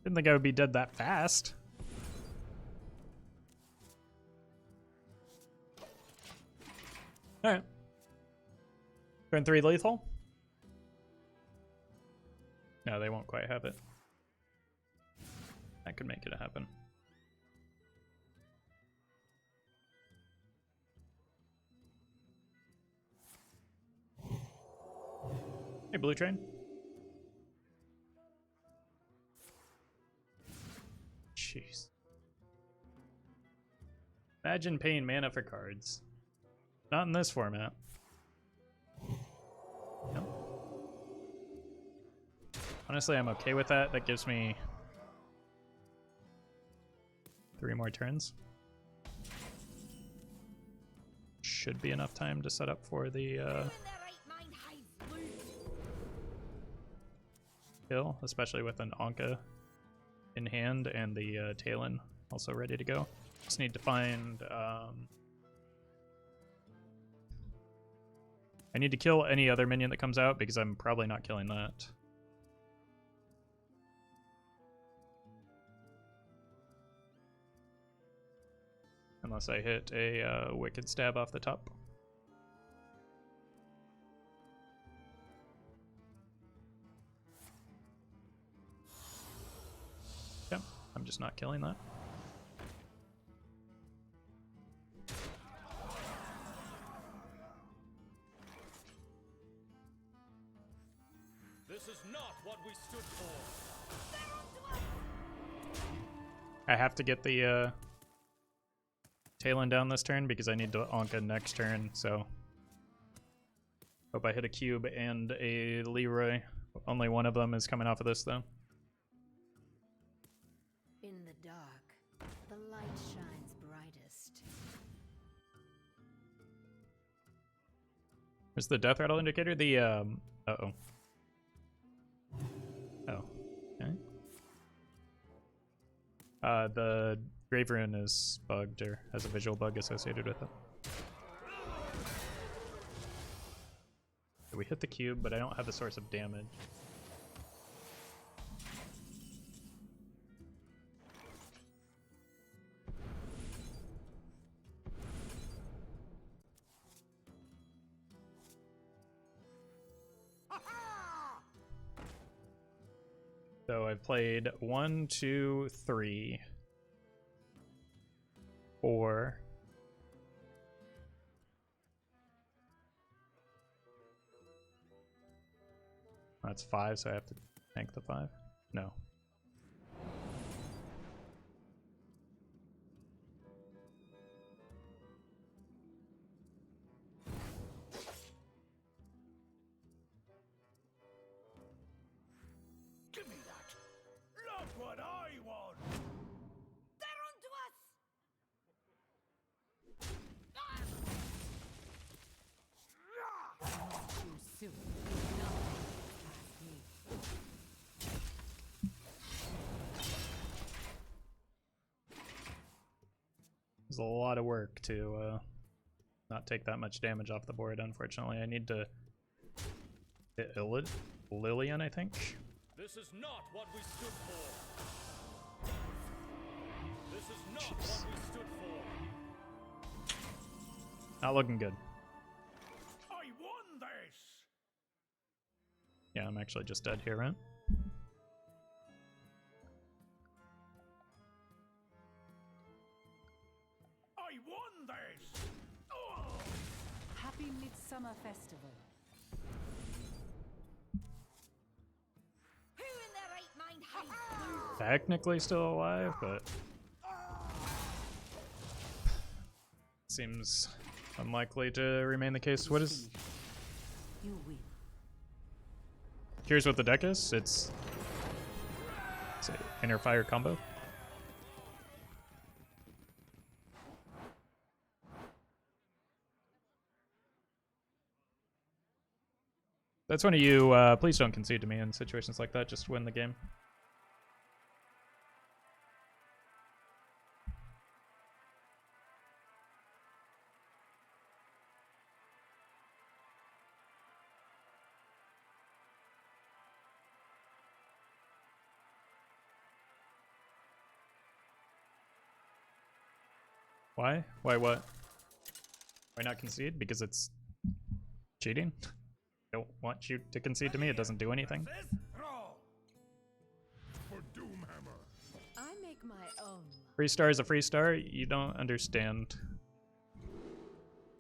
Didn't think I would be dead that fast. Alright. Turn 3 lethal? No, they won't quite have it. That could make it happen. Hey, Blue Train. Jeez. Imagine paying mana for cards. Not in this format. Nope. Honestly, I'm okay with that. That gives me 3 more turns. Should be enough time to set up for the kill, especially with an Anka in hand and the Talon also ready to go. Just need to find... I need to kill any other minion that comes out because I'm probably not killing that. Unless I hit a Wicked Stab off the top. Yeah, I'm just not killing that. This is not what we stood for. I have to get the Talon down this turn because I need to Anka next turn, so hope I hit a cube and a Leroy. Only one of them is coming off of this though. In the dark, the light shines brightest. Where's the Deathrattle indicator? The uh-oh. Oh. Okay. The Grave Rune is bugged or has a visual bug associated with it. We hit the cube, but I don't have a source of damage. So I've played 1, 2, 3, 4. That's 5, so I have to tank the 5? No. Give me that. Look what I want. They're onto us! Too soon. Nothing past me. There's a lot of work to not take that much damage off the board, unfortunately. I need to hit Lillian, I think. This is not what we stood for. This is not what we stood for. Not looking good. I won this. Yeah, I'm actually just dead here, right? I won this. Oh. Happy Midsummer Festival. Who in their right mind hides? Technically still alive, but seems unlikely to remain the case. What is... You win. Here's what the deck is. It's an inner fire combo. That's one of you. Please don't concede to me in situations like that. Just win the game. Why? Why what? Why not concede? Because it's cheating? I don't want you to concede to me. It doesn't do anything. Roll. For Doomhammer. I make my own. Free star is a free star. You don't understand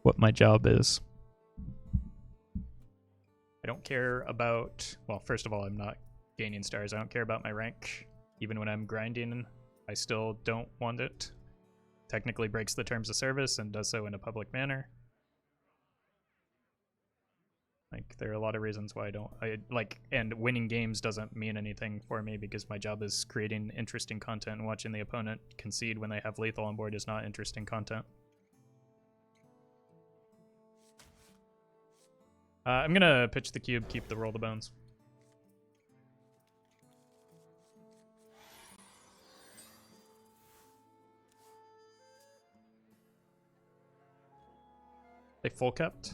what my job is. I don't care about... Well, first of all, I'm not gaining stars. I don't care about my rank. Even when I'm grinding, I still don't want it. Technically breaks the terms of service and does so in a public manner. Like, there are a lot of reasons why and winning games doesn't mean anything for me because my job is creating interesting content, and watching the opponent concede when they have lethal on board is not interesting content. I'm gonna pitch the cube, keep the roll the bones. They full kept.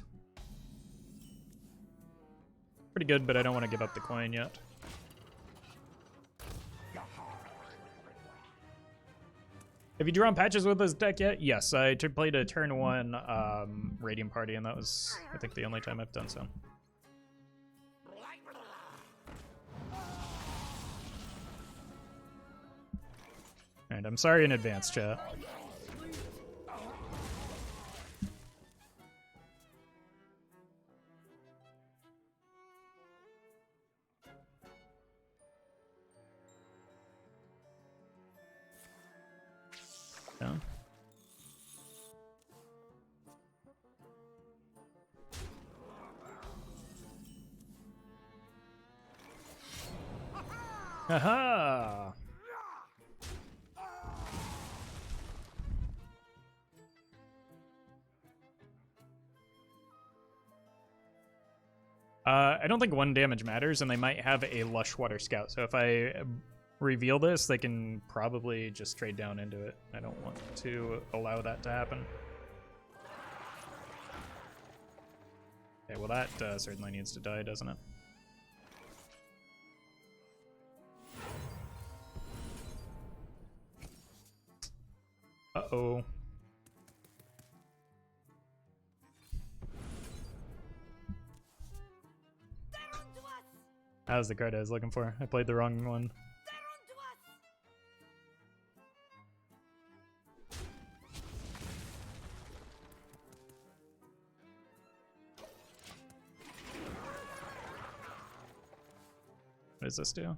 Pretty good, but I don't want to give up the coin yet. Have you drawn patches with this deck yet? Yes, I played a turn 1 Radiant Party, and that was, I think, the only time I've done so. Alright, I'm sorry in advance, chat. Yeah. Haha! I don't think 1 damage matters, and they might have a Lush Water Scout. So if I reveal this, they can probably just trade down into it. I don't want to allow that to happen. Okay, well that certainly needs to die, doesn't it? Uh-oh. That was the card I was looking for. I played the wrong one. What does this do?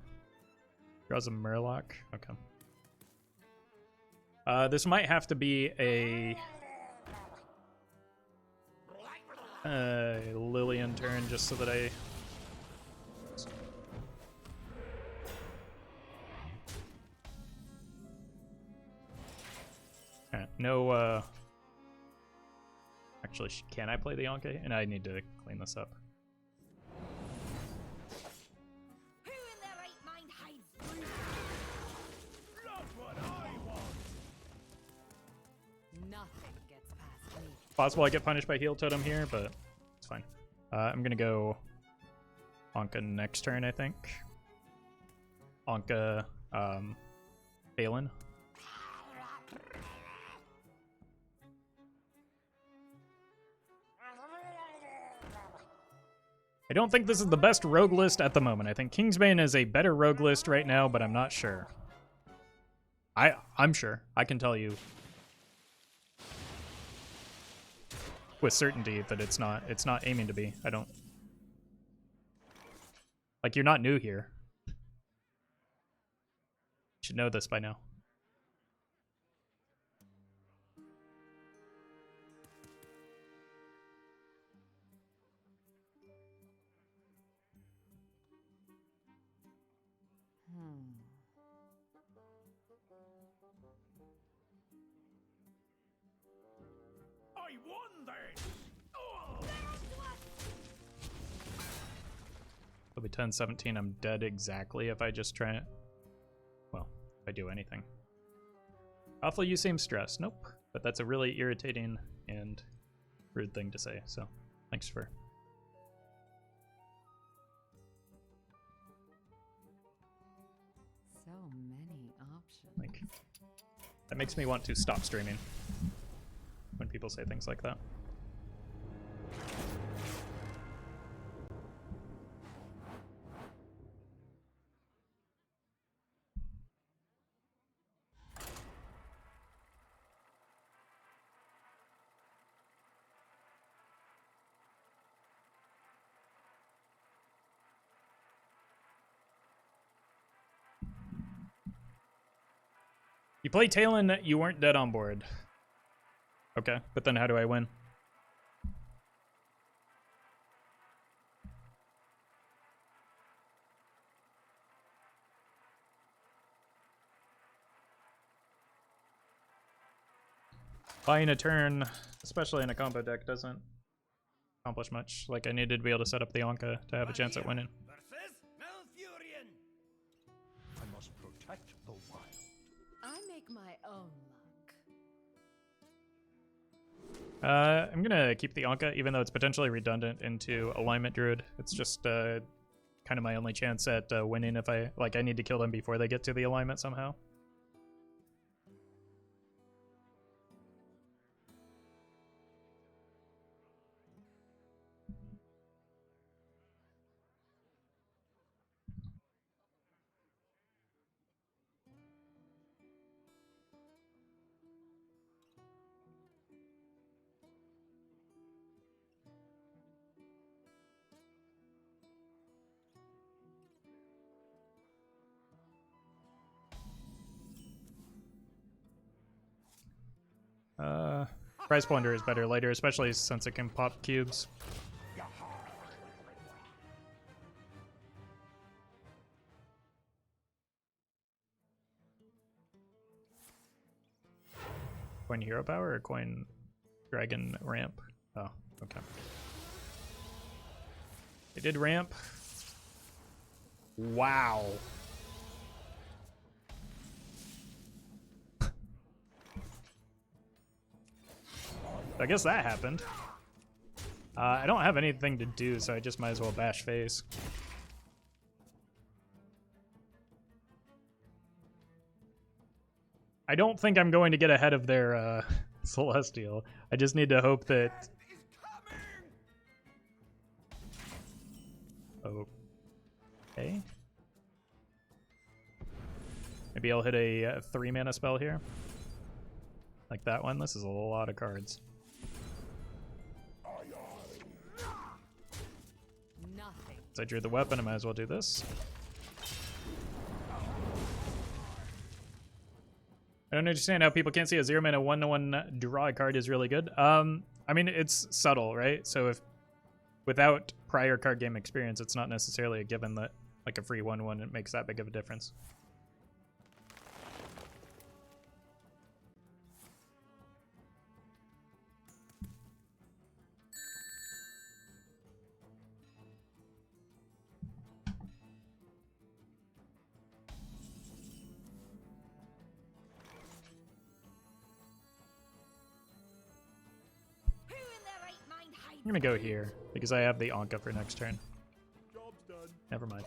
Draws a Murloc. Okay. This might have to be a Lillian turn just so that I... Alright, no, actually, can I play the Yonke? And I need to clean this up. Who in their right mind hides? Not what I want. Nothing gets past me. Possible I get punished by Heal Totem here, but it's fine. I'm gonna go Anka next turn, I think. Anka, Balin. I don't think this is the best rogue list at the moment. I think Kingsbane is a better rogue list right now, but I'm not sure. I'm sure. I can tell you with certainty that it's not aiming to be. I don't... Like, you're not new here. You should know this by now. I won this. Oh. It'll be 10-17. I'm dead exactly if I just try it. Well, if I do anything. Roffle, you seem stressed. Nope. But that's a really irritating and rude thing to say, so thanks for... So many options. Like, that makes me want to stop streaming when people say things like that. You play Talon, you weren't dead on board. Okay, but then how do I win? Buying a turn, especially in a combo deck, doesn't accomplish much. Like, I needed to be able to set up the Anka to have a chance at winning. Versus Malfurion. I must protect the wild. I make my own luck. I'm gonna keep the Anka, even though it's potentially redundant into Alignment Druid. It's just kind of my only chance at winning if I need to kill them before they get to the alignment somehow. Prize Plunder is better later, especially since it can pop cubes. Coin Hero Power or Coin Dragon Ramp? Oh, okay. They did ramp. Wow. I guess that happened. I don't have anything to do, so I just might as well bash face. I don't think I'm going to get ahead of their Celestial. I just need to hope that... Okay. Maybe I'll hit a 3-mana spell here. Like that one. This is a lot of cards. Since I drew the weapon, I might as well do this. I don't understand how people can't see a 0-mana 1/1 draw a card is really good. I mean, it's subtle, right? So if without prior card game experience, it's not necessarily a given that like a free 1/1 it makes that big of a difference. I'm gonna go here because I have the Anka for next turn. Job's done. Never mind.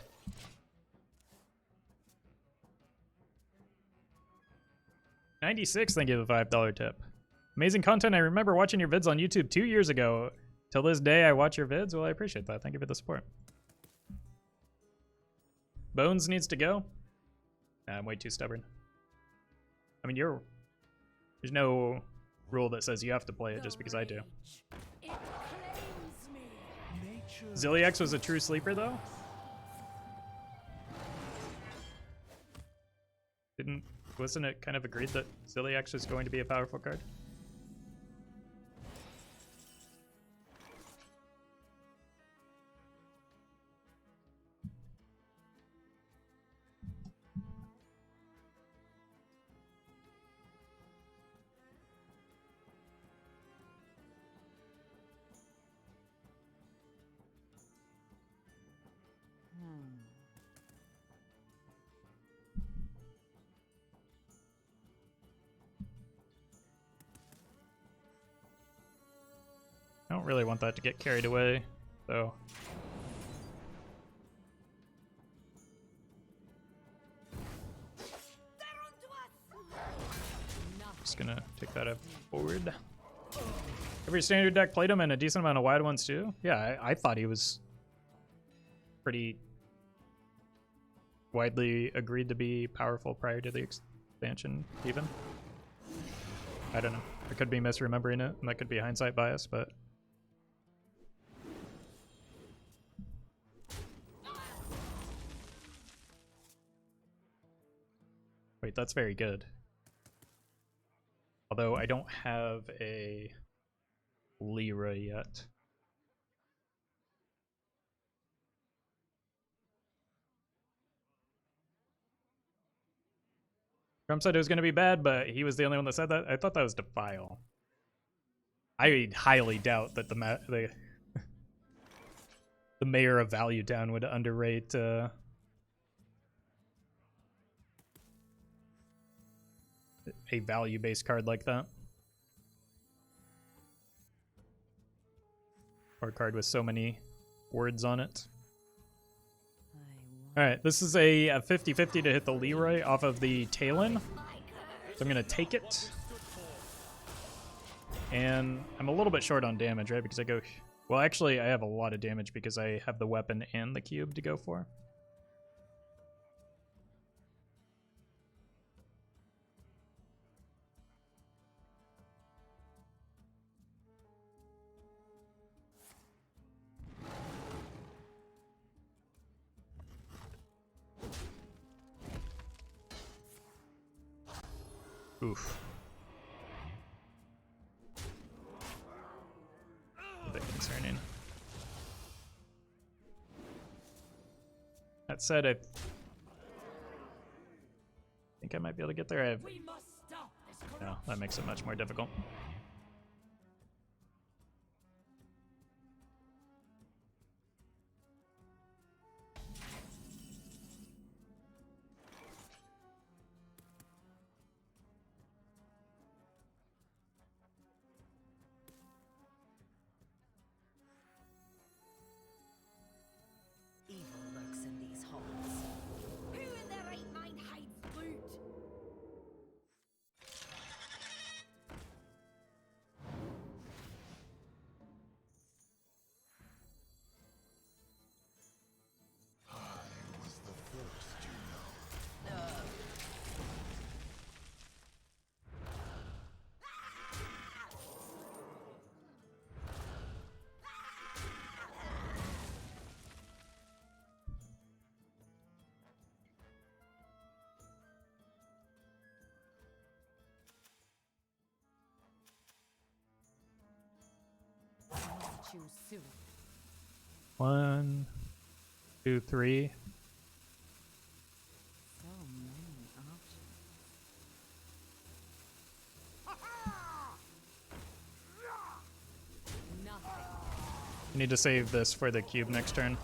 $96, thank you for the $5 tip. Amazing content. I remember watching your vids on YouTube 2 years ago. Till this day, I watch your vids. Well, I appreciate that. Thank you for the support. Bones needs to go. Nah, I'm way too stubborn. I mean, there's no rule that says you have to play it just because I do. Zilliax was a true sleeper, though? Wasn't it kind of agreed that Zilliax was going to be a powerful card? I don't really want that to get carried away, so... Just gonna take that up forward. Every standard deck played him and a decent amount of wide ones too. Yeah, I thought he was pretty widely agreed to be powerful prior to the expansion, even. I don't know. I could be misremembering it, and that could be hindsight bias, but... Wait, that's very good. Although I don't have a Lyra yet. Trump said it was going to be bad, but he was the only one that said that. I thought that was Defile. I highly doubt that the mayor of Value Town would underrate a value-based card like that. Or a card with so many words on it. Alright, this is a 50-50 to hit the Leroy off of the Talon. So I'm going to take it. And I'm a little bit short on damage, right? Because I go... Well, actually, I have a lot of damage because I have the weapon and the cube to go for. Oof. A bit concerning. That said, I think I might be able to get there. No, that makes it much more difficult. Evil lurks in these halls. Who in their right mind hides loot? I was the first, you know. Choose soon. 1, 2, 3. So many options. Nothing. I need to save this for the cube next turn.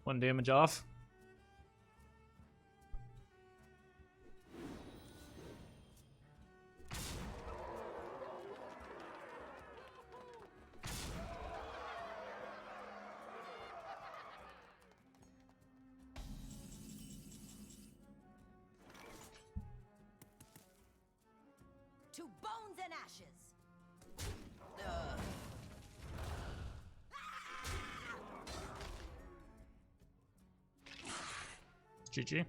One damage off. To bones and ashes. GG. At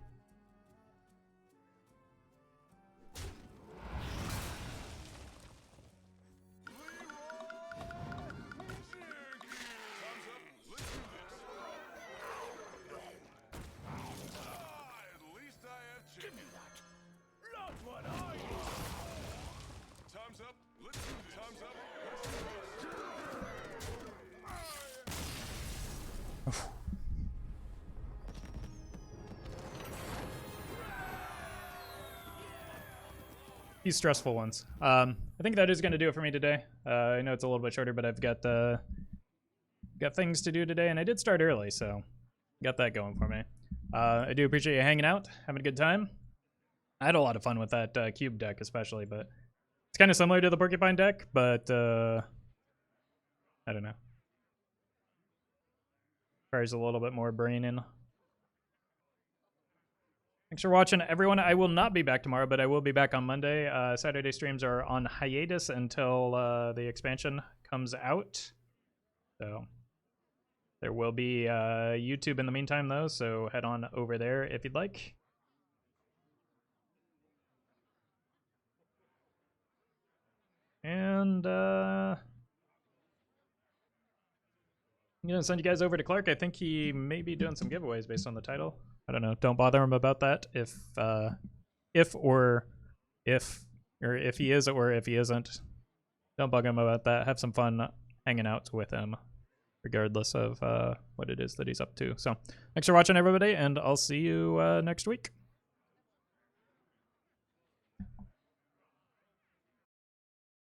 least I have Give me that. Not what I want. Time's up. Let's do this. Time's up. Let's do this. These stressful ones. I think that is going to do it for me today. I know it's a little bit shorter, but I've got things to do today, and I did start early, so got that going for me. I do appreciate you hanging out, having a good time. I had a lot of fun with that cube deck, especially, but it's kind of similar to the Porcupine deck, but I don't know. Requires a little bit more brain in. Thanks for watching, everyone. I will not be back tomorrow, but I will be back on Monday. Saturday streams are on hiatus until the expansion comes out. So there will be YouTube in the meantime, though, so head on over there if you'd like. And I'm going to send you guys over to Clark. I think he may be doing some giveaways based on the title. I don't know. Don't bother him about that if he is or if he isn't. Don't bug him about that. Have some fun hanging out with him, regardless of what it is that he's up to. So thanks for watching, everybody, and I'll see you next week.